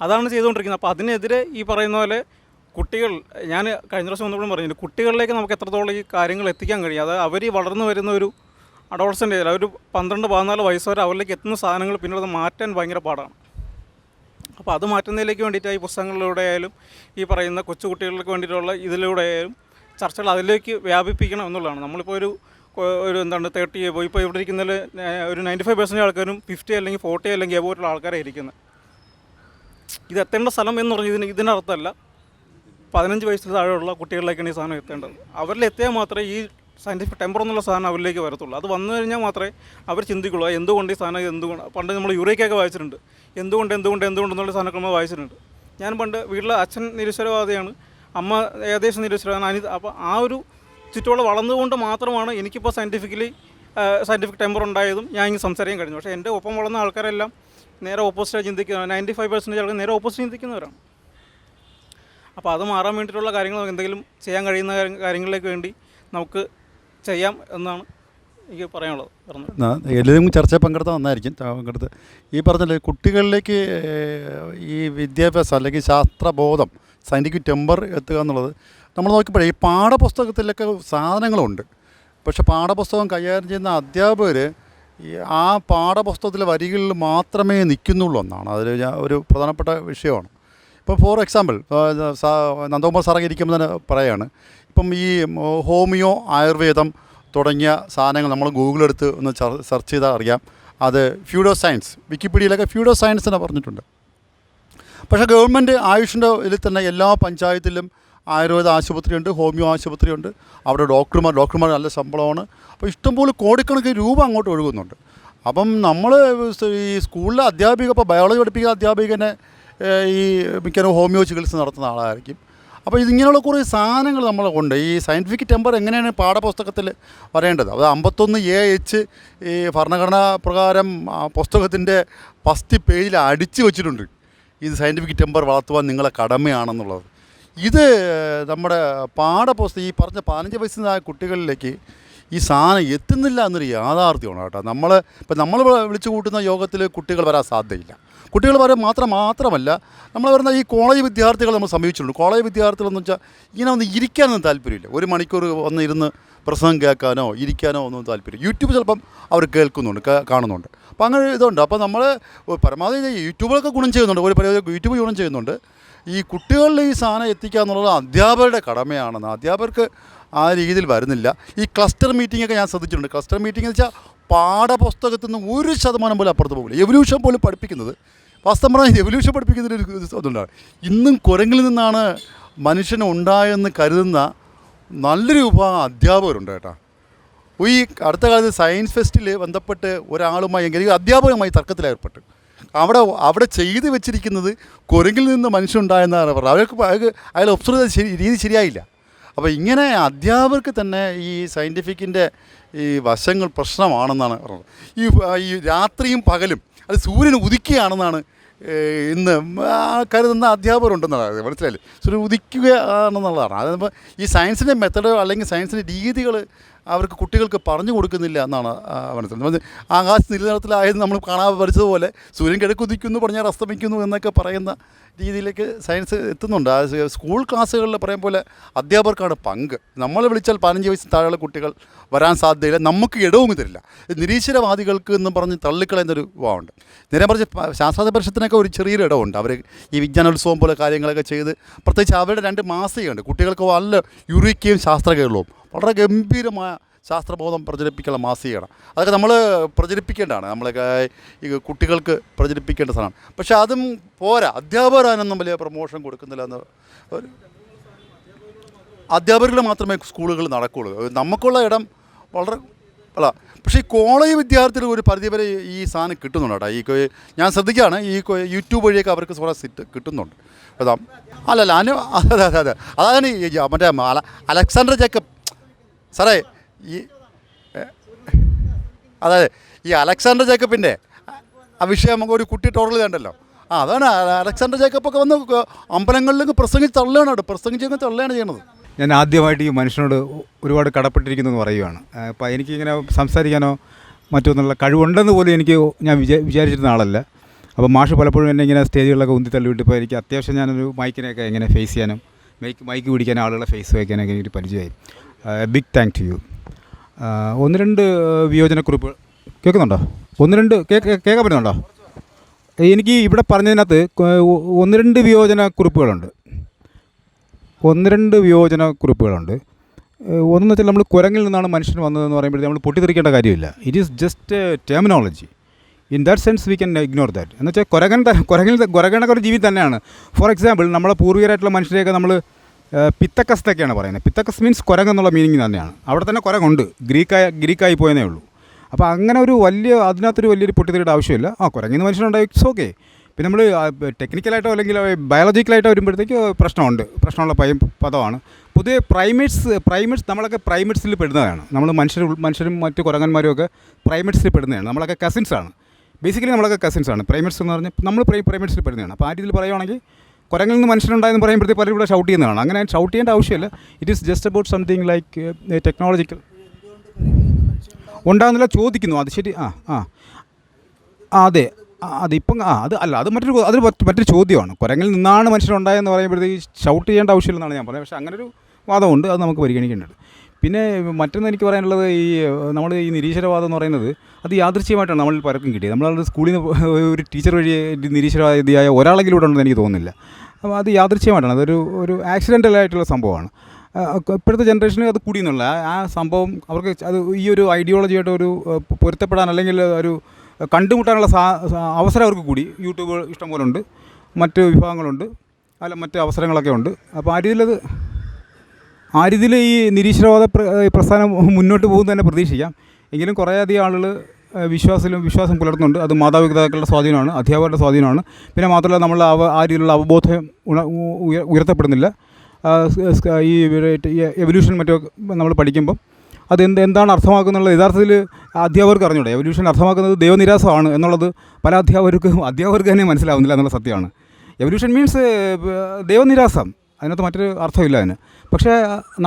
അതാണ് ചെയ്തുകൊണ്ടിരിക്കുന്നത്. അപ്പോൾ അതിനെതിരെ ഈ പറയുന്ന പോലെ കുട്ടികൾ, ഞാൻ കഴിഞ്ഞ പ്രാവശ്യം ഒന്നുകൂടെ പറഞ്ഞു, കുട്ടികളിലേക്ക് നമുക്ക് എത്രത്തോളം ഈ കാര്യങ്ങൾ എത്തിക്കാൻ കഴിയും. അതായത് അവർ വളർന്നു വരുന്ന ഒരു അഡോളസൻ്റ് ഏജിൽ, ഒരു 12-14 വയസ്സ് വരെ അവരിലേക്ക് എത്തുന്ന സാധനങ്ങൾ പിന്നീട് അത് മാറ്റാൻ ഭയങ്കര പാടാണ്. അപ്പോൾ അത് മാറ്റുന്നതിലേക്ക് വേണ്ടിയിട്ട് ഈ പുസ്തകങ്ങളിലൂടെ ആയാലും ഈ പറയുന്ന കൊച്ചുകുട്ടികൾക്ക് വേണ്ടിയിട്ടുള്ള ഇതിലൂടെ ആയാലും ചർച്ചകൾ അതിലേക്ക് വ്യാപിപ്പിക്കണം എന്നുള്ളതാണ്. നമ്മളിപ്പോൾ ഒരു എന്താണ് 30 ഇപ്പോൾ ഇവിടെ ഇരിക്കുന്നതിൽ ഒരു 95% ആൾക്കാരും 50 അല്ലെങ്കിൽ 40 അല്ലെങ്കിൽ എബോട്ടുള്ള ആൾക്കാരെ ഇരിക്കുന്നത്. ഇത് എത്തേണ്ട സ്ഥലം എന്ന് പറഞ്ഞാൽ ഇതിനർത്ഥമല്ല 15 വയസ്സിൽ താഴെയുള്ള കുട്ടികളിലേക്കാണ് ഈ സാധനം എത്തേണ്ടത്. അവരിൽ എത്തിയാൽ മാത്രമേ ഈ സയൻറ്റിഫിക് ടെമ്പർ എന്നുള്ള സാധനം അവരിലേക്ക് വരത്തുള്ളൂ. അത് വന്നു കഴിഞ്ഞാൽ മാത്രമേ അവർ ചിന്തിക്കുള്ളൂ എന്തുകൊണ്ട് ഈ സാധനം എന്തുകൊണ്ട്. പണ്ട് നമ്മൾ യൂറേക്കൊക്കെ വായിച്ചിട്ടുണ്ട്, എന്തുകൊണ്ടെന്നുള്ള സാധനങ്ങൾ നമ്മൾ വായിച്ചിട്ടുണ്ട്. ഞാൻ പണ്ട് വീട്ടിലെ അച്ഛൻ നിരീശ്വരവാദിയാണ്, അമ്മ ഏകദേശം നിരീശ്വരവാദി. അപ്പോൾ ആ ഒരു ചുറ്റോളം വളർന്നുകൊണ്ട് മാത്രമാണ് എനിക്കിപ്പോൾ സയൻറ്റിഫിക് ടെമ്പർ ഉണ്ടായതും ഞാൻ ഇങ്ങനെ സംസാരിക്കാൻ കഴിഞ്ഞു. പക്ഷേ എൻ്റെ ഒപ്പം വളർന്ന ആൾക്കാരെല്ലാം നേരെ ഓപ്പോസിറ്റായി ചിന്തിക്കുന്ന 95% ആൾക്കാർ നേരെ ഓപ്പോസിറ്റ് ചിന്തിക്കുന്നവരാണ്. അപ്പോൾ അത് മാറാൻ വേണ്ടിയിട്ടുള്ള കാര്യങ്ങൾ എന്തെങ്കിലും ചെയ്യാൻ കഴിയുന്ന കാര്യങ്ങളിലേക്ക് വേണ്ടി നമുക്ക് ചെയ്യാം എന്നാണ് എനിക്ക് പറയാനുള്ളത്. എല്ലാവരും ചർച്ചയിൽ പങ്കെടുത്താൽ നന്നായിരിക്കും. പങ്കെടുത്ത് ഈ പറഞ്ഞ കുട്ടികളിലേക്ക് ഈ വിദ്യാഭ്യാസം അല്ലെങ്കിൽ ശാസ്ത്രബോധം, സയൻറ്റിഫിക് ടെമ്പർ എത്തുക എന്നുള്ളത് നമ്മൾ നോക്കിയപ്പോഴേ ഈ പാഠപുസ്തകത്തിലൊക്കെ സാധനങ്ങളുണ്ട്. പക്ഷെ പാഠപുസ്തകം കൈകാര്യം ചെയ്യുന്ന അധ്യാപകർ ഈ ആ പാഠപുസ്തകത്തിലെ വരികളിൽ മാത്രമേ നിൽക്കുന്നുള്ളൂ എന്നാണ് അതിൽ ഒരു പ്രധാനപ്പെട്ട വിഷയമാണ്. ഇപ്പോൾ ഫോർ എക്സാമ്പിൾ നന്ദകുമാർ സാറൊക്കെ ഇരിക്കുമ്പോൾ തന്നെ പറയുകയാണ്, ഇപ്പം ഈ ഹോമിയോ, ആയുർവേദം തുടങ്ങിയ സാധനങ്ങൾ നമ്മൾ ഗൂഗിളെടുത്ത് ഒന്ന് സെർച്ച് ചെയ്താൽ അറിയാം. അത് ഫ്യൂഡോ സയൻസ്, വിക്കിപീഡിയയിലൊക്കെ ഫ്യൂഡോ സയൻസ് തന്നെ പറഞ്ഞിട്ടുണ്ട്. പക്ഷേ ഗവൺമെൻറ് ആയുഷിൻ്റെ ഇതിൽ തന്നെ എല്ലാ പഞ്ചായത്തിലും ആയുർവേദ ആശുപത്രിയുണ്ട്, ഹോമിയോ ആശുപത്രിയുണ്ട്. അവിടെ ഡോക്ടർമാർ നല്ല ശമ്പളമാണ്. അപ്പോൾ ഇഷ്ടംപോലെ കോടിക്കണക്കിന് രൂപ അങ്ങോട്ട് ഒഴുകുന്നുണ്ട്. അപ്പം നമ്മൾ ഈ സ്കൂളിലെ അധ്യാപിക, ഇപ്പോൾ ബയോളജി പഠിപ്പിക്കുന്ന അധ്യാപികനെ ഈ മിക്കവാറും ഹോമിയോ ചികിത്സ നടത്തുന്ന ആളായിരിക്കും. അപ്പോൾ ഇതിങ്ങനെയുള്ള കുറേ സാധനങ്ങൾ നമ്മളുണ്ട്. ഈ സയൻറ്റിഫിക് ടെമ്പർ എങ്ങനെയാണ് പാഠപുസ്തകത്തിൽ വരേണ്ടത്? അത് 51AH ഈ ഭരണഘടനാ പ്രകാരം പുസ്തകത്തിൻ്റെ ഫസ്റ്റ് പേജിൽ അടിച്ചു വച്ചിട്ടുണ്ട്. ഇത് സയൻറ്റിഫിക് ടെമ്പർ വളർത്തുവാൻ നിങ്ങളെ കടമയാണെന്നുള്ളത്. ഇത് നമ്മുടെ പാഠപുസ്തകം ഈ പറഞ്ഞ 15 വയസ്സിനായ കുട്ടികളിലേക്ക് ഈ സാധനം എത്തുന്നില്ല എന്നൊരു യാഥാർത്ഥ്യമാണ് കേട്ടോ. നമ്മൾ വിളിച്ചു കൂട്ടുന്ന യോഗത്തിൽ കുട്ടികൾ വരാൻ സാധ്യതയില്ല. കുട്ടികൾ വരാൻ മാത്രമല്ല, നമ്മൾ വരുന്ന ഈ കോളേജ് വിദ്യാർത്ഥികൾ നമ്മൾ സമീപിച്ചിട്ടുണ്ട്. കോളേജ് വിദ്യാർത്ഥികളെന്ന് വെച്ചാൽ ഇങ്ങനെ ഒന്ന് ഇരിക്കാനൊന്നും താല്പര്യമില്ല. 1 മണിക്കൂർ ഒന്ന് ഇരുന്ന് പ്രസംഗം കേൾക്കാനോ ഇരിക്കാനോ ഒന്നും താല്പര്യം. യൂട്യൂബ് ചിലപ്പം അവർ കേൾക്കുന്നുണ്ട്, കാണുന്നുണ്ട്. അപ്പോൾ അങ്ങനെ ഇതുണ്ട്. അപ്പോൾ നമ്മൾ പരമാവധി യൂട്യൂബിലൊക്കെ ഗുണം ചെയ്യുന്നുണ്ട്, ഒരു പരിധി യൂട്യൂബ് ഗുണം ചെയ്യുന്നുണ്ട്. ഈ കുട്ടികളിൽ ഈ സാധനം എത്തിക്കുക എന്നുള്ളത് അധ്യാപകരുടെ കടമയാണെന്ന് അധ്യാപകർക്ക് ആ രീതിയിൽ വരുന്നില്ല. ഈ ക്ലസ്റ്റർ മീറ്റിങ്ങൊക്കെ ഞാൻ ശ്രദ്ധിച്ചിട്ടുണ്ട്. ക്ലസ്റ്റർ മീറ്റിംഗ് എന്ന് വെച്ചാൽ പാഠപുസ്തകത്തിൽ നിന്ന് 1% പോലും അപ്പുറത്ത് പോകില്ല. എവല്യൂഷൻ പോലും പഠിപ്പിക്കുന്നത്, വാസ്തവം പറഞ്ഞാൽ എവല്യൂഷൻ പഠിപ്പിക്കുന്നതിന് ഇതുണ്ടാണ്. ഇന്നും കുരങ്ങിൽ നിന്നാണ് മനുഷ്യൻ ഉണ്ടായെന്ന് കരുതുന്ന നല്ലൊരു വിഭാഗം അധ്യാപകരുണ്ട് കേട്ടോ. ഈ അടുത്ത കാലത്ത് സയൻസ് ഫെസ്റ്റിൽ ബന്ധപ്പെട്ട് ഒരാളുമായി എങ്കിൽ അധ്യാപകരുമായി തർക്കത്തിലേർപ്പെട്ട് അവിടെ ചെയ്തു വെച്ചിരിക്കുന്നത് കുരങ്ങിൽ നിന്ന് മനുഷ്യനുണ്ടായെന്നാണ് പറഞ്ഞത്. അയാൾ ഒബ്സർവ് ചെയ്ത രീതി ശരിയായില്ല. അപ്പോൾ ഇങ്ങനെ അധ്യാപകർക്ക് തന്നെ ഈ സയൻറ്റിഫിക്കിൻ്റെ ഈ വശങ്ങൾ പ്രശ്നമാണെന്നാണ് പറഞ്ഞത്. ഈ രാത്രിയും പകലും അത് സൂര്യൻ ഉദിക്കുകയാണെന്നാണ് ഇന്ന് കരുതുന്ന അധ്യാപകരുണ്ടെന്നുള്ളത്. മനസ്സിലായില്ലേ? സൂര്യൻ ഉദിക്കുകയാണെന്നുള്ളതാണ്. അതിപ്പോൾ ഈ സയൻസിൻ്റെ മെത്തഡ് അല്ലെങ്കിൽ സയൻസിൻ്റെ രീതികൾ അവർക്ക് കുട്ടികൾക്ക് പറഞ്ഞു കൊടുക്കുന്നില്ല എന്നാണ് മനസ്സിലാക്കുന്നത്. ആകാശ നിലനിർത്തലായത് നമ്മൾ കാണാൻ പഠിച്ചതുപോലെ സൂര്യൻ കിഴക്കുദിക്കുന്നു പറഞ്ഞാൽ അസ്തമിക്കുന്നു എന്നൊക്കെ പറയുന്ന രീതിയിലേക്ക് സയൻസ് എത്തുന്നുണ്ട്. സ്കൂൾ ക്ലാസ്സുകളിൽ പറയും പോലെ അധ്യാപകർക്കാണ് പങ്ക്. നമ്മൾ വിളിച്ചാൽ 15 വയസ്സിന് താഴെയുള്ള കുട്ടികൾ വരാൻ സാധ്യതയില്ല, നമുക്ക് ഇടവും തരില്ല. നിരീശ്വരവാദികൾക്ക് എന്നും പറഞ്ഞ് തള്ളിക്കളയുന്നൊരു ഭാവമുണ്ട്. നേരെ പറഞ്ഞ് ശാസ്ത്രാർത്ഥ പരിഷത്തിനൊക്കെ ഒരു ചെറിയൊരു ഇടമുണ്ട്. അവർ ഈ വിജ്ഞാനോത്സവം പോലെ കാര്യങ്ങളൊക്കെ ചെയ്ത്, പ്രത്യേകിച്ച് അവരുടെ 2 മാസികയുണ്ട് കുട്ടികൾക്ക് നല്ല യുറീക്കയും ശാസ്ത്രകേരളവും, വളരെ ഗംഭീരമായ ശാസ്ത്രബോധം പ്രചരിപ്പിക്കാനുള്ള മാസികയാണ്. അതൊക്കെ നമ്മൾ പ്രചരിപ്പിക്കേണ്ടതാണ്, നമ്മളൊക്കെ ഈ കുട്ടികൾക്ക് പ്രചരിപ്പിക്കേണ്ട സാധനമാണ്. പക്ഷേ അതും പോരാ, അധ്യാപകരാനൊന്നും വലിയ പ്രൊമോഷൻ കൊടുക്കുന്നില്ല എന്ന്. അധ്യാപകർ മാത്രമേ സ്കൂളുകൾ നടക്കുകയുള്ളൂ. നമുക്കുള്ള ഇടം വളരെ അല്ല, പക്ഷേ ഈ കോളേജ് വിദ്യാർത്ഥികൾ ഒരു പരിധിവരെ ഈ സാധനം കിട്ടുന്നുണ്ട് കേട്ടോ. ഞാൻ ശ്രദ്ധിക്കുകയാണ്, യൂട്യൂബ് വഴിയൊക്കെ അവർക്ക് കുറേ സിറ്റ് കിട്ടുന്നുണ്ട്. അതാ അല്ലല്ല അതെ അതെ അതെ അതാണ് ഈ മറ്റേ അലക്സാണ്ടർ ജേക്കബ് സാറേ. അതായത് ഈ അലക്സാണ്ടർ ജേക്കബിൻ്റെ ആ വിഷയം നമുക്ക് ഒരു കുട്ടി ടോറൽ കണ്ടല്ലോ. അതാണ് അലക്സാണ്ടർ ജേക്കബൊക്കെ വന്ന് അമ്പലങ്ങളിലേക്ക് പ്രസംഗിച്ച് തള്ളുകയാണ് ചെയ്യണത്. ഞാൻ ആദ്യമായിട്ട് ഈ മനുഷ്യനോട് ഒരുപാട് കടപ്പെട്ടിരിക്കുന്നു എന്ന് പറയുകയാണ്. അപ്പോൾ എനിക്കിങ്ങനെ സംസാരിക്കാനോ മറ്റൊന്നുള്ള കഴിവുണ്ടെന്ന് പോലും ഞാൻ വിചാരിച്ചിരുന്ന ആളല്ല. അപ്പോൾ മാഷ് പലപ്പോഴും എന്നെ ഇങ്ങനെ സ്റ്റേജുകളിലൊക്കെ ഉന്തി തള്ളിവിട്ടപ്പോൾ എനിക്ക് അത്യാവശ്യം ഞാനൊരു മൈക്കിനെയൊക്കെ എങ്ങനെ ഫേസ് ചെയ്യാനും മൈക്ക് പിടിക്കാനും ആളുകളെ ഫേസ് വയ്ക്കാനൊക്കെ എനിക്ക് പരിചയമായി. Big thank to you. 1-2 വിയോജനക്കുറിപ്പ് കേൾക്കുന്നുണ്ടോ? 1-2 കേൾക്കാൻ പറ്റുന്നുണ്ടോ? എനിക്ക് ഇവിടെ പറഞ്ഞതിനകത്ത് 1-2 വിയോജനക്കുറിപ്പുകളുണ്ട്. 1-2 വിയോജനക്കുറിപ്പുകളുണ്ട്. ഒന്നെന്ന് വെച്ചാൽ നമ്മൾ കുരങ്ങിൽ നിന്നാണ് മനുഷ്യൻ വന്നതെന്ന് പറയുമ്പോഴത്തേക്ക് നമ്മൾ പൊട്ടിത്തെറിക്കേണ്ട കാര്യമില്ല. It is just terminology. In that sense we can ignore that. എന്ന് വെച്ചാൽ കുരങ്ങനൊക്കെ ഒരു ജീവി തന്നെയാണ്. ഫോർ എക്സാമ്പിൾ, നമ്മളെ പൂർവികരായിട്ടുള്ള മനുഷ്യരെയൊക്കെ നമ്മൾ പിത്തക്കസ്തൊക്കെയാണ് പറയുന്നത്. പിത്തക്കസ് മീൻസ് കുരങ്ങെന്നുള്ള മീനിങ് തന്നെയാണ്. അവിടെ തന്നെ കുരങ്ങുണ്ട്, ഗ്രീക്കായി പോയെന്നേ ഉള്ളൂ. അപ്പോൾ അങ്ങനെ ഒരു അതിനകത്തൊരു വലിയൊരു പൊട്ടിത്തെറിയുടെ ആവശ്യമില്ല. കുരങ്ങിന്ന് മനുഷ്യനുണ്ടായി, ഇറ്റ്സ് ഓക്കെ. പിന്നെ നമ്മൾ ടെക്നിക്കലായിട്ടോ അല്ലെങ്കിൽ ബയോളജിക്കലായിട്ടോ വരുമ്പോഴത്തേക്ക് പ്രശ്നമുള്ള പദമാണ്. പൊതുവെ പ്രൈമേറ്റ്സ് നമ്മളൊക്കെ പ്രൈമേറ്റ്സിൽ പെടുന്നതാണ്. നമ്മൾ മനുഷ്യരും മറ്റ് കുരങ്ങന്മാരും ഒക്കെ പ്രൈമേറ്റ്സിൽ പെടുന്നതാണ്. നമ്മളൊക്കെ കസിൻസാണ്. ബേസിക്കലി നമ്മളൊക്കെ കസിൻസാണ്. പ്രൈമേറ്റ്സ് എന്ന് പറഞ്ഞാൽ നമ്മൾ പ്രൈമേറ്റ്സിൽ പെടുന്നതാണ്. അപ്പോൾ ആ രീതിയിൽ പറയുവാണെങ്കിൽ കുരങ്ങിൽ നിന്ന് മനുഷ്യനുണ്ടായെന്ന് പറയുമ്പോഴത്തേക്ക് പലരും ഇവിടെ ഷൗട്ട് ചെയ്യുന്നതാണ്. അങ്ങനെ ഷൗട്ട് ചെയ്യേണ്ട ആവശ്യമില്ല. It is just about something like technological ഉണ്ടാകുന്നില്ല ചോദിക്കുന്നു. അത് ശരി. അതെ അതിപ്പം അത് മറ്റൊരു ചോദ്യമാണ്. കുരങ്ങിൽ നിന്നാണ് മനുഷ്യരുണ്ടായെന്ന് പറയുമ്പോഴത്തേക്ക് ഷൗട്ട് ചെയ്യേണ്ട ആവശ്യമില്ലെന്നാണ് ഞാൻ പറയുന്നത്. പക്ഷേ അങ്ങനൊരു വാദമുണ്ട്, അത് നമുക്ക് പരിഗണിക്കേണ്ടത്. പിന്നെ മറ്റൊന്ന് എനിക്ക് പറയാനുള്ളത്, നമ്മൾ ഈ നിരീശ്വരവാദം എന്ന് പറയുന്നത് അത് യാദൃശ്ചികമായിട്ടാണ് നമ്മളിൽ പലർക്കും കിട്ടിയത്. നമ്മളത് സ്കൂളിൽ നിന്ന് ഒരു ടീച്ചർ വഴി നിരീശ്വരവാദിയായ ഒരാളെങ്കിലും ഉണ്ടെന്ന് എനിക്ക് തോന്നുന്നില്ല. അപ്പോൾ അത് യാദൃശ്ചികമായിട്ടാണ്, ഒരു ആക്സിഡൻ്റലായിട്ടുള്ള സംഭവമാണ്. ഇപ്പോഴത്തെ ജനറേഷന് അത് കൂടിയെന്നുള്ള ആ സംഭവം അവർക്ക് അത് ഈ ഒരു ഐഡിയോളജിയായിട്ട് ഒരു പൊരുത്തപ്പെടാൻ അല്ലെങ്കിൽ ഒരു കണ്ടുമുട്ടാനുള്ള അവസരം അവർക്ക് കൂടി. യൂട്യൂബ് ഇഷ്ടംപോലെ ഉണ്ട്, മറ്റ് വിഭാഗങ്ങളുണ്ട്, മറ്റ് അവസരങ്ങളൊക്കെ ഉണ്ട്. അപ്പോൾ ആ രീതിയിൽ ഈ നിരീശ്വരവാദ പ്രസ്ഥാനം മുന്നോട്ട് പോകുന്നത് തന്നെ പ്രതീക്ഷിക്കാം. എങ്കിലും കുറേയധികം ആളുകൾ വിശ്വാസം പുലർത്തുന്നുണ്ട്. അത് മാതാപിതാക്കളുടെ സ്വാധീനമാണ്, അധ്യാപകരുടെ സ്വാധീനമാണ്. പിന്നെ മാത്രമല്ല നമ്മൾ ആ രീതിയിലുള്ള അവബോധം ഉയർത്തപ്പെടുന്നില്ല. ഈ എവല്യൂഷൻ മറ്റൊക്കെ നമ്മൾ പഠിക്കുമ്പം അത് എന്താണ് അർത്ഥമാക്കുന്നുള്ളത് യഥാർത്ഥത്തിൽ അധ്യാപകർക്ക് അറിഞ്ഞൂടെ. എവല്യൂഷൻ അർത്ഥമാക്കുന്നത് ദൈവനിരാസമാണ് എന്നുള്ളത് പല അധ്യാപകർക്ക് തന്നെ മനസ്സിലാവുന്നില്ല എന്നുള്ള സത്യമാണ്. എവല്യൂഷൻ മീൻസ് ദൈവനിരാസം, അതിനകത്ത് മറ്റൊരു അർത്ഥമില്ല അതിന്. പക്ഷേ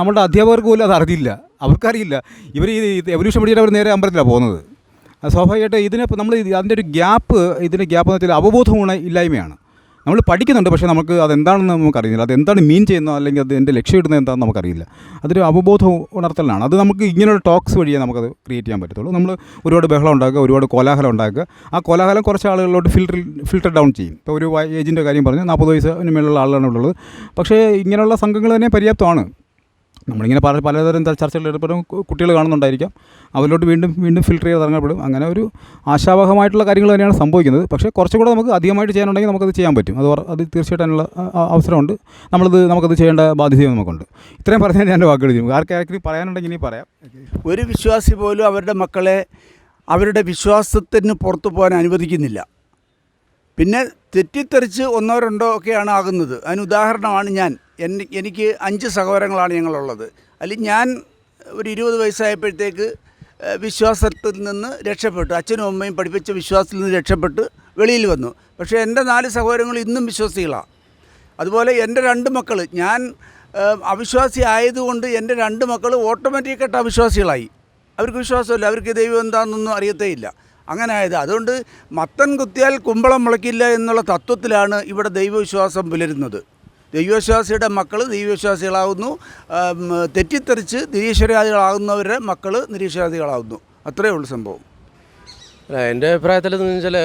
നമ്മുടെ അധ്യാപകർക്ക് പോലും അത് അറിയില്ല, അവർക്കറിയില്ല. ഇവർ ഈ എവല്യൂഷൻ പഠിച്ചിട്ട് അവർ നേരെ അമ്പലത്തിലാണ് പോകുന്നത്. സ്വാഭാവികമായിട്ട് നമ്മൾ അതിൻ്റെ ഒരു ഗ്യാപ്പ് എന്ന് വെച്ചാൽ അവബോധം ഇല്ലായ്മയാണ്. നമ്മൾ പഠിക്കുന്നുണ്ട്, പക്ഷേ നമുക്ക് അതെന്താണെന്ന് നമുക്കറിയില്ല. അതെന്താണ് മീൻ ചെയ്യുന്നത് അല്ലെങ്കിൽ അത് എൻ്റെ ലക്ഷ്യം ഇടുന്നത് എന്താണെന്ന് നമുക്കറിയില്ല. അതൊരു അവബോധം ഉണർത്തലാണ്. അത് നമുക്ക് ഇങ്ങനെയുള്ള ടോക്സ് വഴിയേ നമുക്കത് ക്രിയേറ്റ് ചെയ്യാൻ പറ്റത്തുള്ളൂ. നമ്മൾ ഒരുപാട് ബഹളം ഉണ്ടാക്കുക, ഒരുപാട് കോലാഹലം ഉണ്ടാക്കുക. ആ കോലാഹലം കുറച്ച് ആളുകളിലോട്ട് ഫിൽട്ടർ ഡൗൺ ചെയ്യും. ഇപ്പോൾ ഒരു ഏജിൻ്റെ കാര്യം പറഞ്ഞു, 40 വയസ്സിന് മേലുള്ള ആളാണ് ഉള്ളത്. പക്ഷേ ഇങ്ങനെയുള്ള സംഘങ്ങൾ തന്നെ പര്യാപ്തമാണ്. നമ്മളിങ്ങനെ പലതരം ചർച്ചകളിൽ ഏർപ്പെടും, കുട്ടികൾ കാണുന്നുണ്ടായിരിക്കാം, അവരിലോട്ട് വീണ്ടും ഫിൽട്ടർ ചെയ്ത് ഇറങ്ങപ്പെടും. അങ്ങനെ ഒരു ആശാവഹമായിട്ടുള്ള കാര്യങ്ങൾ തന്നെയാണ് സംഭവിക്കുന്നത്. പക്ഷേ കുറച്ചുകൂടെ നമുക്ക് അധികമായിട്ട് ചെയ്യാനുണ്ടെങ്കിൽ നമുക്കത് ചെയ്യാൻ പറ്റും. അത് തീർച്ചയായിട്ടും അതിനുള്ള അവസരമുണ്ട്. നമുക്കത് ചെയ്യേണ്ട ബാധ്യതയും നമുക്കുണ്ട്. ഇത്രയും പറഞ്ഞാൽ ഞാൻ എൻ്റെ വാക്കുകൾ ചെയ്യും. ആർക്കെങ്കിലും പറയാനുണ്ടെങ്കിൽ ഇനി പറയാം. ഒരു വിശ്വാസി പോലും അവരുടെ മക്കളെ അവരുടെ വിശ്വാസത്തിന് പുറത്തു പോകാൻ അനുവദിക്കുന്നില്ല. പിന്നെ തെറ്റിത്തെറിച്ച് 1-2 ഒക്കെയാണ് ആകുന്നത്. അതിന് ഉദാഹരണമാണ് എനിക്ക് 5 സഹോദരങ്ങളാണ് ഞങ്ങളുള്ളത്. അതിൽ ഞാൻ ഒരു 20 വയസ്സായപ്പോഴത്തേക്ക് വിശ്വാസത്തിൽ നിന്ന് രക്ഷപ്പെട്ടു. അച്ഛനും അമ്മയും പഠിപ്പിച്ച വിശ്വാസത്തിൽ നിന്ന് രക്ഷപ്പെട്ട് വെളിയിൽ വന്നു. പക്ഷേ എൻ്റെ 4 സഹോദരങ്ങൾ ഇന്നും വിശ്വാസികളാണ്. അതുപോലെ എൻ്റെ 2 മക്കൾ, ഞാൻ അവിശ്വാസി ആയതുകൊണ്ട് എൻ്റെ 2 മക്കൾ ഓട്ടോമാറ്റിക്കായിട്ട് അവിശ്വാസികളായി. അവർക്ക് വിശ്വാസമില്ല, അവർക്ക് ദൈവം എന്താണെന്നൊന്നും അറിയത്തേയില്ല. അങ്ങനെ ആയത്. അതുകൊണ്ട് മത്തൻ കുത്തിയാൽ കുമ്പളം മുളയ്ക്കില്ല എന്നുള്ള തത്വത്തിലാണ് ഇവിടെ ദൈവവിശ്വാസം പുലരുന്നത്. ദൈവവിശ്വാസിയുടെ മക്കൾ ദൈവവിശ്വാസികളാകുന്നു, തെറ്റിത്തെറിച്ച് നിരീശ്വരവാദികളാകുന്നവരുടെ മക്കൾ നിരീശ്വരവാദികളാകുന്നു. അത്രയേ ഉള്ളൂ സംഭവം. എൻ്റെ അഭിപ്രായത്തിൽ എന്ന് വെച്ചാൽ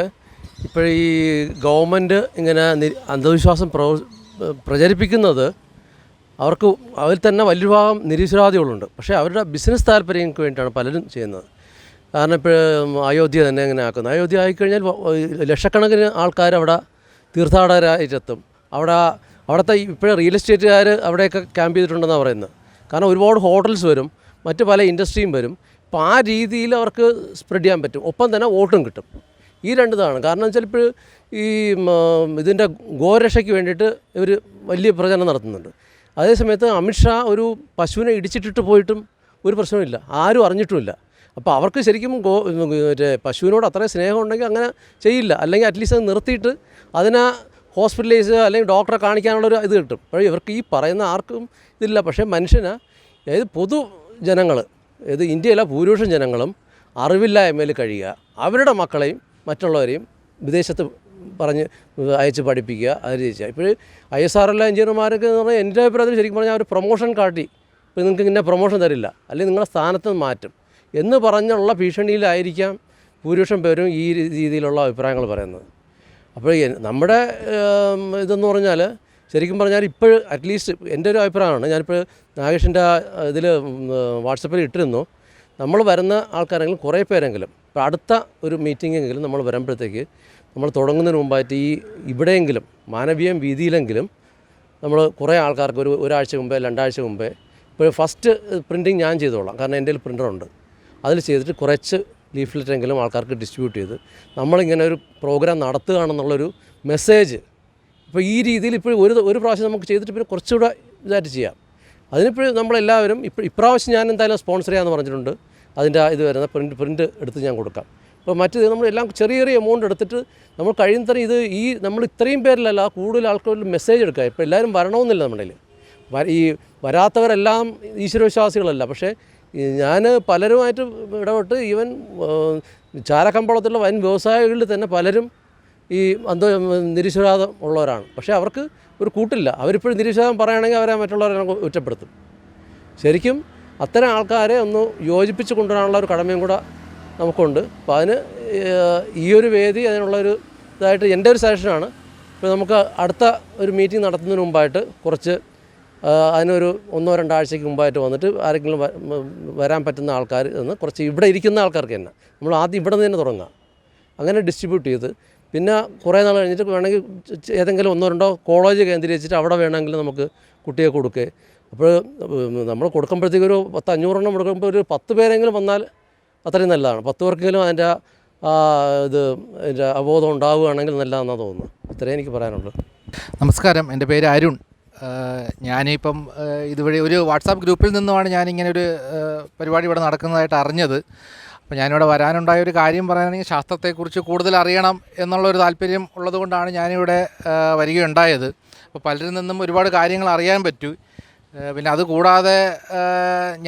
ഇപ്പോൾ ഈ ഗവൺമെൻറ് ഇങ്ങനെ അന്ധവിശ്വാസം പ്രചരിപ്പിക്കുന്നത് അവരിൽ തന്നെ വലിയ ഭാഗം നിരീശ്വരവാദികളുണ്ട്. പക്ഷേ അവരുടെ ബിസിനസ് താല്പര്യങ്ങൾക്ക് വേണ്ടിയിട്ടാണ് പലരും ചെയ്യുന്നത്. കാരണം ഇപ്പോൾ അയോധ്യ തന്നെ എങ്ങനെ ആക്കുന്നത്. അയോധ്യ ആയിക്കഴിഞ്ഞാൽ ലക്ഷക്കണക്കിന് ആൾക്കാർ അവിടെ തീർത്ഥാടകരായിട്ടെത്തും. അവിടുത്തെ ഇപ്പോഴും റിയൽ എസ്റ്റേറ്റുകാർ അവിടെയൊക്കെ ക്യാമ്പ് ചെയ്തിട്ടുണ്ടെന്നാണ് പറയുന്നത്. കാരണം ഒരുപാട് ഹോട്ടൽസ് വരും, മറ്റ് പല ഇൻഡസ്ട്രിയും വരും. അപ്പോൾ ആ രീതിയിൽ അവർക്ക് സ്പ്രെഡ് ചെയ്യാൻ പറ്റും, ഒപ്പം തന്നെ വോട്ടും കിട്ടും. ഈ രണ്ടിതാണ് കാരണം. വെച്ചാൽ ഇപ്പോൾ ഈ ഇതിൻ്റെ ഗോരക്ഷയ്ക്ക് വേണ്ടിയിട്ട് ഇവർ വലിയ പ്രചരണം നടത്തുന്നുണ്ട്. അതേസമയത്ത് അമിത്ഷാ ഒരു പശുവിനെ ഇടിച്ചിട്ടിട്ട് പോയിട്ടും ഒരു പ്രശ്നമില്ല, ആരും അറിഞ്ഞിട്ടുമില്ല. അപ്പോൾ അവർക്ക് ശരിക്കും മറ്റേ പശുവിനോട് അത്രയും സ്നേഹം ഉണ്ടെങ്കിൽ അങ്ങനെ ചെയ്യില്ല, അല്ലെങ്കിൽ അറ്റ്ലീസ്റ്റ് അത് നിർത്തിയിട്ട് അതിനെ ഹോസ്പിറ്റലൈസ് അല്ലെങ്കിൽ ഡോക്ടറെ കാണിക്കാനുള്ളൊരു ഇത് കിട്ടും. അപ്പോൾ ഇവർക്ക് ഈ പറയുന്ന ആർക്കും ഇതില്ല. പക്ഷേ മനുഷ്യന് അതായത് പൊതുജനങ്ങൾ, ഇത് ഇന്ത്യയിലെ ഭൂരിപക്ഷം ജനങ്ങളും അറിവില്ലായ്മയിൽ കഴിയുക, അവരുടെ മക്കളെയും മറ്റുള്ളവരെയും വിദേശത്ത് പറഞ്ഞ് അയച്ച് പഠിപ്പിക്കുക, അത് ചെയ്യുക. ഇപ്പോൾ ISRL എഞ്ചിനീയർമാരൊക്കെ എന്ന് പറഞ്ഞാൽ എൻ്റെ അഭിപ്രായത്തിൽ ശരിക്കും പറഞ്ഞാൽ അവർ പ്രൊമോഷൻ കാട്ടി, ഇപ്പോൾ നിങ്ങൾക്ക് ഇങ്ങനെ പ്രൊമോഷൻ തരില്ല അല്ലെങ്കിൽ നിങ്ങളുടെ സ്ഥാനത്ത് മാറ്റും എന്ന് പറഞ്ഞുള്ള ഭീഷണിയിലായിരിക്കാം ഭൂരിപക്ഷം പേരും ഈ രീതിയിലുള്ള അഭിപ്രായങ്ങൾ പറയുന്നത്. അപ്പോൾ നമ്മുടെ ഇതെന്ന് പറഞ്ഞാൽ ശരിക്കും പറഞ്ഞാൽ ഇപ്പോൾ അറ്റ്ലീസ്റ്റ് എൻ്റെ ഒരു അഭിപ്രായമാണ്, ഞാനിപ്പോൾ നാഗേഷിൻ്റെ ഇതിൽ വാട്സപ്പിൽ ഇട്ടിരുന്നു, നമ്മൾ വരുന്ന ആൾക്കാരെങ്കിലും കുറേ പേരെങ്കിലും ഇപ്പോൾ അടുത്ത ഒരു മീറ്റിങ്ങെങ്കിലും നമ്മൾ വരുമ്പോഴത്തേക്ക് നമ്മൾ തുടങ്ങുന്നതിന് മുമ്പായിട്ട് ഇവിടെയെങ്കിലും മാനവീയം വീതിയിലെങ്കിലും നമ്മൾ കുറേ ആൾക്കാർക്ക് ഒരാഴ്ച മുമ്പേ 2 ആഴ്ച മുമ്പേ ഇപ്പോൾ ഫസ്റ്റ് പ്രിൻറ്റിങ് ഞാൻ ചെയ്തോളാം, കാരണം എൻ്റെ കയ്യിൽ പ്രിൻ്ററുണ്ട്, അതിൽ ചെയ്തിട്ട് കുറച്ച് ലീഫ്ലെറ്റെങ്കിലും ആൾക്കാർക്ക് ഡിസ്ട്രിബ്യൂട്ട് ചെയ്ത് നമ്മളിങ്ങനെ ഒരു പ്രോഗ്രാം നടത്തുകയാണെന്നുള്ളൊരു മെസ്സേജ് ഇപ്പോൾ ഈ രീതിയിൽ ഇപ്പോൾ ഒരു പ്രാവശ്യം നമുക്ക് ചെയ്തിട്ട് പിന്നെ കുറച്ചുകൂടെ ഇതായിട്ട് ചെയ്യാം. അതിനിപ്പോൾ നമ്മളെല്ലാവരും ഇപ്രാവശ്യം ഞാൻ എന്തായാലും സ്പോൺസർ ചെയ്യാമെന്ന് പറഞ്ഞിട്ടുണ്ട്. അതിൻ്റെ ഇത് വരുന്ന പ്രിൻ്റ് എടുത്ത് ഞാൻ കൊടുക്കാം. ഇപ്പോൾ മറ്റേത് നമ്മളെല്ലാം ചെറിയ എമൗണ്ട് എടുത്തിട്ട് നമ്മൾ കഴിയുന്നത്ര നമ്മൾ ഇത്രയും പേരിലല്ല കൂടുതൽ ആൾക്കാരിൽ മെസ്സേജ് എടുക്കുക. ഇപ്പോൾ എല്ലാവരും വരണമെന്നില്ല നമ്മുടെ ഈ വരാത്തവരെല്ലാം ഈശ്വരവിശ്വാസികളല്ല. പക്ഷേ ഞാൻ പലരുമായിട്ട് ഇടപെട്ട് ഈവൻ ചാലക്കമ്പളത്തുള്ള വൻ വ്യവസായികളിൽ തന്നെ പലരും ഈ നിരീശ്വരവാദം ഉള്ളവരാണ്. പക്ഷേ അവർക്ക് ഒരു കൂട്ടില്ല, അവരിപ്പോഴും നിരീശ്വരവാദം പറയുകയാണെങ്കിൽ അവരെ മറ്റുള്ളവരെ കുറ്റപ്പെടുത്തും. ശരിക്കും അത്തരം ആൾക്കാരെ ഒന്ന് യോജിപ്പിച്ച് കൊണ്ടുവരാനുള്ള ഒരു കടമയും കൂടെ നമുക്കുണ്ട്. അപ്പോൾ അതിന് ഈ ഒരു വേദി അതിനുള്ളൊരു ഇതായിട്ട് എൻ്റെ ഒരു സജഷനാണ്. ഇപ്പോൾ നമുക്ക് അടുത്ത ഒരു മീറ്റിംഗ് നടത്തുന്നതിന് മുമ്പായിട്ട് കുറച്ച് അതിനൊരു 1-2 ആഴ്ചയ്ക്ക് മുമ്പായിട്ട് വന്നിട്ട് ആരെങ്കിലും വരാൻ പറ്റുന്ന ആൾക്കാർ എന്ന് കുറച്ച് ഇവിടെ ഇരിക്കുന്ന ആൾക്കാർക്ക് തന്നെ നമ്മൾ ആദ്യം ഇവിടെ നിന്ന് തന്നെ തുടങ്ങുക, അങ്ങനെ ഡിസ്ട്രിബ്യൂട്ട് ചെയ്ത് പിന്നെ കുറേ നാൾ കഴിഞ്ഞിട്ട് വേണമെങ്കിൽ ഏതെങ്കിലും 1-2 കോളേജ് കേന്ദ്രീകരിച്ചിട്ട് അവിടെ വേണമെങ്കിൽ നമുക്ക് കുട്ടിയെ കൊടുക്കുക. അപ്പോൾ നമ്മൾ കൊടുക്കുമ്പോഴത്തേക്ക് ഒരു 500 കൊടുക്കുമ്പോൾ ഒരു 10 പേരെങ്കിലും വന്നാൽ അത്രയും നല്ലതാണ്. 10 പേർക്കെങ്കിലും അതിൻ്റെ അവബോധം ഉണ്ടാവുകയാണെങ്കിൽ നല്ലതാണെന്നാണ് തോന്നുന്നത്. ഇത്രയും എനിക്ക് പറയാനുള്ളൂ. നമസ്കാരം, എൻ്റെ പേര് അരുൺ. ഞാനിപ്പം ഇതുവഴി ഒരു വാട്സാപ്പ് ഗ്രൂപ്പിൽ നിന്നുമാണ് ഞാനിങ്ങനെ ഒരു പരിപാടി ഇവിടെ നടക്കുന്നതായിട്ട് അറിഞ്ഞത്. അപ്പോൾ ഞാനിവിടെ വരാനുണ്ടായ ഒരു കാര്യം പറയുകയാണെങ്കിൽ ശാസ്ത്രത്തെക്കുറിച്ച് കൂടുതൽ അറിയണം എന്നുള്ളൊരു താല്പര്യം ഉള്ളതുകൊണ്ടാണ് ഞാനിവിടെ വരികയുണ്ടായത്. അപ്പോൾ പലരിൽ നിന്നും ഒരുപാട് കാര്യങ്ങൾ അറിയാൻ പറ്റൂ. പിന്നെ അതുകൂടാതെ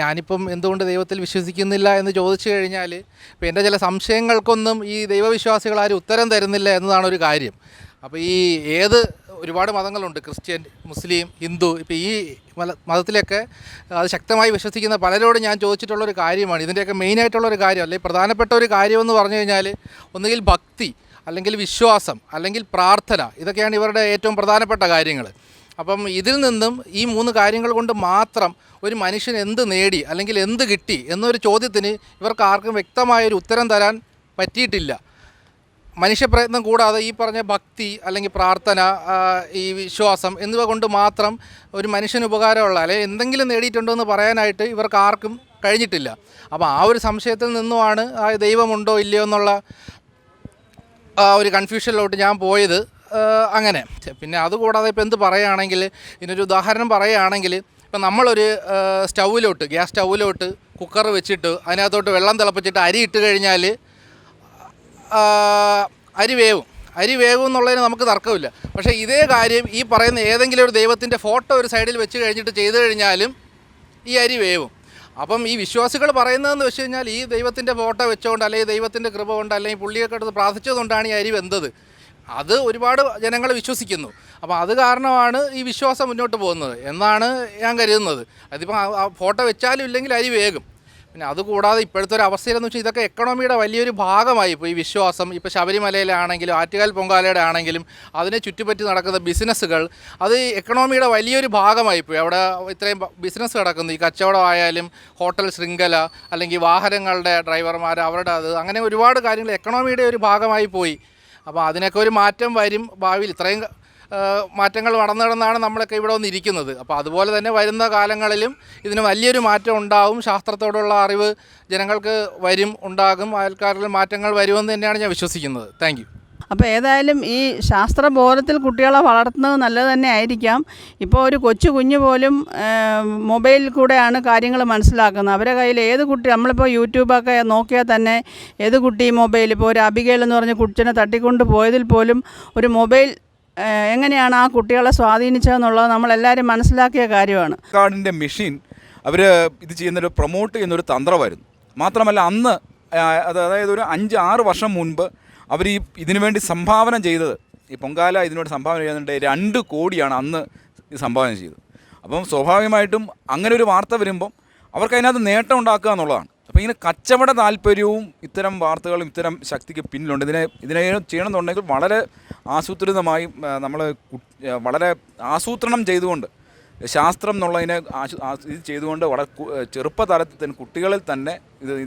ഞാനിപ്പം എന്തുകൊണ്ട് ദൈവത്തിൽ വിശ്വസിക്കുന്നില്ല എന്ന് ചോദിച്ചു കഴിഞ്ഞാൽ ഇപ്പോൾ എൻ്റെ ചില സംശയങ്ങൾക്കൊന്നും ഈ ദൈവവിശ്വാസികളാരും ഉത്തരം തരുന്നില്ല എന്നതാണ് ഒരു കാര്യം. അപ്പോൾ ഈ ഒരുപാട് മതങ്ങളുണ്ട്, ക്രിസ്ത്യൻ, മുസ്ലിം, ഹിന്ദു. ഇപ്പോൾ ഈ മതത്തിലൊക്കെ അത് ശക്തമായി വിശ്വസിക്കുന്ന പലരോട് ഞാൻ ചോദിച്ചിട്ടുള്ളൊരു കാര്യമാണ് ഇതിൻ്റെയൊക്കെ മെയിനായിട്ടുള്ളൊരു കാര്യം, അല്ലെങ്കിൽ പ്രധാനപ്പെട്ട ഒരു കാര്യമെന്ന് പറഞ്ഞു കഴിഞ്ഞാൽ ഒന്നുകിൽ ഭക്തി, അല്ലെങ്കിൽ വിശ്വാസം, അല്ലെങ്കിൽ പ്രാർത്ഥന. ഇതൊക്കെയാണ് ഇവരുടെ ഏറ്റവും പ്രധാനപ്പെട്ട കാര്യങ്ങൾ. അപ്പം ഇതിൽ നിന്നും ഈ 3 കാര്യങ്ങൾ കൊണ്ട് മാത്രം ഒരു മനുഷ്യൻ എന്ത് നേടി അല്ലെങ്കിൽ എന്ത് കിട്ടി എന്നൊരു ചോദ്യത്തിന് ഇവർക്ക് ആർക്കും വ്യക്തമായൊരു ഉത്തരം തരാൻ പറ്റിയിട്ടില്ല. മനുഷ്യപ്രയത്നം കൂടാതെ ഈ പറഞ്ഞ ഭക്തി അല്ലെങ്കിൽ പ്രാർത്ഥന, ഈ വിശ്വാസം എന്നിവ കൊണ്ട് മാത്രം ഒരു മനുഷ്യന് ഉപകാരമുള്ള അല്ലെങ്കിൽ എന്തെങ്കിലും നേടിയിട്ടുണ്ടോ എന്ന് പറയാനായിട്ട് ഇവർക്ക് ആർക്കും കഴിഞ്ഞിട്ടില്ല. അപ്പോൾ ആ ഒരു സംശയത്തിൽ നിന്നുമാണ് ദൈവമുണ്ടോ ഇല്ലയോ എന്നുള്ള ഒരു കൺഫ്യൂഷനിലോട്ട് ഞാൻ പോയത്. അങ്ങനെ പിന്നെ അതുകൂടാതെ ഇപ്പോൾ എന്ത് പറയുകയാണെങ്കിൽ ഇതിനൊരു ഉദാഹരണം പറയുകയാണെങ്കിൽ ഇപ്പം നമ്മളൊരു ഗ്യാസ് സ്റ്റൗവിലോട്ട് കുക്കർ വെച്ചിട്ട് അതിനകത്തോട്ട് വെള്ളം തിളപ്പിച്ചിട്ട് അരി ഇട്ട് കഴിഞ്ഞാൽ അരി വേവും എന്നുള്ളതിന് നമുക്ക് തർക്കമില്ല. പക്ഷേ ഇതേ കാര്യം ഈ പറയുന്ന ഏതെങ്കിലും ഒരു ദൈവത്തിൻ്റെ ഫോട്ടോ ഒരു സൈഡിൽ വെച്ച് കഴിഞ്ഞിട്ട് ചെയ്തു കഴിഞ്ഞാലും ഈ അരി വേവും. അപ്പം ഈ വിശ്വാസികൾ പറയുന്നതെന്ന് വെച്ച് കഴിഞ്ഞാൽ ഈ ദൈവത്തിൻ്റെ ഫോട്ടോ വെച്ചുകൊണ്ട് അല്ലെങ്കിൽ ദൈവത്തിൻ്റെ കൃപ കൊണ്ട് അല്ലെങ്കിൽ പുള്ളിയൊക്കെ എടുത്ത് പ്രാർത്ഥിച്ചതുകൊണ്ടാണ് ഈ അരി വെന്തത്. അത് ഒരുപാട് ജനങ്ങൾ വിശ്വസിക്കുന്നു. അപ്പോൾ അത് കാരണമാണ് ഈ വിശ്വാസം മുന്നോട്ട് പോകുന്നത് എന്നാണ് ഞാൻ കരുതുന്നത്. അതിപ്പോൾ ആ ഫോട്ടോ വെച്ചാലും ഇല്ലെങ്കിൽ അരി വേകും. പിന്നെ അതുകൂടാതെ ഇപ്പോഴത്തെ ഒരു അവസ്ഥയിലെന്ന് വെച്ചാൽ ഇതൊക്കെ എക്കണോമിയുടെ വലിയൊരു ഭാഗമായി. ഇപ്പോൾ ഈ വിശ്വാസം ഇപ്പോൾ ശബരിമലയിലാണെങ്കിലും ആറ്റുകാൽ പൊങ്കാലയുടെ ആണെങ്കിലും അതിനെ ചുറ്റിപ്പറ്റി നടക്കുന്ന ബിസിനസ്സുകൾ അത് എക്കണോമിയുടെ വലിയൊരു ഭാഗമായി പോയി. അവിടെ ഇത്രയും ബിസിനസ് നടക്കുന്നു. ഈ കച്ചവടമായാലും ഹോട്ടൽ ശൃംഖല അല്ലെങ്കിൽ വാഹനങ്ങളുടെ ഡ്രൈവർമാർ അവരുടെ അങ്ങനെ ഒരുപാട് കാര്യങ്ങൾ എക്കണോമിയുടെ ഒരു ഭാഗമായി പോയി. അപ്പോൾ അതിനൊക്കെ ഒരു മാറ്റം വരും ഭാവിയിൽ. ഇത്രയും മാറ്റങ്ങൾ നടന്നാണ് നമ്മളൊക്കെ ഇവിടെ വന്നിരിക്കുന്നത്. അപ്പോൾ അതുപോലെ തന്നെ വരുന്ന കാലങ്ങളിലും ഇതിന് വലിയൊരു മാറ്റം ഉണ്ടാവും. ശാസ്ത്രത്തോടുള്ള അറിവ് ജനങ്ങൾക്ക് ഉണ്ടാകും. ആൾക്കാരിൽ മാറ്റങ്ങൾ വരുമെന്ന് തന്നെയാണ് ഞാൻ വിശ്വസിക്കുന്നത്. Thank you. അപ്പോൾ ഏതായാലും ഈ ശാസ്ത്രബോധത്തിൽ കുട്ടികളെ വളർത്തുന്നത് നല്ലത് തന്നെ ആയിരിക്കാം. ഇപ്പോൾ ഒരു കുഞ്ഞു പോലും മൊബൈലിൽ കൂടെയാണ് കാര്യങ്ങൾ മനസ്സിലാക്കുന്നത്. അവരുടെ കയ്യിൽ ഏത് കുട്ടി, നമ്മളിപ്പോൾ യൂട്യൂബൊക്കെ നോക്കിയാൽ തന്നെ ഏത് കുട്ടി മൊബൈൽ, ഇപ്പോൾ ഒരു അബിഗേൽ എന്ന് പറഞ്ഞ കുട്ടിനെ തട്ടിക്കൊണ്ട് പോയതിൽ പോലും ഒരു മൊബൈൽ എങ്ങനെയാണ് ആ കുട്ടികളെ സ്വാധീനിച്ചതെന്നുള്ളത് നമ്മളെല്ലാവരും മനസ്സിലാക്കിയ കാര്യമാണ്. കാർഡിൻ്റെ മെഷീൻ അവർ ഇത് ചെയ്യുന്നൊരു പ്രൊമോട്ട് ചെയ്യുന്നൊരു തന്ത്രമായിരുന്നു. മാത്രമല്ല അന്ന് അതായത് ഒരു 5-6 വർഷം മുൻപ് അവർ ഇതിനു വേണ്ടി സംഭാവന ചെയ്തത്, ഈ പൊങ്കാല ഇതിനോട് സംഭാവന ചെയ്യുന്നുണ്ട് 2 കോടിയാണ് അന്ന് ഇത് സംഭാവന ചെയ്തത്. അപ്പം സ്വാഭാവികമായിട്ടും അങ്ങനെ ഒരു വാർത്ത വരുമ്പം അവർക്ക് അതിനകത്ത് നേട്ടം ഉണ്ടാക്കുക എന്നുള്ളതാണ്. അപ്പോൾ ഇങ്ങനെ കച്ചവട താല്പര്യവും ഇത്തരം വാർത്തകളും ഇത്തരം ശക്തിക്ക് പിന്നിലുണ്ട്. ഇതിനെ ചെയ്യണമെന്നുണ്ടെങ്കിൽ വളരെ ആസൂത്രിതമായി നമ്മൾ വളരെ ആസൂത്രണം ചെയ്തുകൊണ്ട് ശാസ്ത്രം എന്നുള്ളതിനെ ഇത് ചെയ്തുകൊണ്ട് വളരെ ചെറുപ്പതലത്തിൽ തന്നെ കുട്ടികളിൽ തന്നെ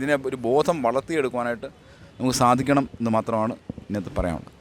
ഇതിനെ ഒരു ബോധം വളർത്തിയെടുക്കുവാനായിട്ട് നമുക്ക് സാധിക്കണം എന്ന് മാത്രമാണ് ഇന്നത്തെ പറയാനുള്ളത്.